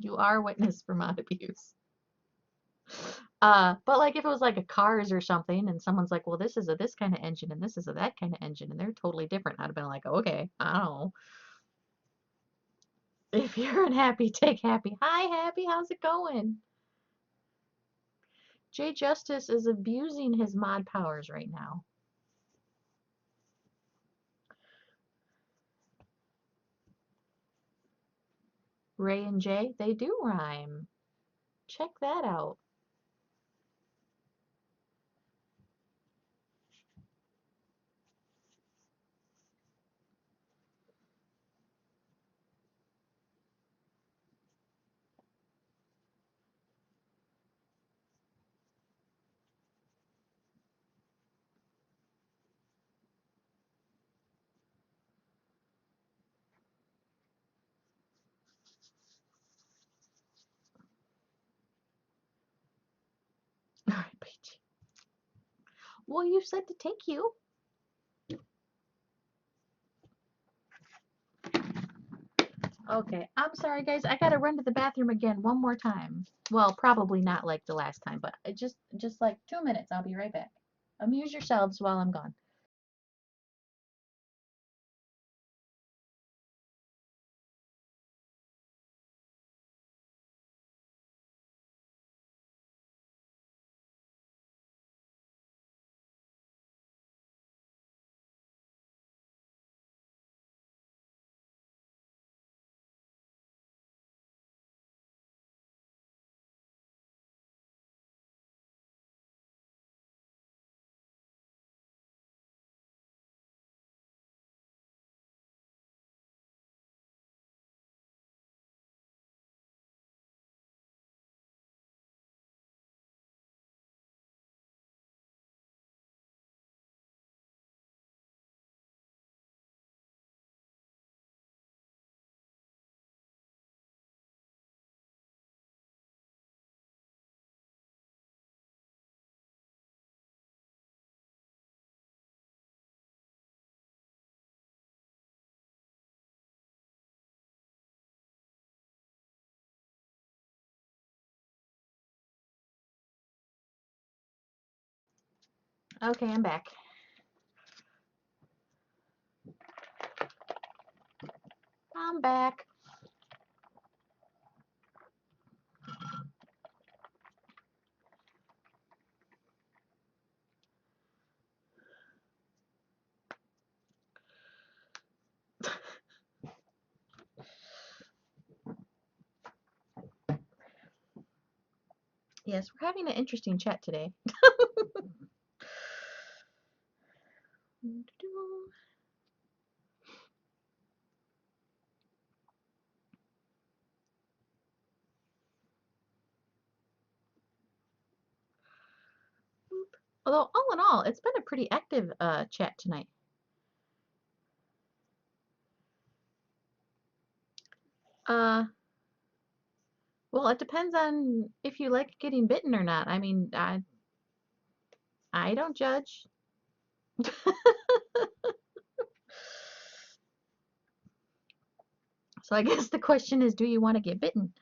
You are a witness for mod abuse. But like if it was like a cars or something, and someone's like, "Well, this is a this kind of engine, and this is a that kind of engine, and they're totally different," I'd have been like, "Okay, I don't know." If you're unhappy, take happy. Hi, happy. How's it going? Jay Justice is abusing his mod powers right now. Ray and Jay, they do rhyme. Check that out. All right, Peach. Well, you said to take you. Okay, I'm sorry, guys. I gotta run to the bathroom again one more time. Well, probably not like the last time, but just like 2 minutes. I'll be right back. Amuse yourselves while I'm gone. Okay, I'm back. I'm back. Yes, we're having an interesting chat today. Although, all in all, it's been a pretty active chat tonight. Uh, well, it depends on if you like getting bitten or not. I mean, I don't judge. So I guess the question is, do you want to get bitten?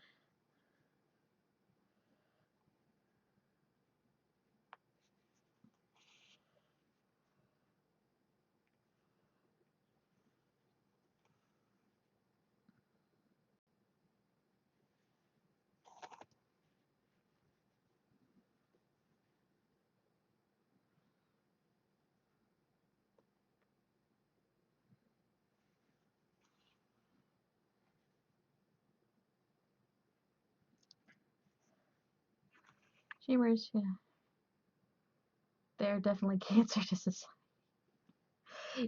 Streamers, yeah, they're definitely cancer to society.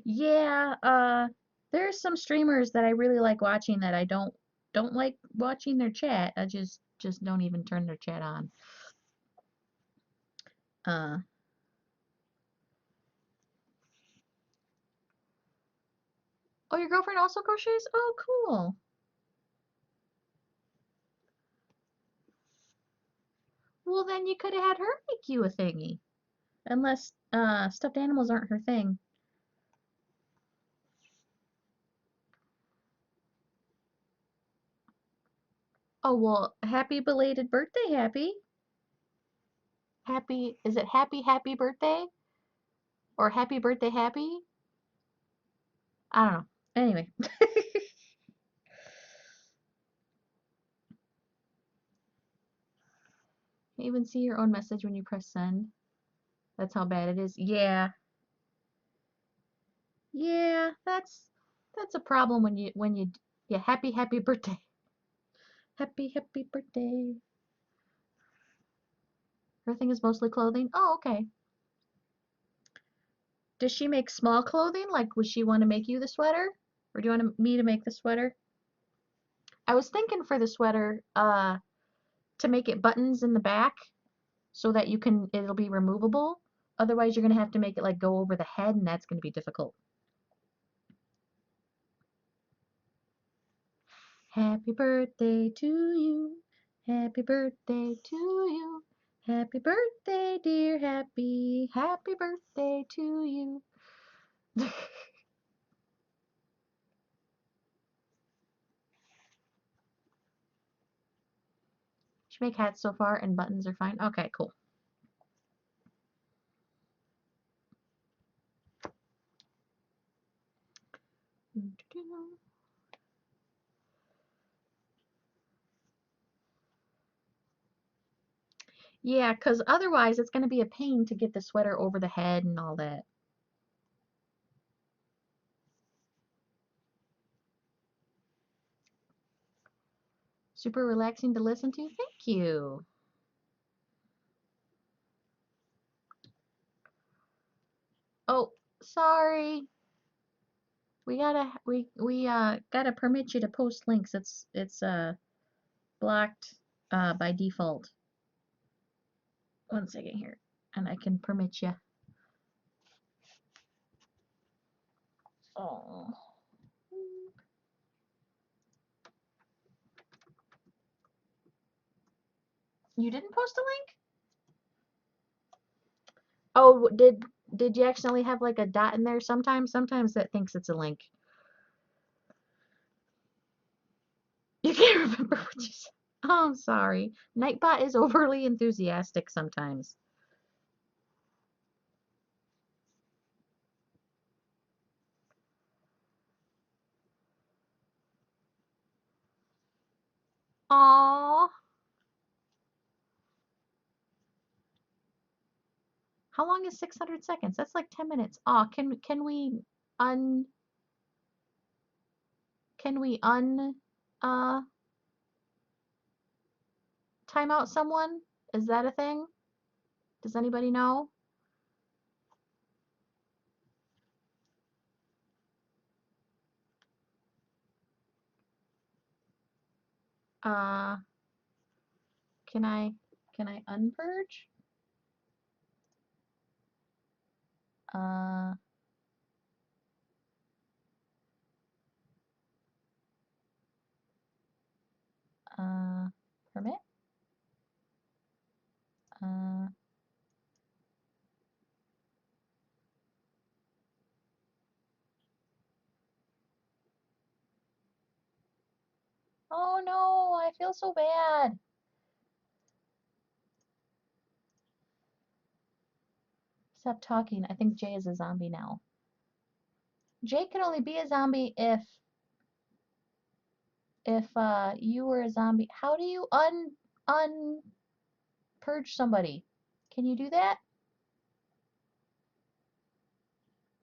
Yeah, there's some streamers that I really like watching that I don't like watching their chat. I just don't even turn their chat on. Uh, oh, your girlfriend also crochets? Oh, cool. Well, then you could have had her make you a thingy. Unless stuffed animals aren't her thing. Oh, well, happy belated birthday, Happy. Happy, is it happy birthday? Or happy birthday, Happy? I don't know. Anyway. You even see your own message when you press send. That's how bad it is. Yeah. Yeah, that's a problem when you yeah, happy birthday. Happy birthday. Her thing is mostly clothing. Oh, okay. Does she make small clothing? Like, would she want to make you the sweater? Or do you want me to make the sweater? I was thinking for the sweater, to make it buttons in the back so that it'll be removable. Otherwise, you're gonna have to make it like go over the head, and that's gonna be difficult. Happy birthday to you. Happy birthday to you. Happy birthday, dear Happy. Happy birthday to you. Should make hats so far, and buttons are fine. Okay, cool. Yeah, because otherwise it's going to be a pain to get the sweater over the head and all that. Super relaxing to listen to. Thank you. Oh, sorry. We gotta permit you to post links. It's blocked by default. One second here, and I can permit you. Oh. You didn't post a link? Oh, did you accidentally have like a dot in there sometimes? Sometimes that thinks it's a link. You can't remember what you said. Oh, I'm sorry. Nightbot is overly enthusiastic sometimes. Aww. How long is 600 seconds? That's like 10 minutes. Aw, can we un can we un uh time out someone? Is that a thing? Does anybody know? Uh can I unpurge? Uh uh permit? Uh oh no, I feel so bad. Stop talking. I think Jay is a zombie now. Jay can only be a zombie if you were a zombie. How do you un purge somebody? Can you do that?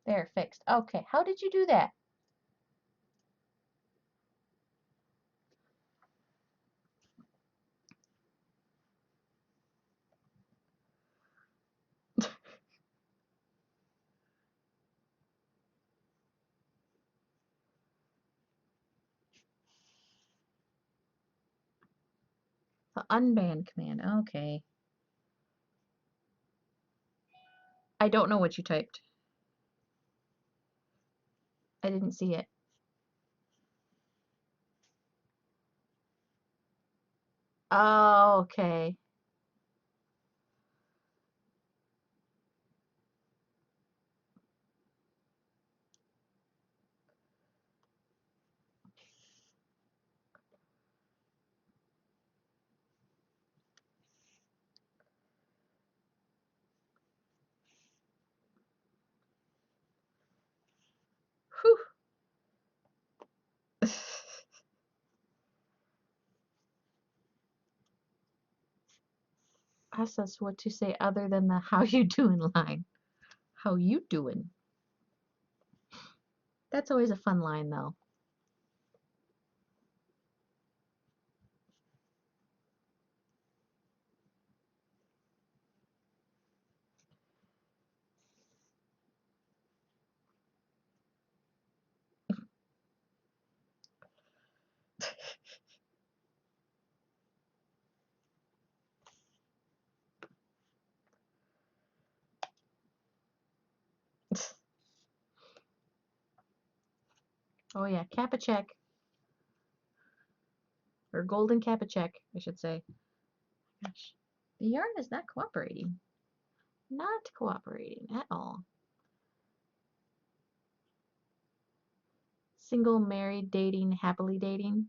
There, fixed. Okay, how did you do that? The unban command. Okay. I don't know what you typed. I didn't see it. Oh, okay. Whew. Ask us what to say other than the how you doing line. How you doing? That's always a fun line though. Oh yeah, kappa check. Or golden kappa check, I should say. Gosh. The yarn is not cooperating. Not cooperating at all. Single, married, dating, happily dating.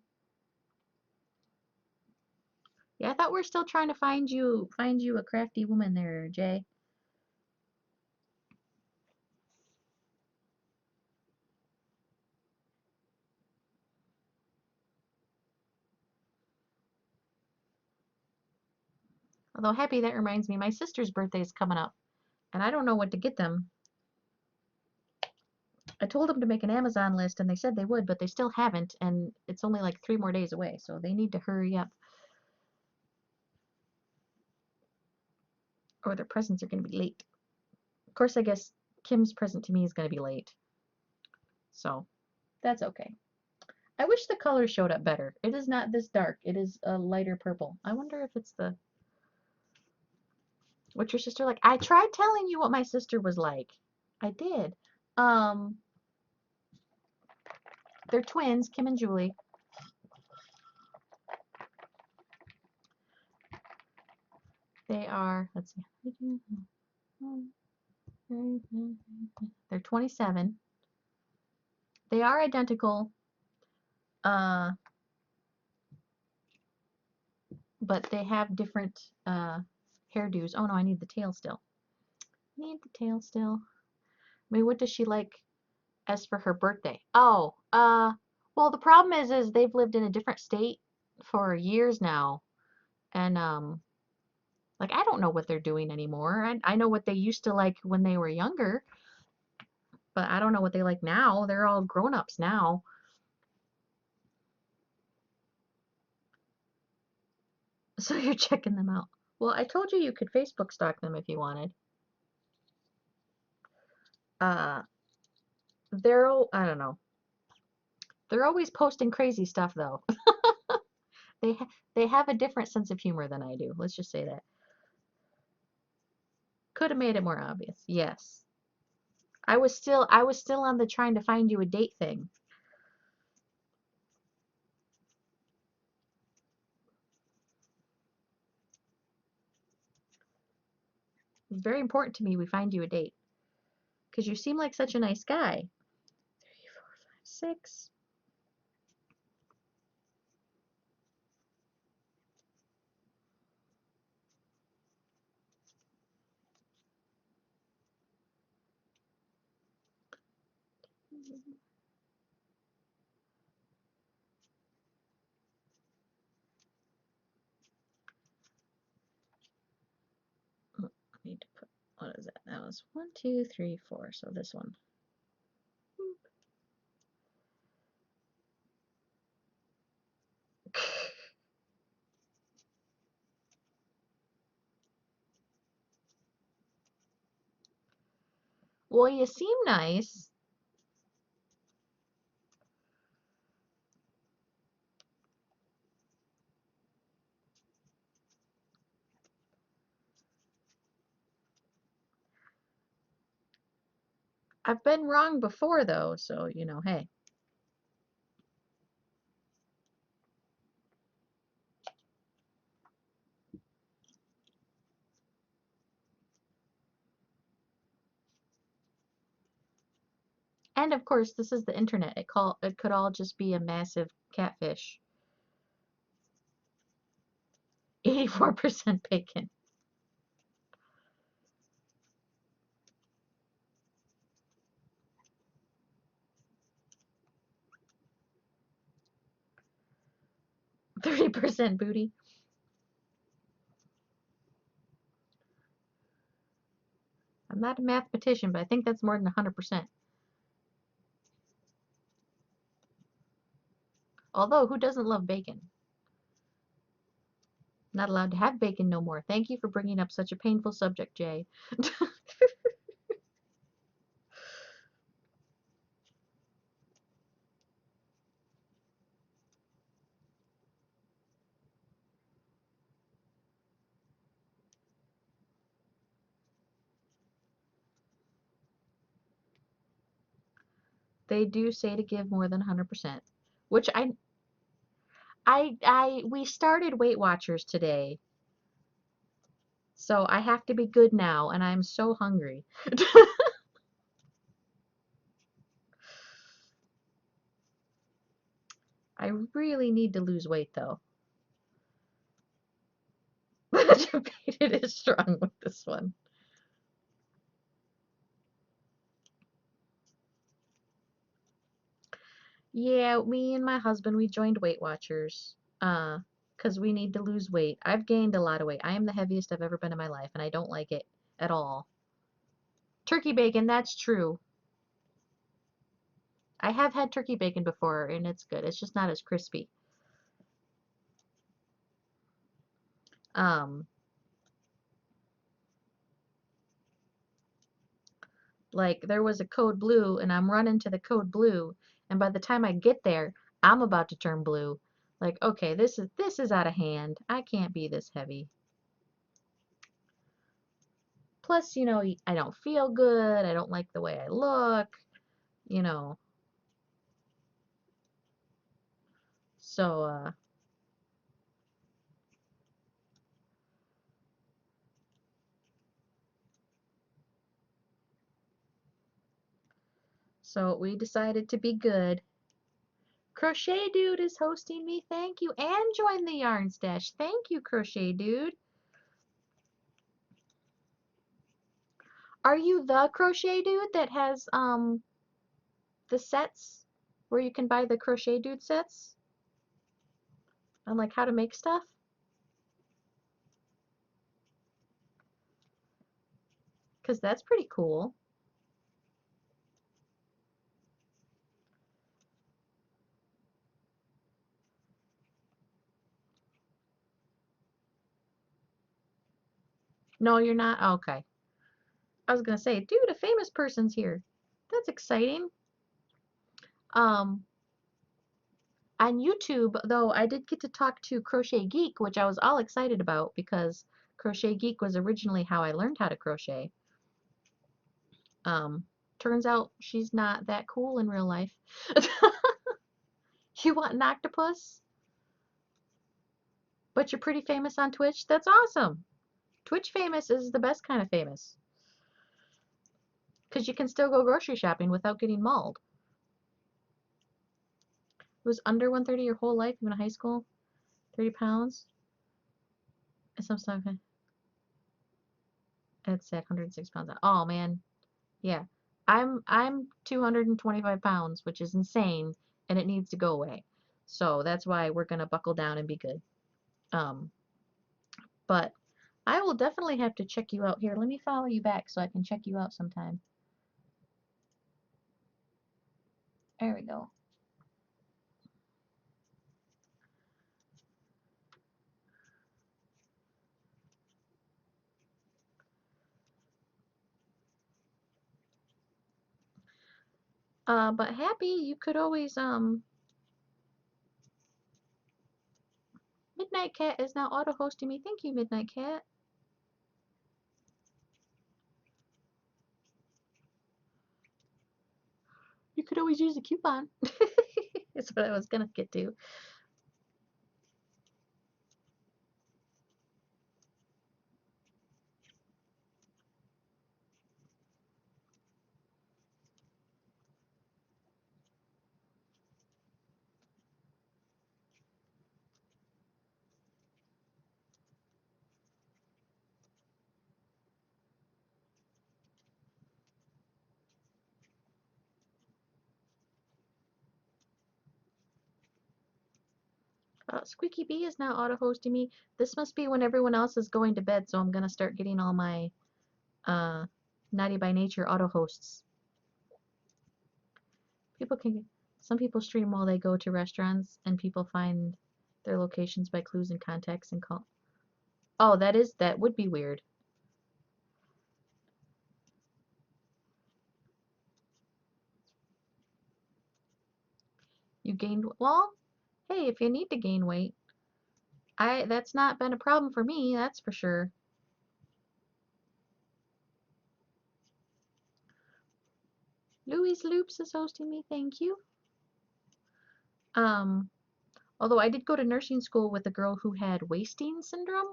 Yeah, I thought we are still trying to find you a crafty woman there, Jay. Although happy, that reminds me, my sister's birthday is coming up, and I don't know what to get them. I told them to make an Amazon list, and they said they would, but they still haven't, and it's only like 3 more days away, so they need to hurry up, or their presents are going to be late. Of course, I guess Kim's present to me is going to be late, so that's okay. I wish the color showed up better. It is not this dark. It is a lighter purple. I wonder if it's the... What's your sister like? I tried telling you what my sister was like. I did. Um, they're twins, Kim and Julie. They are, let's see. They're 27. They are identical, uh, but they have different hairdos. Oh no, I need the tail still. Need the tail still. I mean, what does she like as for her birthday? Oh, well, the problem is they've lived in a different state for years now, and like I don't know what they're doing anymore. I know what they used to like when they were younger, but I don't know what they like now. They're all grown-ups now. So you're checking them out. Well, I told you you could Facebook stalk them if you wanted. Uh, I don't know. They're always posting crazy stuff though. They ha they have a different sense of humor than I do. Let's just say that. Could have made it more obvious. Yes. I was still on the trying to find you a date thing. It's very important to me we find you a date because you seem like such a nice guy. 3, 4, 5, 6. I need to put, what is that? That was 1, 2, 3, 4. So this one. Well, you seem nice. I've been wrong before though, so hey. And of course, this is the internet. It could all just be a massive catfish. 84% bacon. 30% booty. I'm not a mathematician, but I think that's more than 100%. Although, who doesn't love bacon? Not allowed to have bacon no more. Thank you for bringing up such a painful subject, Jay. They do say to give more than 100%, which we started Weight Watchers today, so I have to be good now, and I'm so hungry. I really need to lose weight though. The debate is strong with this one. Yeah, me and my husband, we joined Weight Watchers. Because we need to lose weight. I've gained a lot of weight. I am the heaviest I've ever been in my life, and I don't like it at all. Turkey bacon, that's true. I have had turkey bacon before, and it's good. It's just not as crispy. Um, like there was a code blue, and I'm running to the code blue, and by the time I get there, I'm about to turn blue. Like, okay, this is out of hand. I can't be this heavy. Plus, I don't feel good. I don't like the way I look, you know. So, we decided to be good. Crochet Dude is hosting me. Thank you. And join the Yarn Stash. Thank you, Crochet Dude. Are you the Crochet Dude that has the sets where you can buy the Crochet Dude sets? on like how to make stuff. Because that's pretty cool. No, you're not? Okay. I was gonna say, dude, a famous person's here. That's exciting. Um, on YouTube, though, I did get to talk to Crochet Geek, which I was all excited about because Crochet Geek was originally how I learned how to crochet. Um, turns out she's not that cool in real life. You want an octopus, but you're pretty famous on Twitch? That's awesome. Twitch famous is the best kind of famous because you can still go grocery shopping without getting mauled. It was under 130 your whole life, even in high school? 30 pounds? And some stuff. It's at 106 pounds. Oh man. Yeah. I'm 225 pounds, which is insane, and it needs to go away. So that's why we're gonna buckle down and be good. Um, but I will definitely have to check you out here. Let me follow you back so I can check you out sometime. There we go. But Happy, you could always Midnight Cat is now auto hosting me. Thank you, Midnight Cat. You could always use a coupon. That's what I was gonna get to. Squeaky Bee is now auto-hosting me. This must be when everyone else is going to bed, so I'm gonna start getting all my uh, Naughty by Nature auto-hosts. People can, some people stream while they go to restaurants, and people find their locations by clues and contacts and call. Oh, that would be weird. You gained, well, hey, if you need to gain weight, that's not been a problem for me, that's for sure. Louise Loops is hosting me, thank you. Um, Although I did go to nursing school with a girl who had wasting syndrome.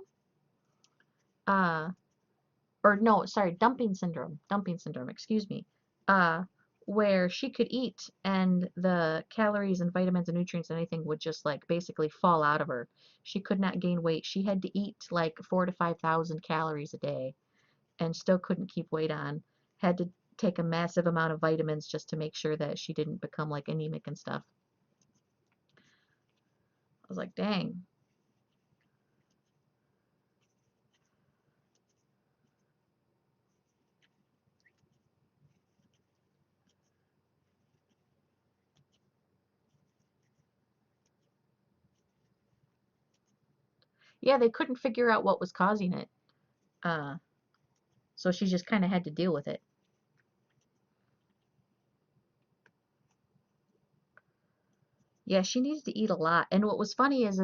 Uh, or no, sorry, dumping syndrome, excuse me. Uh, where she could eat and the calories and vitamins and nutrients and anything would just like basically fall out of her. She could not gain weight. She had to eat like 4 to 5,000 calories a day and still couldn't keep weight on. Had to take a massive amount of vitamins just to make sure that she didn't become like anemic and stuff. I was like, dang. Yeah, they couldn't figure out what was causing it. Uh, so she just kind of had to deal with it. Yeah, she needs to eat a lot. And what was funny is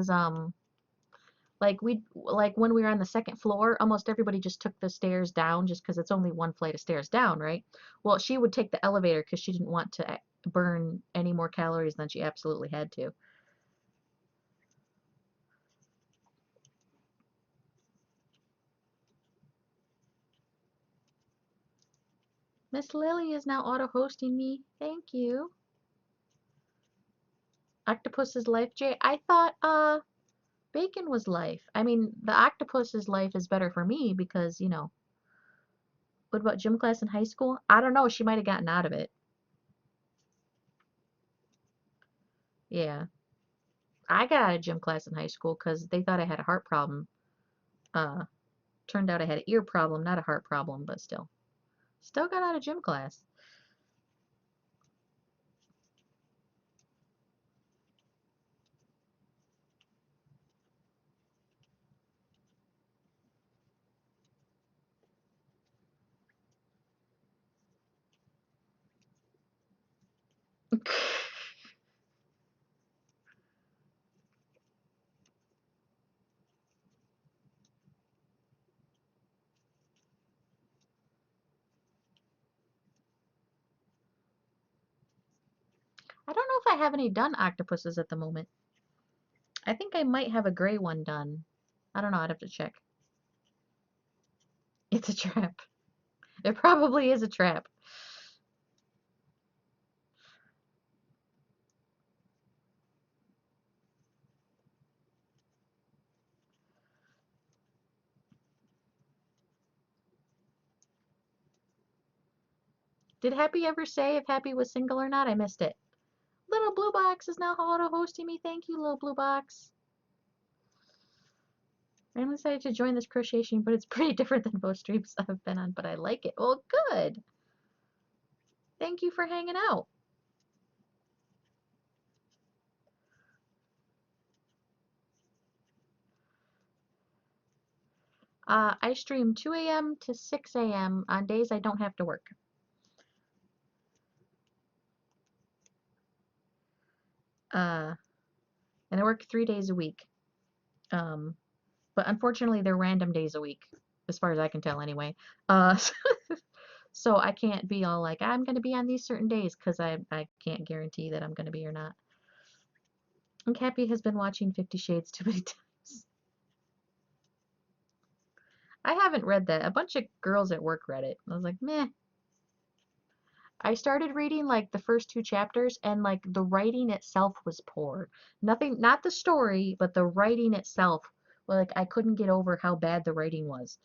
like when we were on the second floor, almost everybody just took the stairs down just because it's only one flight of stairs down, right? Well, she would take the elevator because she didn't want to burn any more calories than she absolutely had to. Miss Lily is now auto-hosting me. Thank you. Octopus's life, Jay. I thought bacon was life. I mean, the octopus's life is better for me because, you know, what about gym class in high school? I don't know. She might have gotten out of it. Yeah. I got out of gym class in high school because they thought I had a heart problem. Uh, Turned out I had an ear problem, not a heart problem, but still. Still got out of gym class. I don't know if I have any done octopuses at the moment. I think I might have a gray one done. I don't know, I'd have to check. It's a trap. It probably is a trap. Did Happy ever say if Happy was single or not? I missed it. Little Blue Box is now auto-hosting me. Thank you, Little Blue Box. I'm excited to join this crocheting, but it's pretty different than most streams I've been on, but I like it. Well, good. Thank you for hanging out. I stream 2 a.m. to 6 a.m. on days I don't have to work. Uh, and I work 3 days a week. Um, but unfortunately, they're random days a week, as far as I can tell, anyway. Uh, so I can't be all like, I'm going to be on these certain days because I can't guarantee that I'm going to be or not. And Cappy has been watching 50 Shades too many times. I haven't read that. A bunch of girls at work read it. I was like, meh. I started reading like the first two chapters and like the writing itself was poor. Nothing, not the story, but the writing itself. Like I couldn't get over how bad the writing was.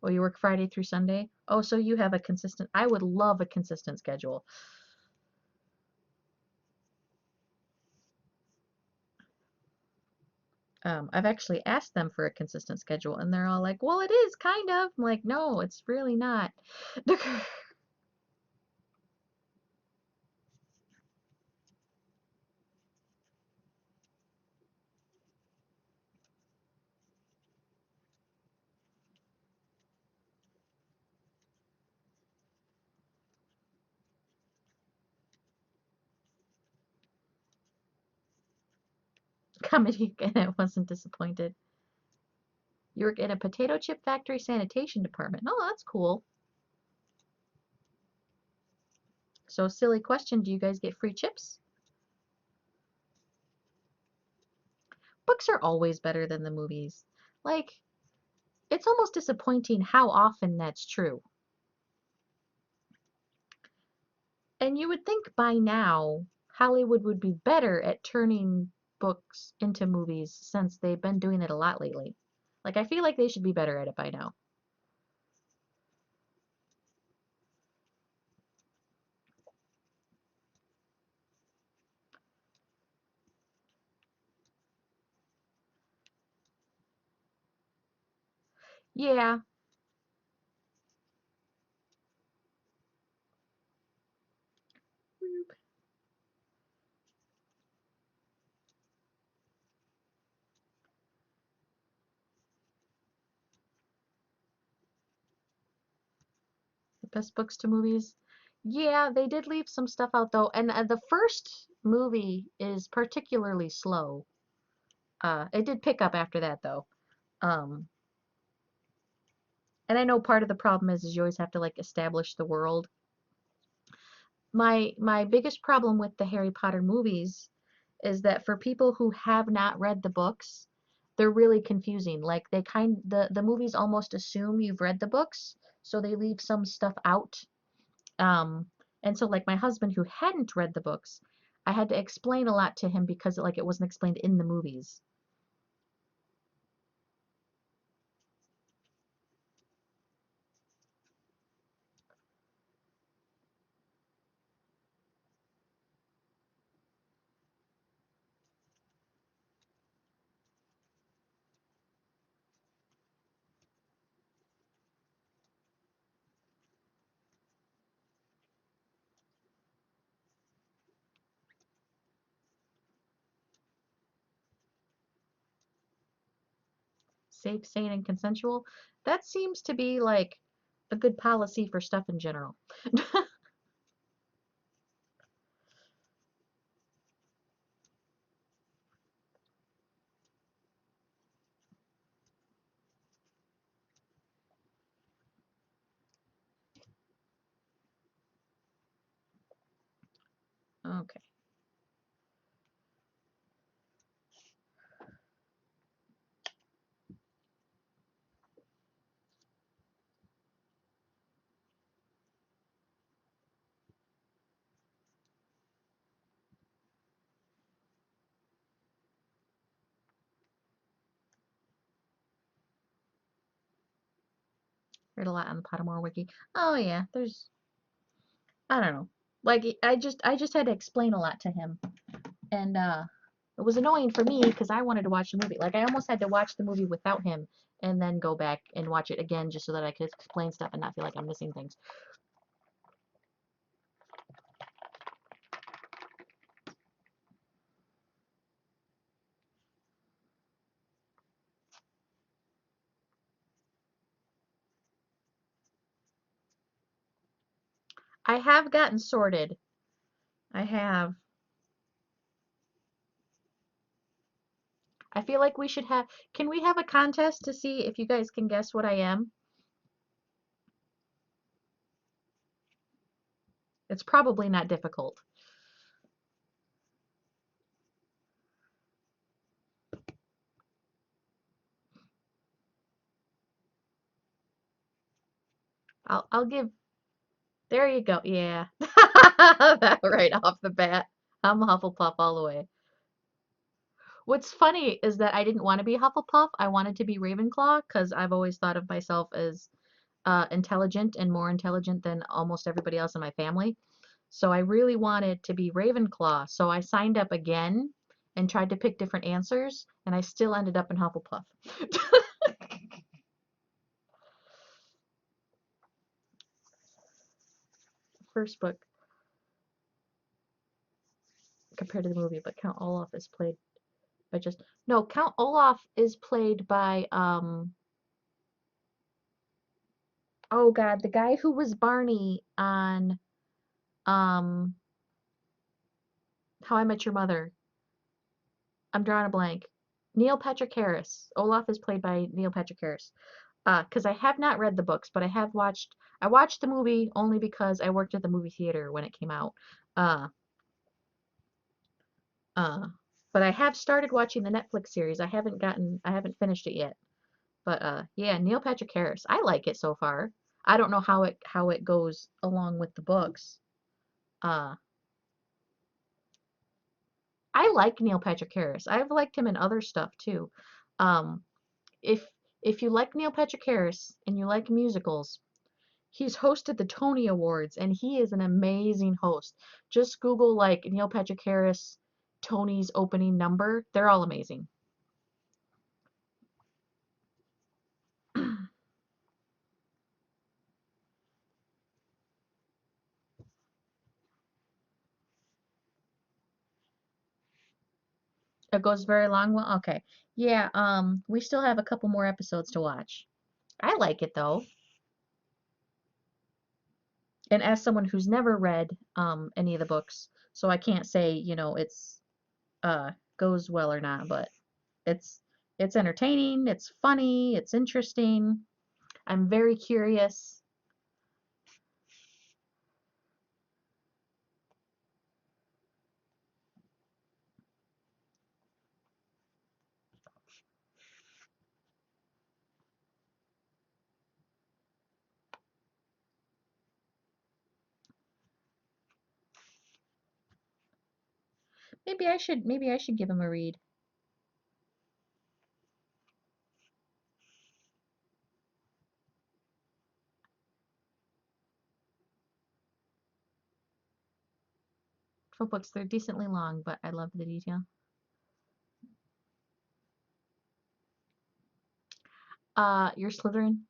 Oh, you work Friday through Sunday? Oh, so you have a consistent, I would love a consistent schedule. I've actually asked them for a consistent schedule and they're all like, well, it is kind of. I'm like, no, it's really not. Comedy, and I wasn't disappointed. You work in a potato chip factory sanitation department. Oh, that's cool. So, silly question, do you guys get free chips? Books are always better than the movies. Like, it's almost disappointing how often that's true. And you would think by now Hollywood would be better at turning books into movies since they've been doing it a lot lately. Like, I feel like they should be better at it by now. Yeah, best books to movies. Yeah, they did leave some stuff out though, and the first movie is particularly slow. It did pick up after that though. Um, and I know part of the problem is you always have to like establish the world. My biggest problem with the Harry Potter movies is that for people who have not read the books, they're really confusing. Like the movies almost assume you've read the books, so they leave some stuff out. Um, and so like my husband who hadn't read the books, I had to explain a lot to him because like it wasn't explained in the movies. safe, sane, and consensual. That seems to be like a good policy for stuff in general. Okay. Read a lot on the Pottermore wiki. Oh yeah, there's I don't know. Like I just had to explain a lot to him, and it was annoying for me because I wanted to watch the movie. Like I almost had to watch the movie without him and then go back and watch it again just so that I could explain stuff and not feel like I'm missing things. I have gotten sorted. I have. I feel like we should have. Can we have a contest to see if you guys can guess what I am? It's probably not difficult. I'll give. There you go. Yeah. That right off the bat. I'm Hufflepuff all the way. What's funny is that I didn't want to be Hufflepuff. I wanted to be Ravenclaw because I've always thought of myself as intelligent and more intelligent than almost everybody else in my family. So I really wanted to be Ravenclaw. So I signed up again and tried to pick different answers, and I still ended up in Hufflepuff. First book compared to the movie, but Count Olaf is played by just no, Count Olaf is played by oh God, the guy who was Barney on um How I Met Your Mother. I'm drawing a blank. Neil Patrick Harris. Olaf is played by Neil Patrick Harris. Because I have not read the books, but I watched the movie only because I worked at the movie theater when it came out. Uh, uh, but I have started watching the Netflix series. I haven't finished it yet. But yeah, Neil Patrick Harris. I like it so far. I don't know how it goes along with the books. Uh, I like Neil Patrick Harris. I've liked him in other stuff too. Um, if if you like Neil Patrick Harris and you like musicals, he's hosted the Tony Awards and he is an amazing host. Just Google like Neil Patrick Harris Tony's opening number. They're all amazing. It goes very long. Well, okay. Yeah, we still have a couple more episodes to watch. I like it though. And as someone who's never read any of the books, so I can't say, it's goes well or not, but it's it's entertaining, it's funny, it's interesting. I'm very curious. Maybe I should give him a read. 12 books, they're decently long, but I love the detail. You're Slytherin?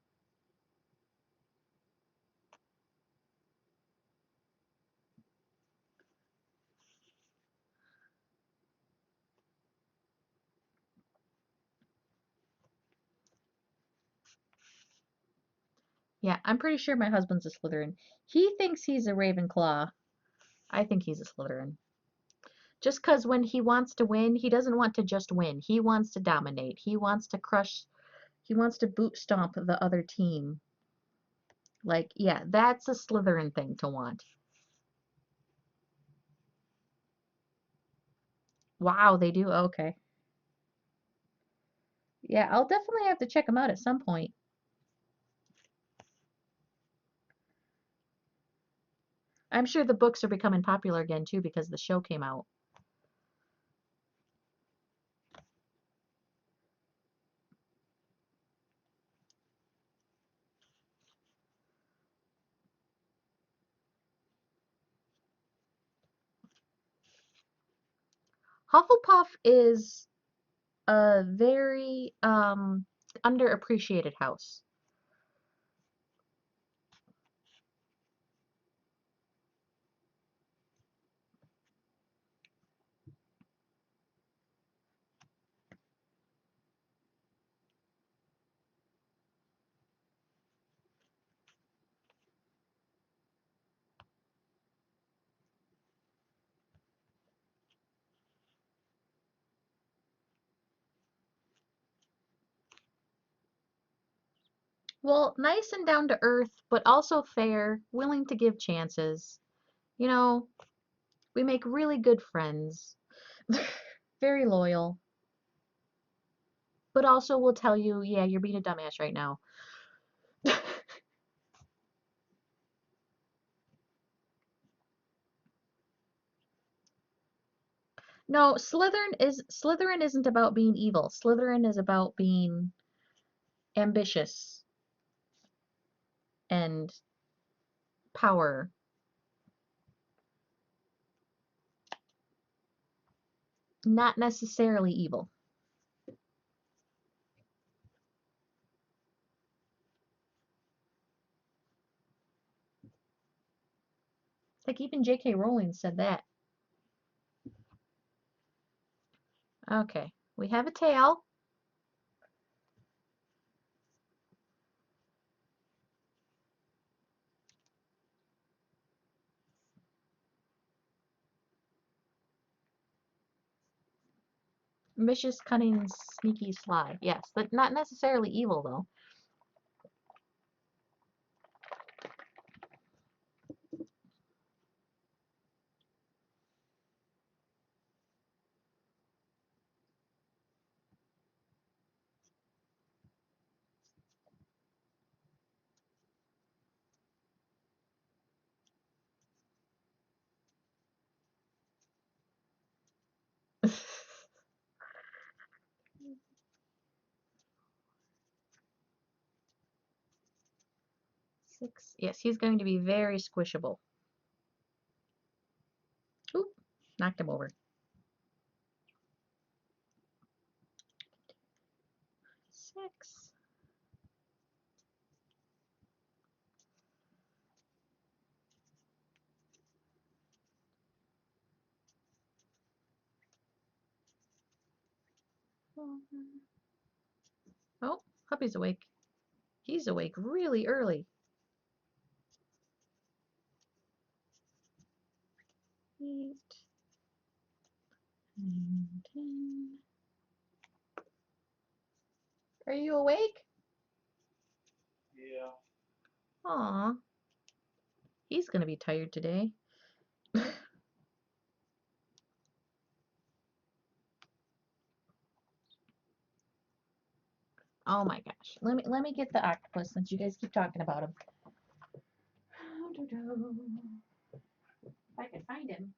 Yeah, I'm pretty sure my husband's a Slytherin. He thinks he's a Ravenclaw. I think he's a Slytherin. Just because when he wants to win, he doesn't want to just win. He wants to dominate. He wants to crush, he wants to boot stomp the other team. Like, yeah, that's a Slytherin thing to want. Wow, they do? Okay. Yeah, I'll definitely have to check them out at some point. I'm sure the books are becoming popular again too because the show came out. Hufflepuff is a very underappreciated house. Well, nice and down to earth, but also fair, willing to give chances. You know, we make really good friends. Very loyal, but also will tell you, yeah, you're being a dumbass right now. No, Slytherin isn't about being evil. Slytherin is about being ambitious and power. Not necessarily evil. Like even J.K. Rowling said that. Okay, we have a tail. Vicious, cunning, sneaky, sly. Yes, but not necessarily evil though. 6. Yes, he's going to be very squishable. Oop, knocked him over. 6. Oh, Puppy's awake. He's awake really early. 8, 9, 10. Are you awake? Yeah. Aw, he's gonna be tired today. Oh my gosh. Let me get the octopus since you guys keep talking about him. If I can find him.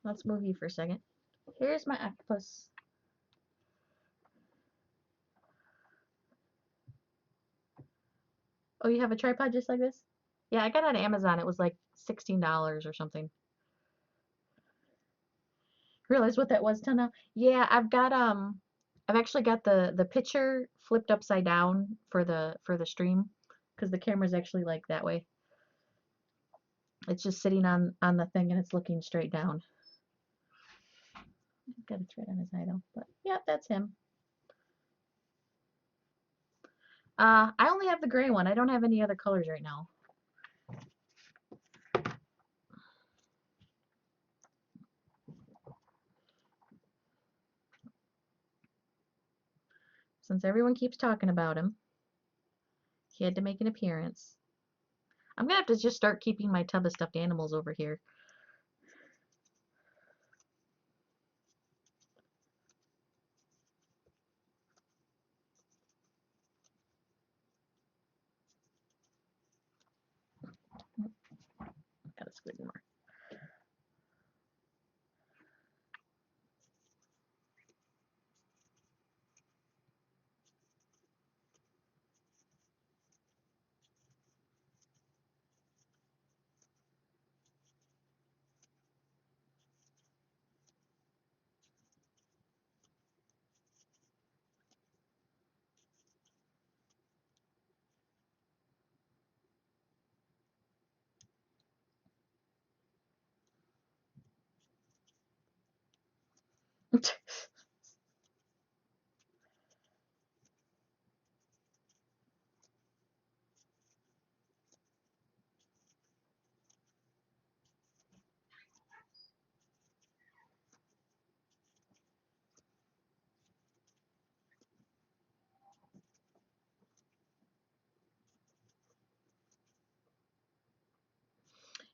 Let's move you for a second. Here's my octopus. Oh, you have a tripod just like this? Yeah, I got it on Amazon. It was like $16 or something. Realize what that was till now? Yeah, I've actually got the picture flipped upside down for the stream because the camera's actually like that way. It's just sitting on the thing and it's looking straight down. I've got a thread on his eye though, but yeah, that's him. I only have the gray one. I don't have any other colors right now. Since everyone keeps talking about him, he had to make an appearance. I'm gonna have to just start keeping my tub of stuffed animals over here. Gotta squeeze more.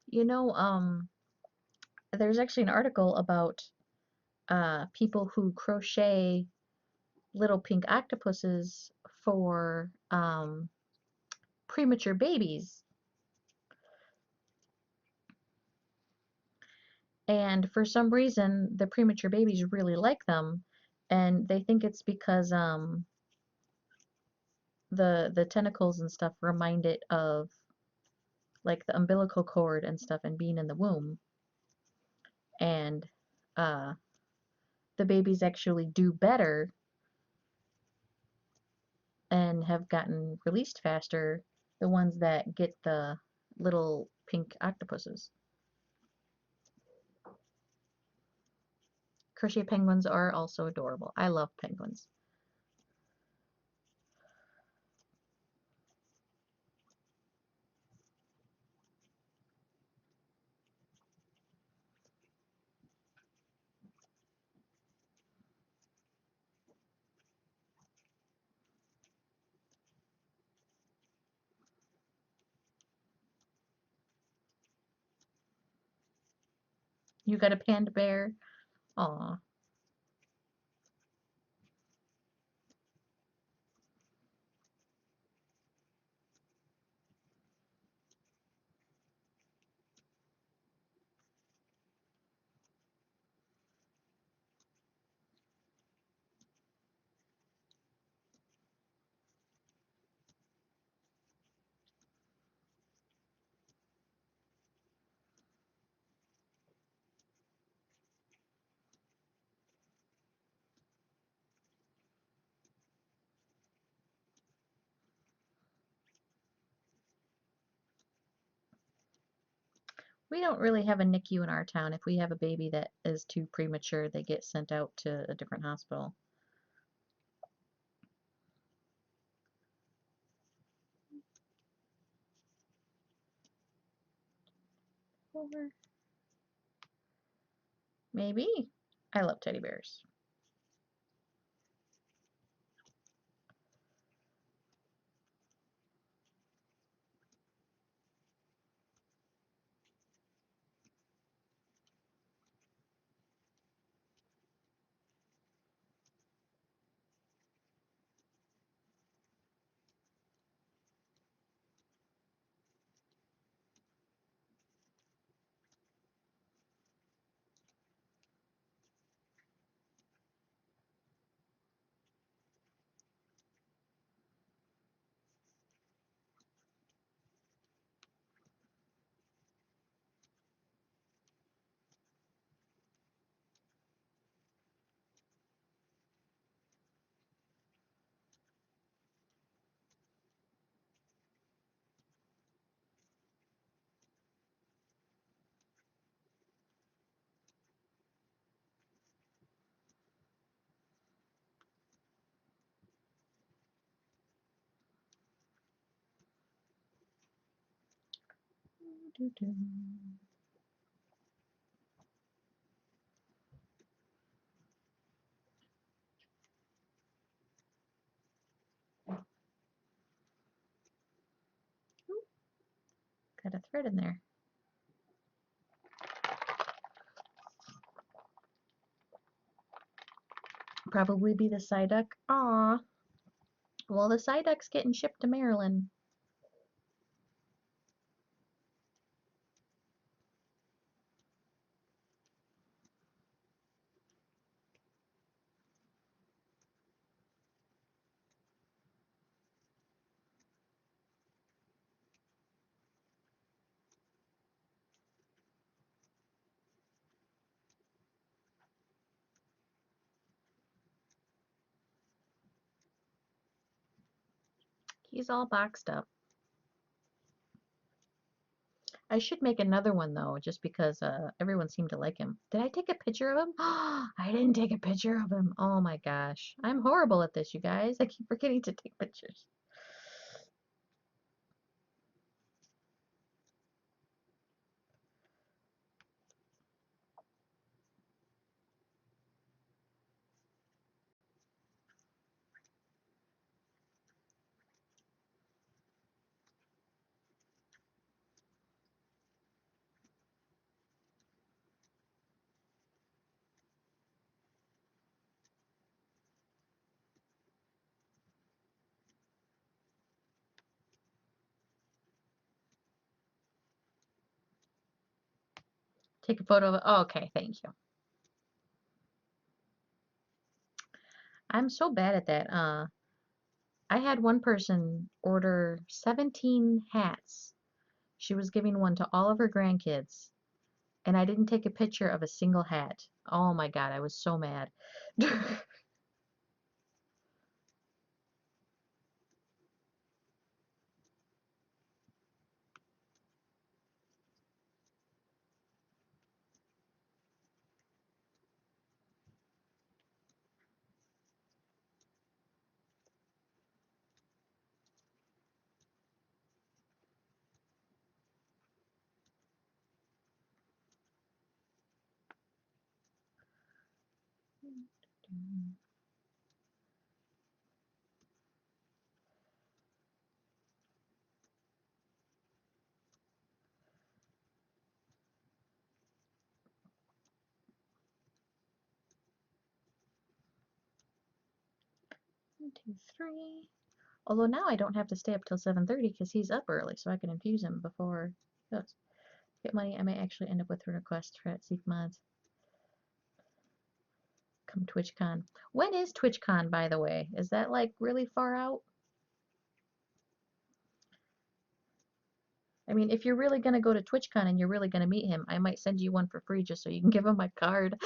You know, there's actually an article about people who crochet little pink octopuses for premature babies. And for some reason, the premature babies really like them, and they think it's because the tentacles and stuff remind it of like the umbilical cord and stuff and being in the womb. And uh, the babies actually do better and have gotten released faster, the ones that get the little pink octopuses. Crochet penguins are also adorable. I love penguins. You got a panda bear? Aw. We don't really have a NICU in our town. If we have a baby that is too premature, they get sent out to a different hospital. Over. Maybe. I love teddy bears. Got a thread in there. Probably be the Psyduck. Aw. Well, the Psyduck's getting shipped to Maryland. He's all boxed up. I should make another one though, just because everyone seemed to like him. Did I take a picture of him? I didn't take a picture of him. Oh my gosh. I'm horrible at this, you guys. I keep forgetting to take pictures. Take a photo of it. Oh, okay, thank you. I'm so bad at that. I had one person order 17 hats. She was giving one to all of her grandkids, and I didn't take a picture of a single hat. Oh my God, I was so mad. One, two, three. Although now I don't have to stay up till 7:30 because he's up early, so I can infuse him before he goes. Get money, I may actually end up with a request for at Seek Mods. Come TwitchCon. When is TwitchCon, by the way? Is that like really far out? I mean, if you're really gonna go to TwitchCon and you're really gonna meet him, I might send you one for free just so you can give him my card.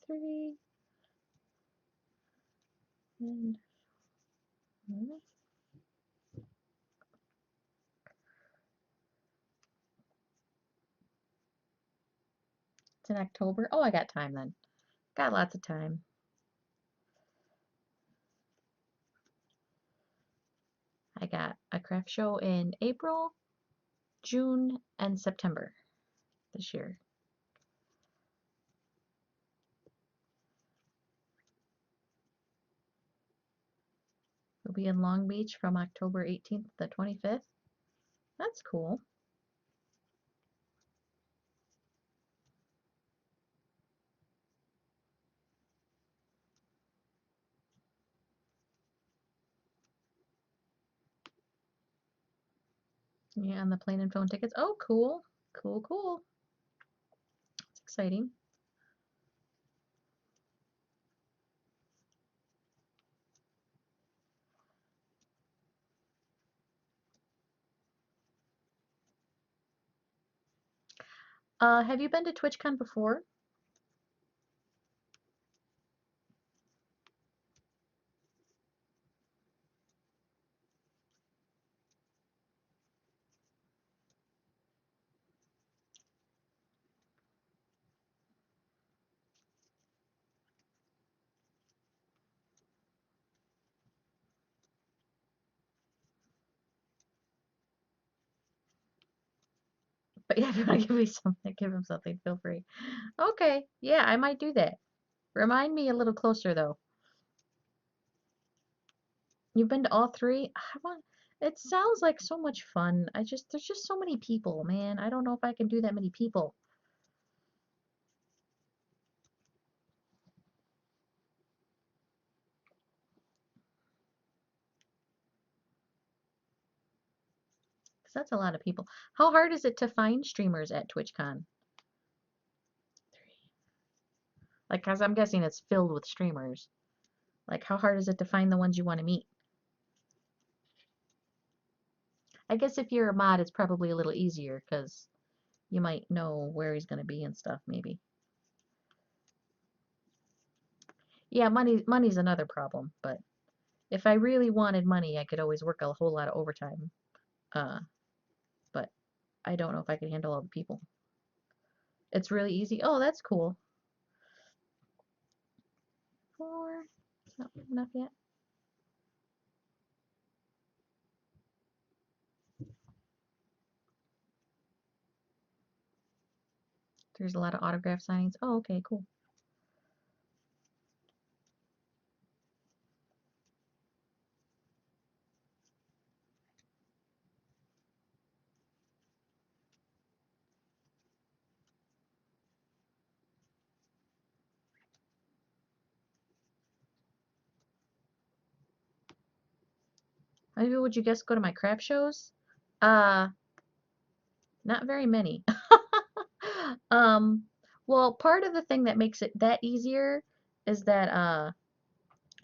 Three. And it's in October. Oh, I got time then. Got lots of time. I got a craft show in April, June, and September this year. We'll be in Long Beach from October 18th to the 25th. That's cool. Yeah, and the plane and phone tickets. Oh, cool. Cool, cool. It's exciting. Have you been to TwitchCon before? But yeah, if you want to give me something, give him something, feel free. Okay, yeah, I might do that. Remind me a little closer though. You've been to all three? I want. It sounds like so much fun. There's just so many people, man. I don't know if I can do that many people. 'Cause that's a lot of people. How hard is it to find streamers at TwitchCon? Like, cause I'm guessing it's filled with streamers. Like, how hard is it to find the ones you want to meet? I guess if you're a mod, it's probably a little easier because you might know where he's going to be and stuff, maybe. Yeah, money's another problem, but if I really wanted money, I could always work a whole lot of overtime. Uh, but I don't know if I can handle all the people. It's really easy. Oh, that's cool. 4. It's not enough yet. There's a lot of autograph signings. Oh, okay, cool. How many people would you guess go to my craft shows? Uh, Not very many. Um, well, part of the thing that makes it that easier is that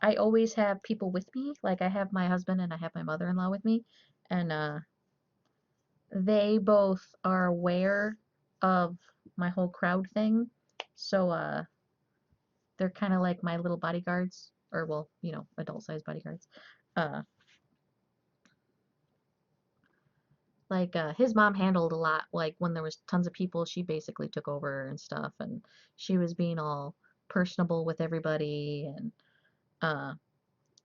I always have people with me. Like I have my husband and I have my mother-in-law with me, and they both are aware of my whole crowd thing. So they're kind of like my little bodyguards, or well, adult-sized bodyguards. Uh, like his mom handled a lot. Like when there was tons of people, she basically took over and stuff, and she was being all personable with everybody, uh,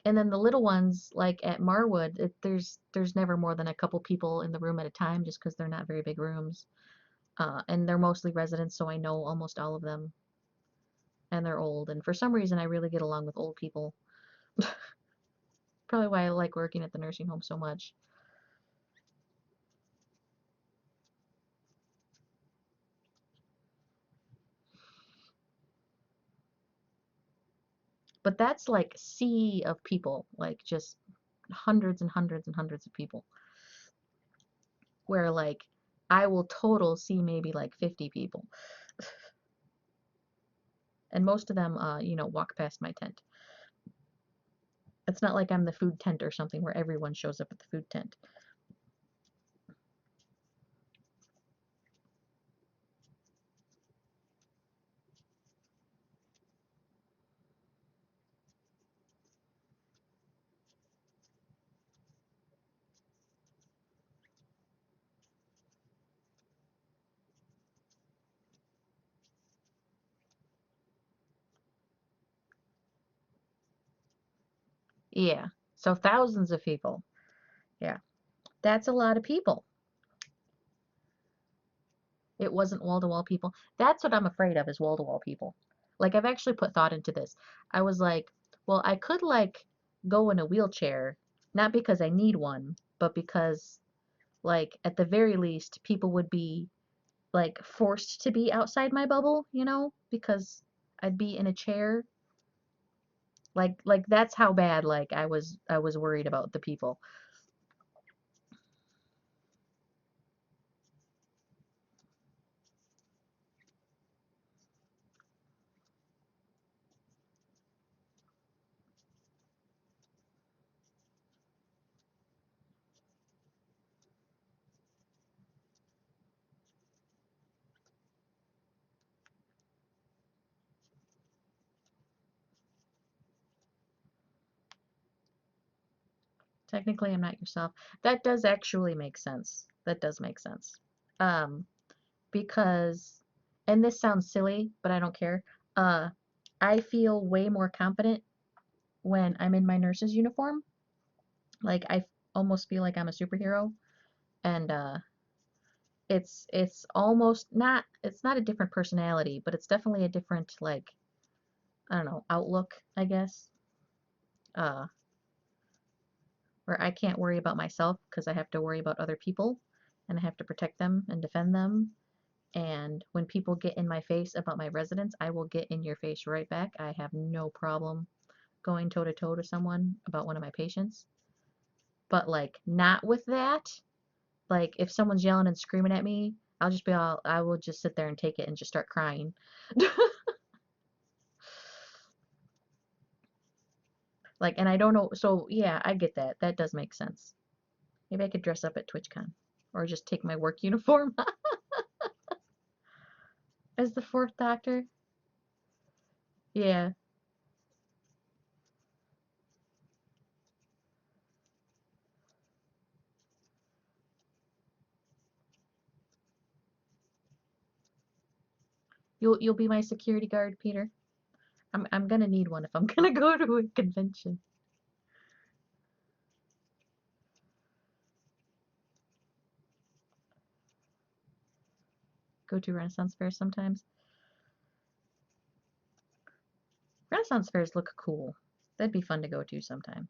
and then the little ones, like at Marwood, there's never more than a couple people in the room at a time, just because they're not very big rooms, and they're mostly residents, so I know almost all of them, and they're old, and for some reason I really get along with old people. Probably why I like working at the nursing home so much. But that's like sea of people, like just hundreds and hundreds and hundreds of people. Where like I will total see maybe like 50 people. And most of them walk past my tent. It's not like I'm the food tent or something where everyone shows up at the food tent. Yeah. So thousands of people. Yeah. That's a lot of people. It wasn't wall-to-wall people. That's what I'm afraid of is wall-to-wall people. Like I've actually put thought into this. I was like, well, I could like go in a wheelchair, not because I need one, but because like at the very least people would be like forced to be outside my bubble, because I'd be in a chair. Like that's how bad like I was worried about the people. Technically, I'm not yourself. That does actually make sense. That does make sense. Um, because, and this sounds silly, but I don't care. Uh, I feel way more confident when I'm in my nurse's uniform. Like I almost feel like I'm a superhero, and It's almost not, it's not a different personality, but it's definitely a different, like, I don't know, outlook, I guess. Uh, where I can't worry about myself because I have to worry about other people and I have to protect them and defend them. And when people get in my face about my residents, I will get in your face right back. I have no problem going toe to toe to someone about one of my patients. But like not with that. Like if someone's yelling and screaming at me, I will just sit there and take it and just start crying. Like, and I don't know. So yeah, I get that. That does make sense. Maybe I could dress up at TwitchCon or just take my work uniform as the fourth doctor. Yeah, you'll be my security guard, Peter. I'm gonna need one if I'm gonna go to a convention. Go to Renaissance fairs sometimes. Renaissance fairs look cool. That'd be fun to go to sometime.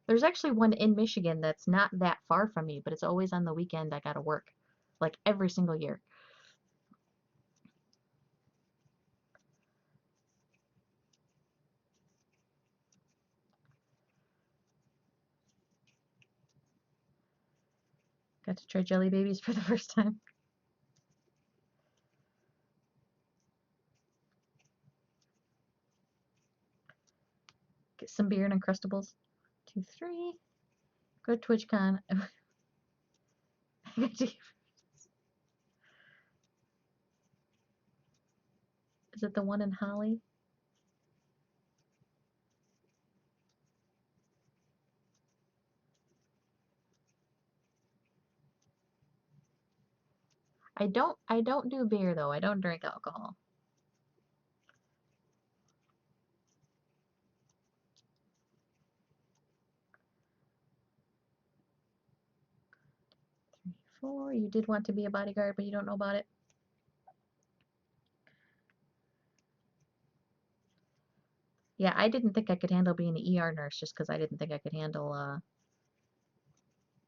There's actually one in Michigan that's not that far from me, but it's always on the weekend I gotta work. Like every single year. Got to try jelly babies for the first time. Get some beer and Uncrustables. 2, 3. Go to TwitchCon. Is it the one in Holly? I don't do beer though. I don't drink alcohol. 3, 4. You did want to be a bodyguard, but you don't know about it. Yeah, I didn't think I could handle being an ER nurse just because I didn't think I could handle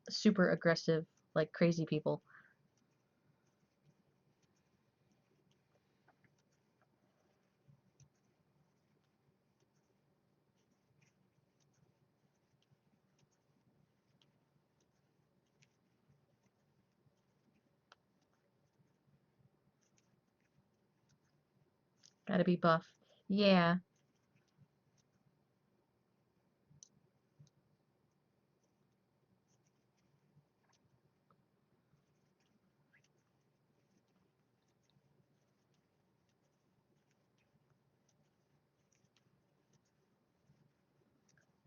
super aggressive, like crazy people. Gotta be buff. Yeah,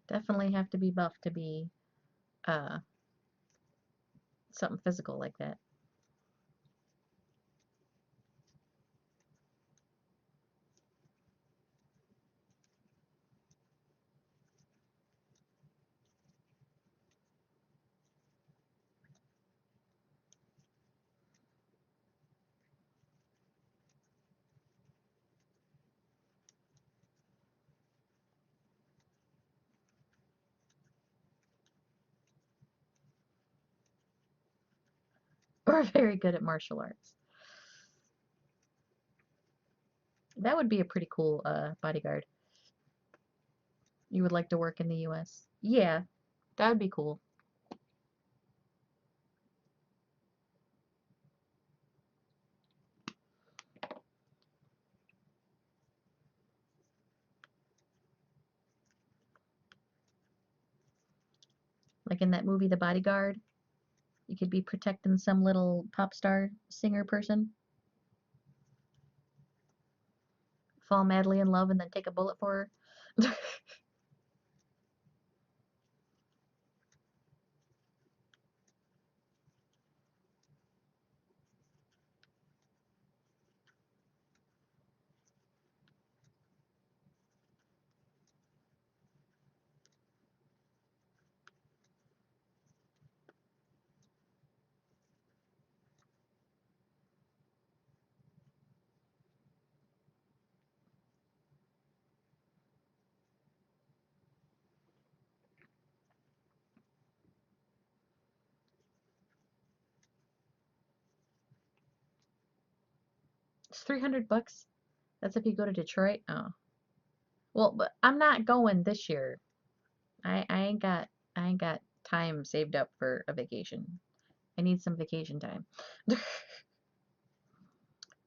definitely have to be buff to be uh something physical like that. Or very good at martial arts. That would be a pretty cool bodyguard. You would like to work in the US? Yeah, that would be cool. Like in that movie The Bodyguard, you could be protecting some little pop star singer person, fall madly in love and then take a bullet for her. It's $300. That's if you go to Detroit. Oh. Well, but I'm not going this year. I ain't got time saved up for a vacation. I need some vacation time.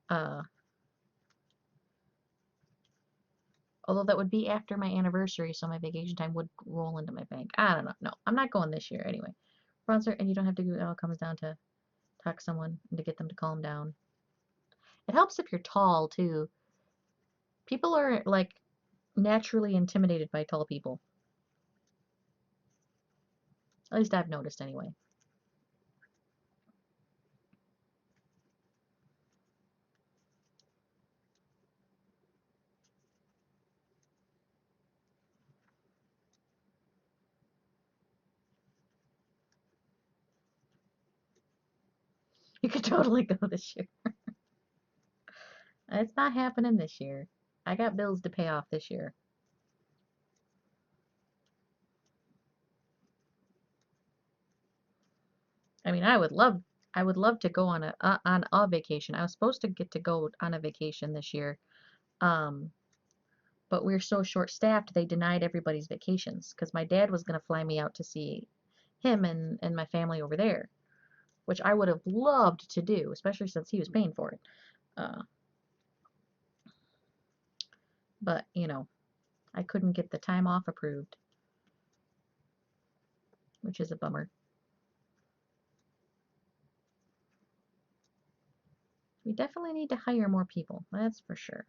uh Although that would be after my anniversary, so my vacation time would roll into my bank. I don't know. No, I'm not going this year anyway. Bronzer, and you don't have to go, it all comes down to talk to someone and to get them to calm down. It helps if you're tall too. People are like naturally intimidated by tall people. At least I've noticed anyway. You could totally go this year. It's not happening this year. I got bills to pay off this year. I mean, I would love to go on a vacation. I was supposed to get to go on a vacation this year. Um, but we're so short-staffed, they denied everybody's vacations because my dad was going to fly me out to see him and my family over there, which I would have loved to do, especially since he was paying for it. Uh, but, you know, I couldn't get the time off approved, which is a bummer. We definitely need to hire more people, that's for sure.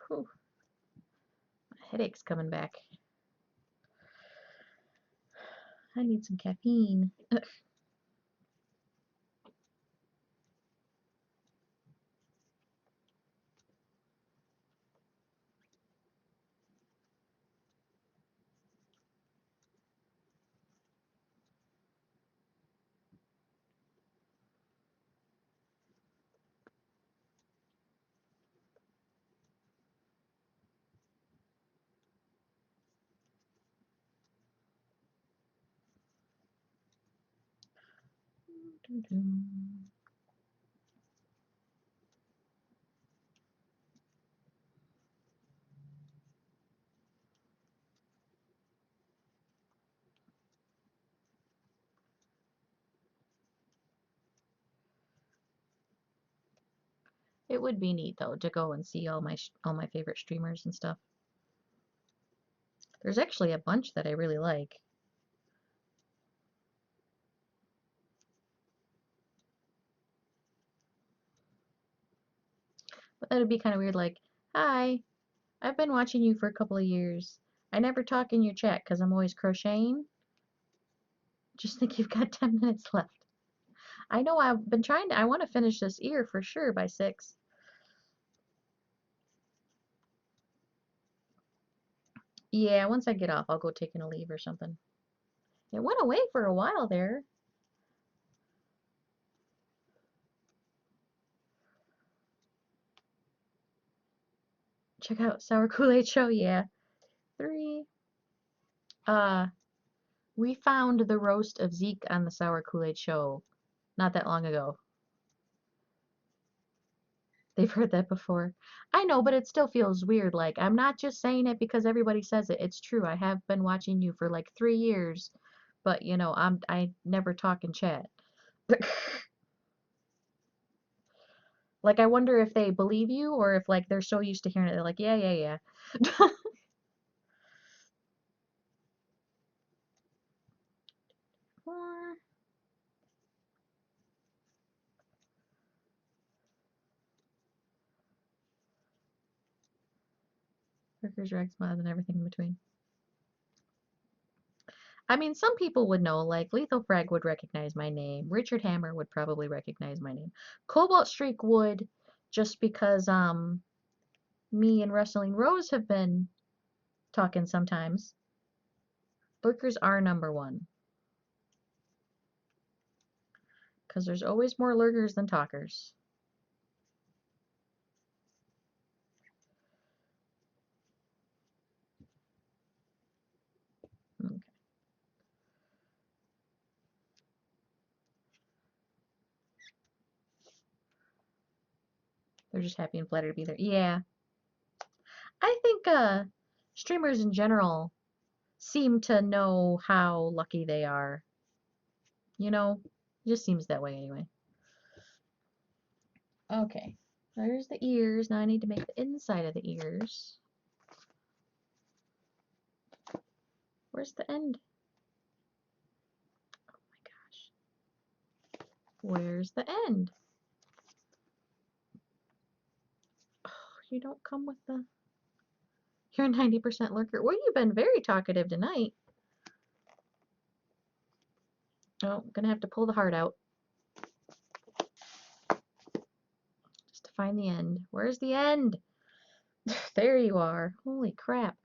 Whew, my headache's coming back. I need some caffeine. It would be neat though to go and see all my favorite streamers and stuff. There's actually a bunch that I really like. But that would be kind of weird like, "Hi, I've been watching you for a couple of years. I never talk in your chat because I'm always crocheting. Just think you've got 10 minutes left." I know I've been trying to, I want to finish this ear for sure by 6. Yeah, once I get off, I'll go taking a leave or something. It went away for a while there. Check out Sour Kool-Aid Show, yeah. 3. Uh, we found the roast of Zeke on the Sour Kool-Aid Show not that long ago. They've heard that before. I know, but it still feels weird. Like, I'm not just saying it because everybody says it. It's true. I have been watching you for like 3 years, but you know, I never talk in chat. Like, I wonder if they believe you or if, like, they're so used to hearing it, they're like, yeah, yeah, yeah. Four. Workers, Rex, Mods, and everything in between. I mean, some people would know, like Lethal Frag would recognize my name. Richard Hammer would probably recognize my name. Cobalt Streak would, just because me and Wrestling Rose have been talking sometimes. Lurkers are number one. Because there's always more lurkers than talkers. Okay. They're just happy and flattered to be there. Yeah. I think streamers in general seem to know how lucky they are. You know, it just seems that way anyway. Okay, there's the ears. Now I need to make the inside of the ears. Where's the end? Oh my gosh. Where's the end? Oh, you don't come with the... You're a 90% lurker. Well, you've been very talkative tonight. Oh, I'm gonna have to pull the heart out. Just to find the end. Where's the end? There you are. Holy crap.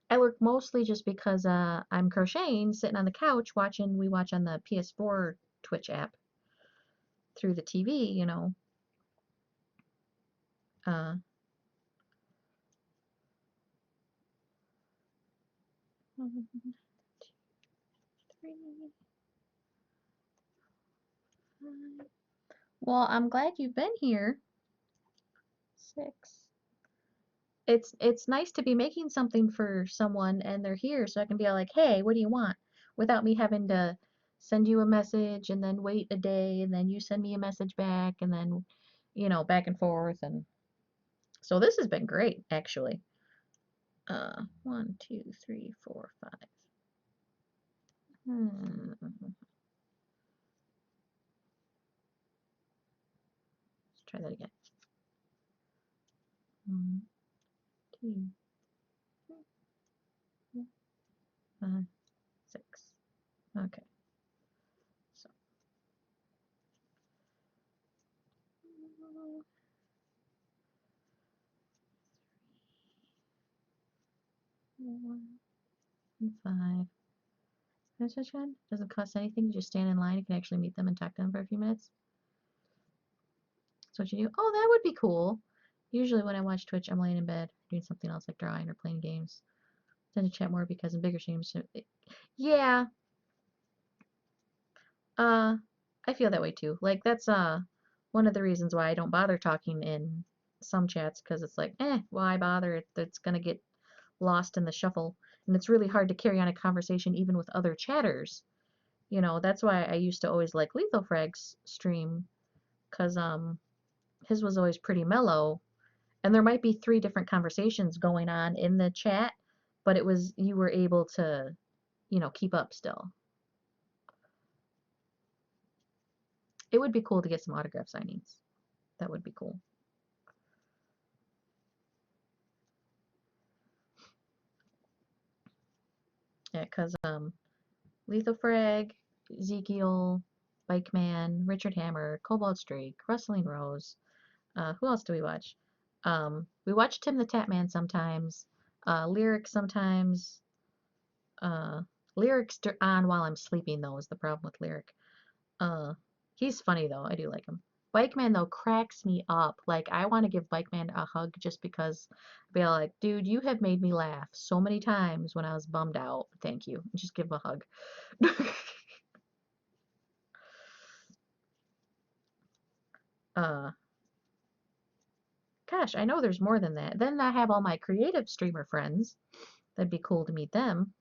I lurk mostly just because I'm crocheting, sitting on the couch watching. We watch on the PS4 Twitch app through the TV, you know. Uh, 1, 2, 3, 5. Well, I'm glad you've been here. 6. It's nice to be making something for someone and they're here so I can be like, hey, what do you want? Without me having to send you a message and then wait a day and then you send me a message back and then, you know, back and forth. And so this has been great, actually. 1, 2, 3, 4, 5. Let's try that again. 1, 2, 3, 4, 5, 6. Okay. So 4 and 5. Doesn't cost anything. You just stand in line. You can actually meet them and talk to them for a few minutes. That's what you do. Oh, that would be cool. Usually when I watch Twitch, I'm laying in bed doing something else like drawing or playing games. I tend to chat more because in bigger streams, yeah, I feel that way too. Like that's one of the reasons why I don't bother talking in some chats because it's like, why bother? It's gonna get lost in the shuffle, and it's really hard to carry on a conversation even with other chatters. You know, that's why I used to always like Lethal Frag's stream, because his was always pretty mellow, and there might be 3 different conversations going on in the chat, but it was you were able to, you know, keep up still. It would be cool to get some autograph signings. That would be cool. Yeah, because Lethal Frag, Ezekiel, Bike Man, Richard Hammer, Cobalt Streak, Rustling Rose. Who else do we watch? We watch Tim the Tatman sometimes. Lyric sometimes. Lyric's on while I'm sleeping, though, is the problem with Lyric. He's funny, though. I do like him. Bike Man, though, cracks me up. Like, I want to give Bike Man a hug just because I'd be like, dude, you have made me laugh so many times when I was bummed out. Thank you. Just give him a hug. uh, Gosh, I know there's more than that. Then I have all my creative streamer friends. That'd be cool to meet them.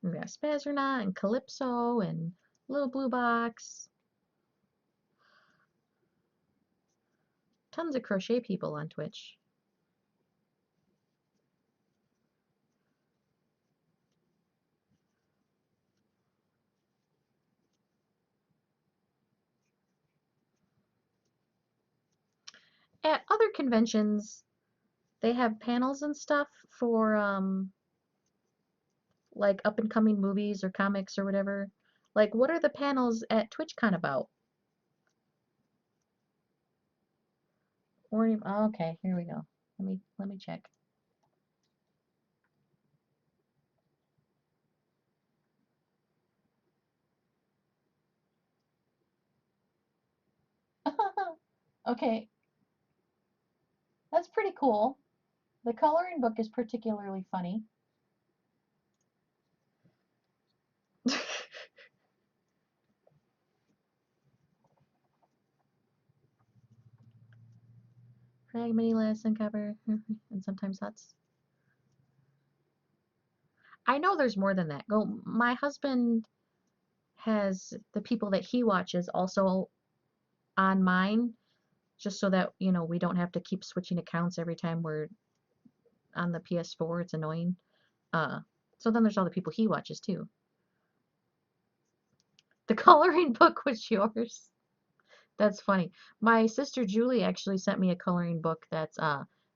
We got Spazernaut and Calypso and Little Blue Box. Tons of crochet people on Twitch. At other conventions, they have panels and stuff for like up and coming movies or comics or whatever. Like, what are the panels at TwitchCon about? Or oh, okay, here we go. Let me check. Okay, that's pretty cool. The coloring book is particularly funny. Frag mini lesson cover, and sometimes huts. I know there's more than that. Go, my husband has the people that he watches also on mine, just so that, you know, we don't have to keep switching accounts every time we're on the PS4. It's annoying. Uh, so then there's all the people he watches too. The coloring book was yours. That's funny. My sister Julie actually sent me a coloring book that's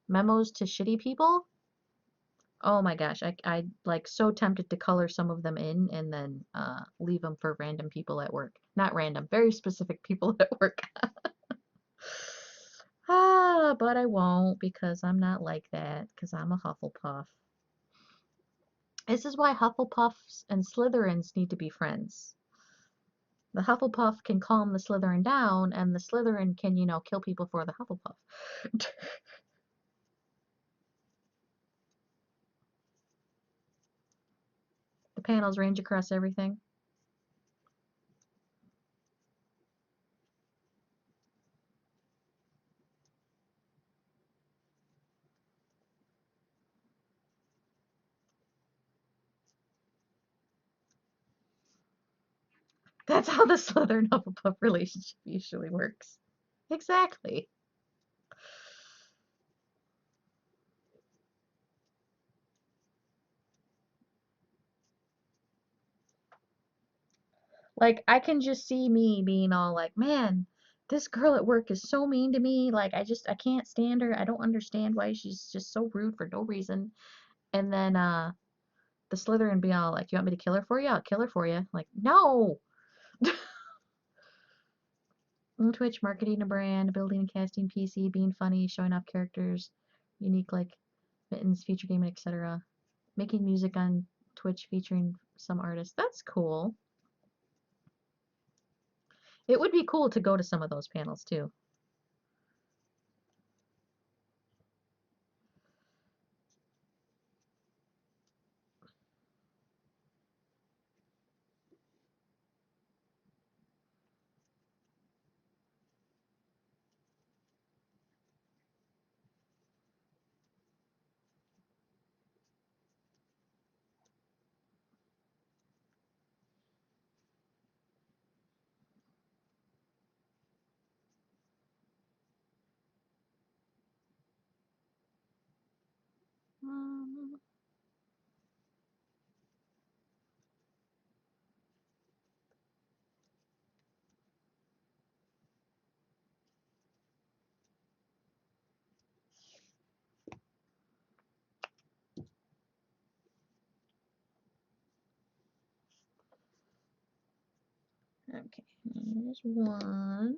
memos to shitty people. Oh my gosh, I like so tempted to color some of them in and then leave them for random people at work. Not random, very specific people at work. But I won't because I'm not like that because I'm a Hufflepuff. This is why Hufflepuffs and Slytherins need to be friends. The Hufflepuff can calm the Slytherin down, and the Slytherin can, you know, kill people for the Hufflepuff. The panels range across everything. That's how the Slytherin Hufflepuff relationship usually works. Exactly. Like, I can just see me being all like, man, this girl at work is so mean to me. Like, I can't stand her. I don't understand why she's just so rude for no reason. And then, the Slytherin be all like, you want me to kill her for you? I'll kill her for you. Like, no! On Twitch, marketing a brand, building and casting PC, being funny, showing off characters, unique like mittens, feature gaming, etc. Making music on Twitch featuring some artists. That's cool. It would be cool to go to some of those panels too. Um, okay, here's one.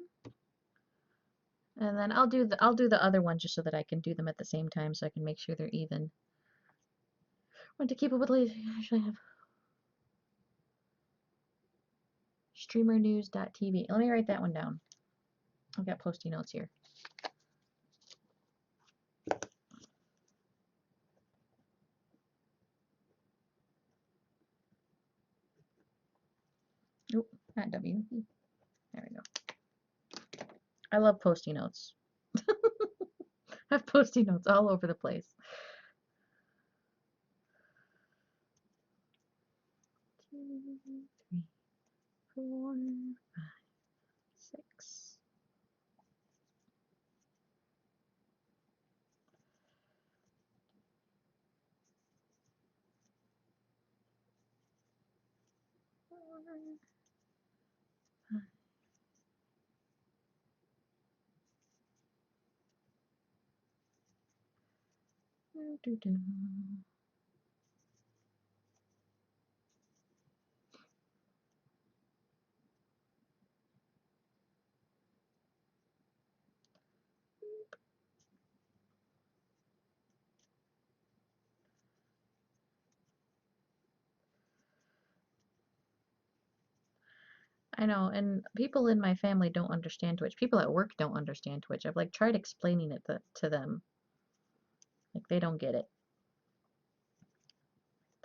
And then I'll do the other one just so that I can do them at the same time so I can make sure they're even. Want to keep up with latest? I actually have streamernews.tv. Let me write that one down. I've got posty notes here. Nope, not W. There we go. I love posty notes. I have posty notes all over the place. 3, 4, 5, 6. I know, and people in my family don't understand Twitch. People at work don't understand Twitch. I've like tried explaining it to them. Like they don't get it.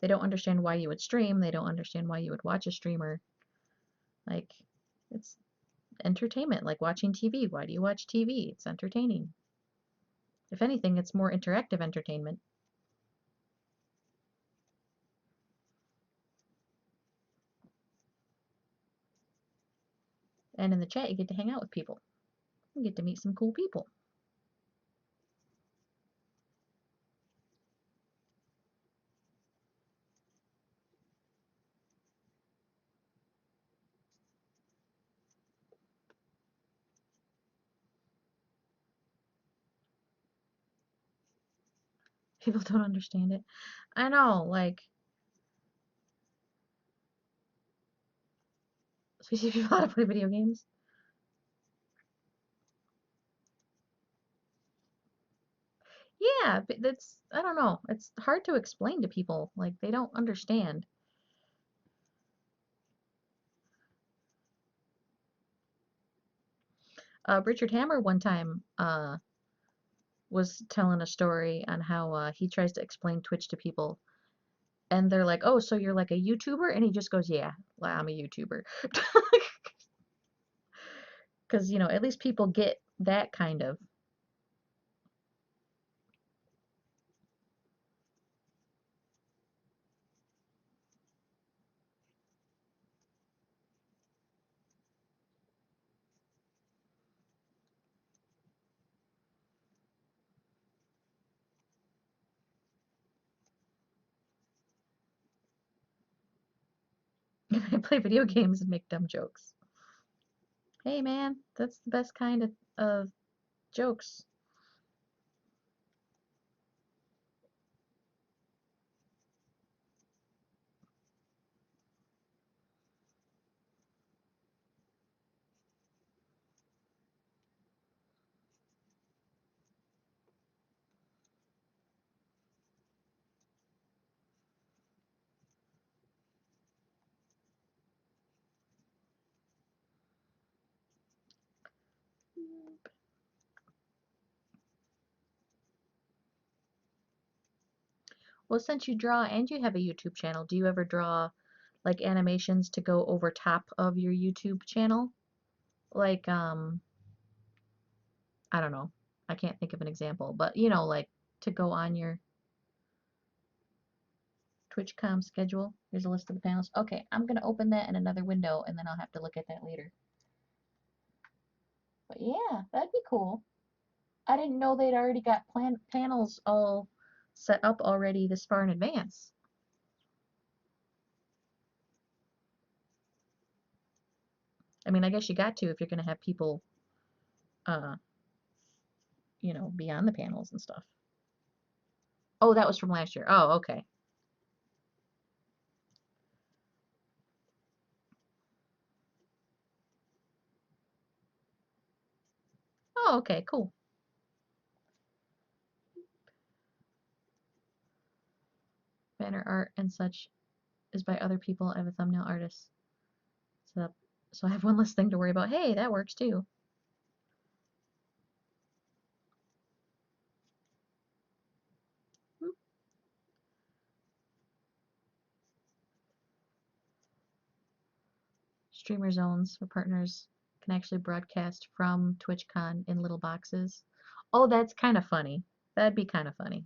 They don't understand why you would stream. They don't understand why you would watch a streamer. Like it's entertainment, like watching TV. Why do you watch TV? It's entertaining. If anything, it's more interactive entertainment. And in the chat, you get to hang out with people. You get to meet some cool people. People don't understand it. I know, like, especially if you know how to play video games. Yeah, but that's, I don't know. It's hard to explain to people. Like, they don't understand. Richard Hammer one time was telling a story on how he tries to explain Twitch to people. And they're like, oh, so you're like a YouTuber? And he just goes, yeah, well, I'm a YouTuber. Because, you know, at least people get that kind of. I play video games and make dumb jokes. Hey, man, that's the best kind of jokes. Well, since you draw and you have a YouTube channel, do you ever draw like animations to go over top of your YouTube channel? Like, I don't know. I can't think of an example, but you know, like to go on your TwitchCom schedule. Here's a list of the panels. Okay, I'm gonna open that in another window and then I'll have to look at that later. But yeah, that'd be cool. I didn't know they'd already got panels all set up already this far in advance. I mean, I guess you got to if you're gonna have people, uh, you know, be on the panels and stuff. Oh, that was from last year. Oh, okay. Oh, okay, cool. Banner art and such is by other people. I have a thumbnail artist set up, so I have one less thing to worry about. Hey, that works too. Streamer zones for partners can actually broadcast from TwitchCon in little boxes. Oh, that's kind of funny. That'd be kind of funny.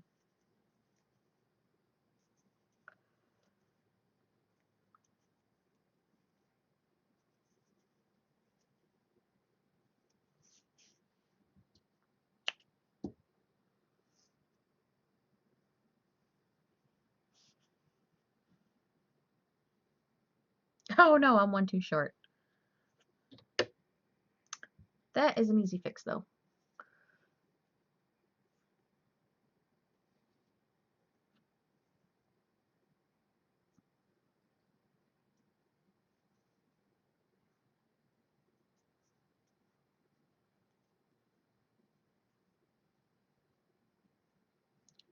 Oh no, I'm one too short. That is an easy fix though.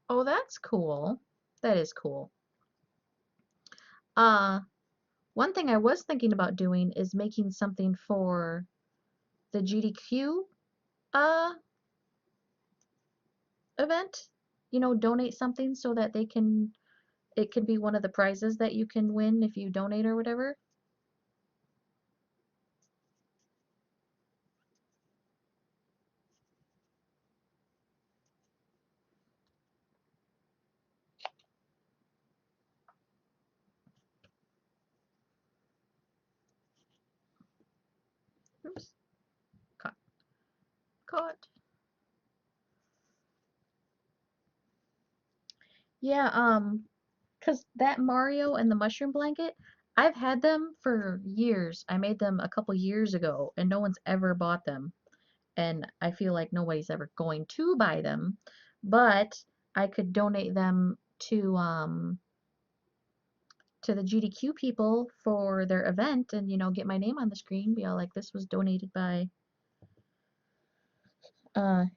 Oh, that's cool. That is cool. Uh, One thing I was thinking about doing is making something for the GDQ uh event. You know, donate something so that it can be one of the prizes that you can win if you donate or whatever. Oops, caught, caught. Yeah, 'cause that Mario and the mushroom blanket, I've had them for years. I made them a couple years ago and no one's ever bought them. And I feel like nobody's ever going to buy them, but I could donate them to the GDQ people for their event and get my name on the screen, be all like this was donated by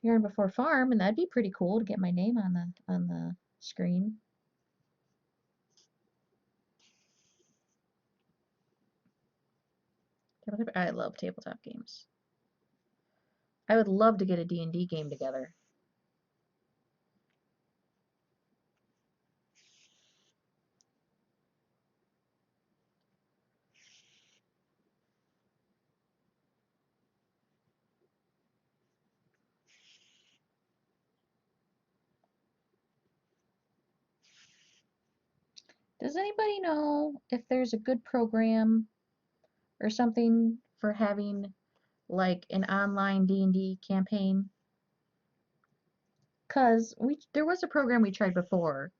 Yarn Before Farm, and that'd be pretty cool to get my name on the screen. I love tabletop games. I would love to get a D&D game together. Does anybody know if there's a good program or something for having like an online D&D campaign? Cause there was a program we tried before,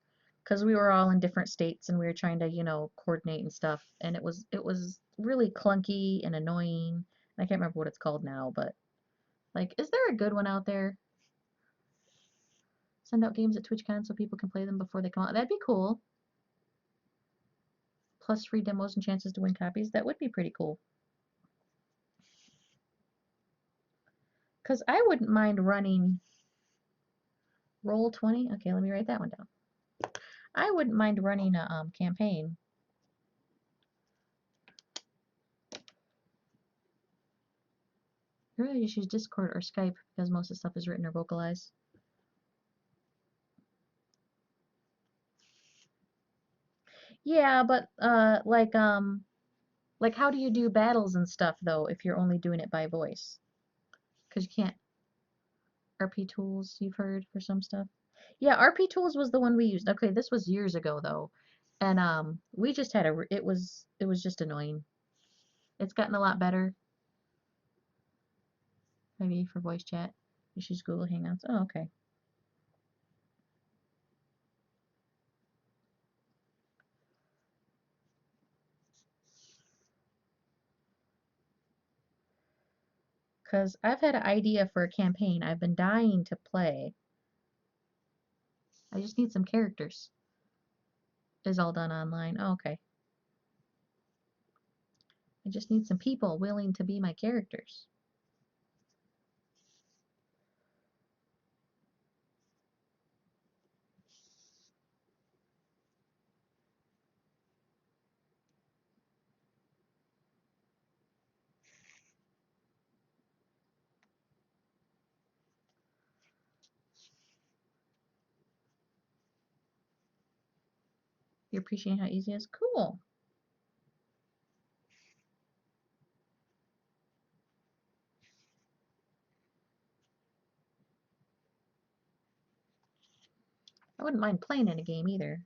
cause we were all in different states and we were trying to, coordinate and stuff, and it was really clunky and annoying. I can't remember what it's called now, but like, is there a good one out there? Send out games at TwitchCon so people can play them before they come out. That'd be cool. Plus free demos and chances to win copies. That would be pretty cool. Cause I wouldn't mind running Roll20. Okay, let me write that one down. I wouldn't mind running a campaign. I really just use Discord or Skype because most of the stuff is written or vocalized. Yeah, but like how do you do battles and stuff though if you're only doing it by voice? Because you can't RP tools you've heard for some stuff. Yeah, RP tools was the one we used. Okay, this was years ago though. And we just had it was just annoying. It's gotten a lot better. Maybe for voice chat. Just use Google Hangouts. Oh, okay. Because I've had an idea for a campaign I've been dying to play. I just need some characters. Is all done online. Oh, okay. I just need some people willing to be my characters. You're appreciating how easy it is? Cool. I wouldn't mind playing in a game either.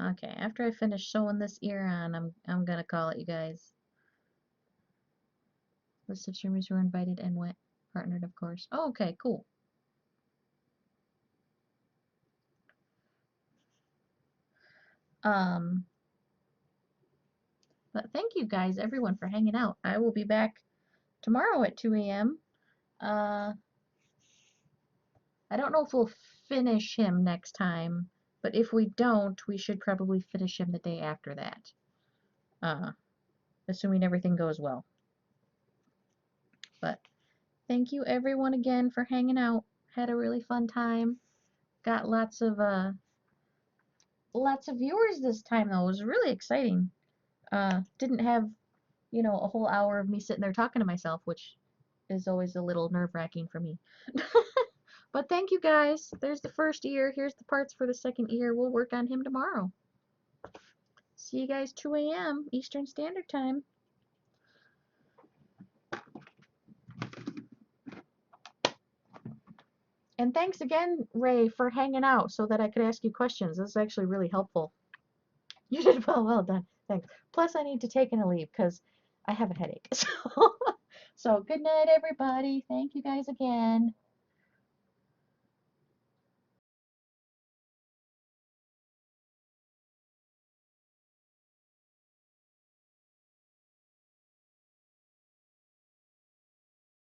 Okay, after I finish sewing this ear on, I'm gonna call it, you guys. List of streamers who were invited and went partnered, of course. Oh, okay, cool. Um, but thank you guys, everyone, for hanging out. I will be back tomorrow at 2 a.m. I don't know if we'll finish him next time, but if we don't, we should probably finish him the day after that. Assuming everything goes well. But thank you everyone again for hanging out. Had a really fun time. Got lots of viewers this time though. It was really exciting. Didn't have, a whole hour of me sitting there talking to myself, which is always a little nerve-wracking for me. But thank you guys. There's the first ear. Here's the parts for the second ear. We'll work on him tomorrow. See you guys 2 a.m. Eastern Standard Time. And thanks again, Ray, for hanging out so that I could ask you questions. This is actually really helpful. You did well. Well done. Thanks. Plus, I need to take a leave because I have a headache. So good night, everybody. Thank you guys again.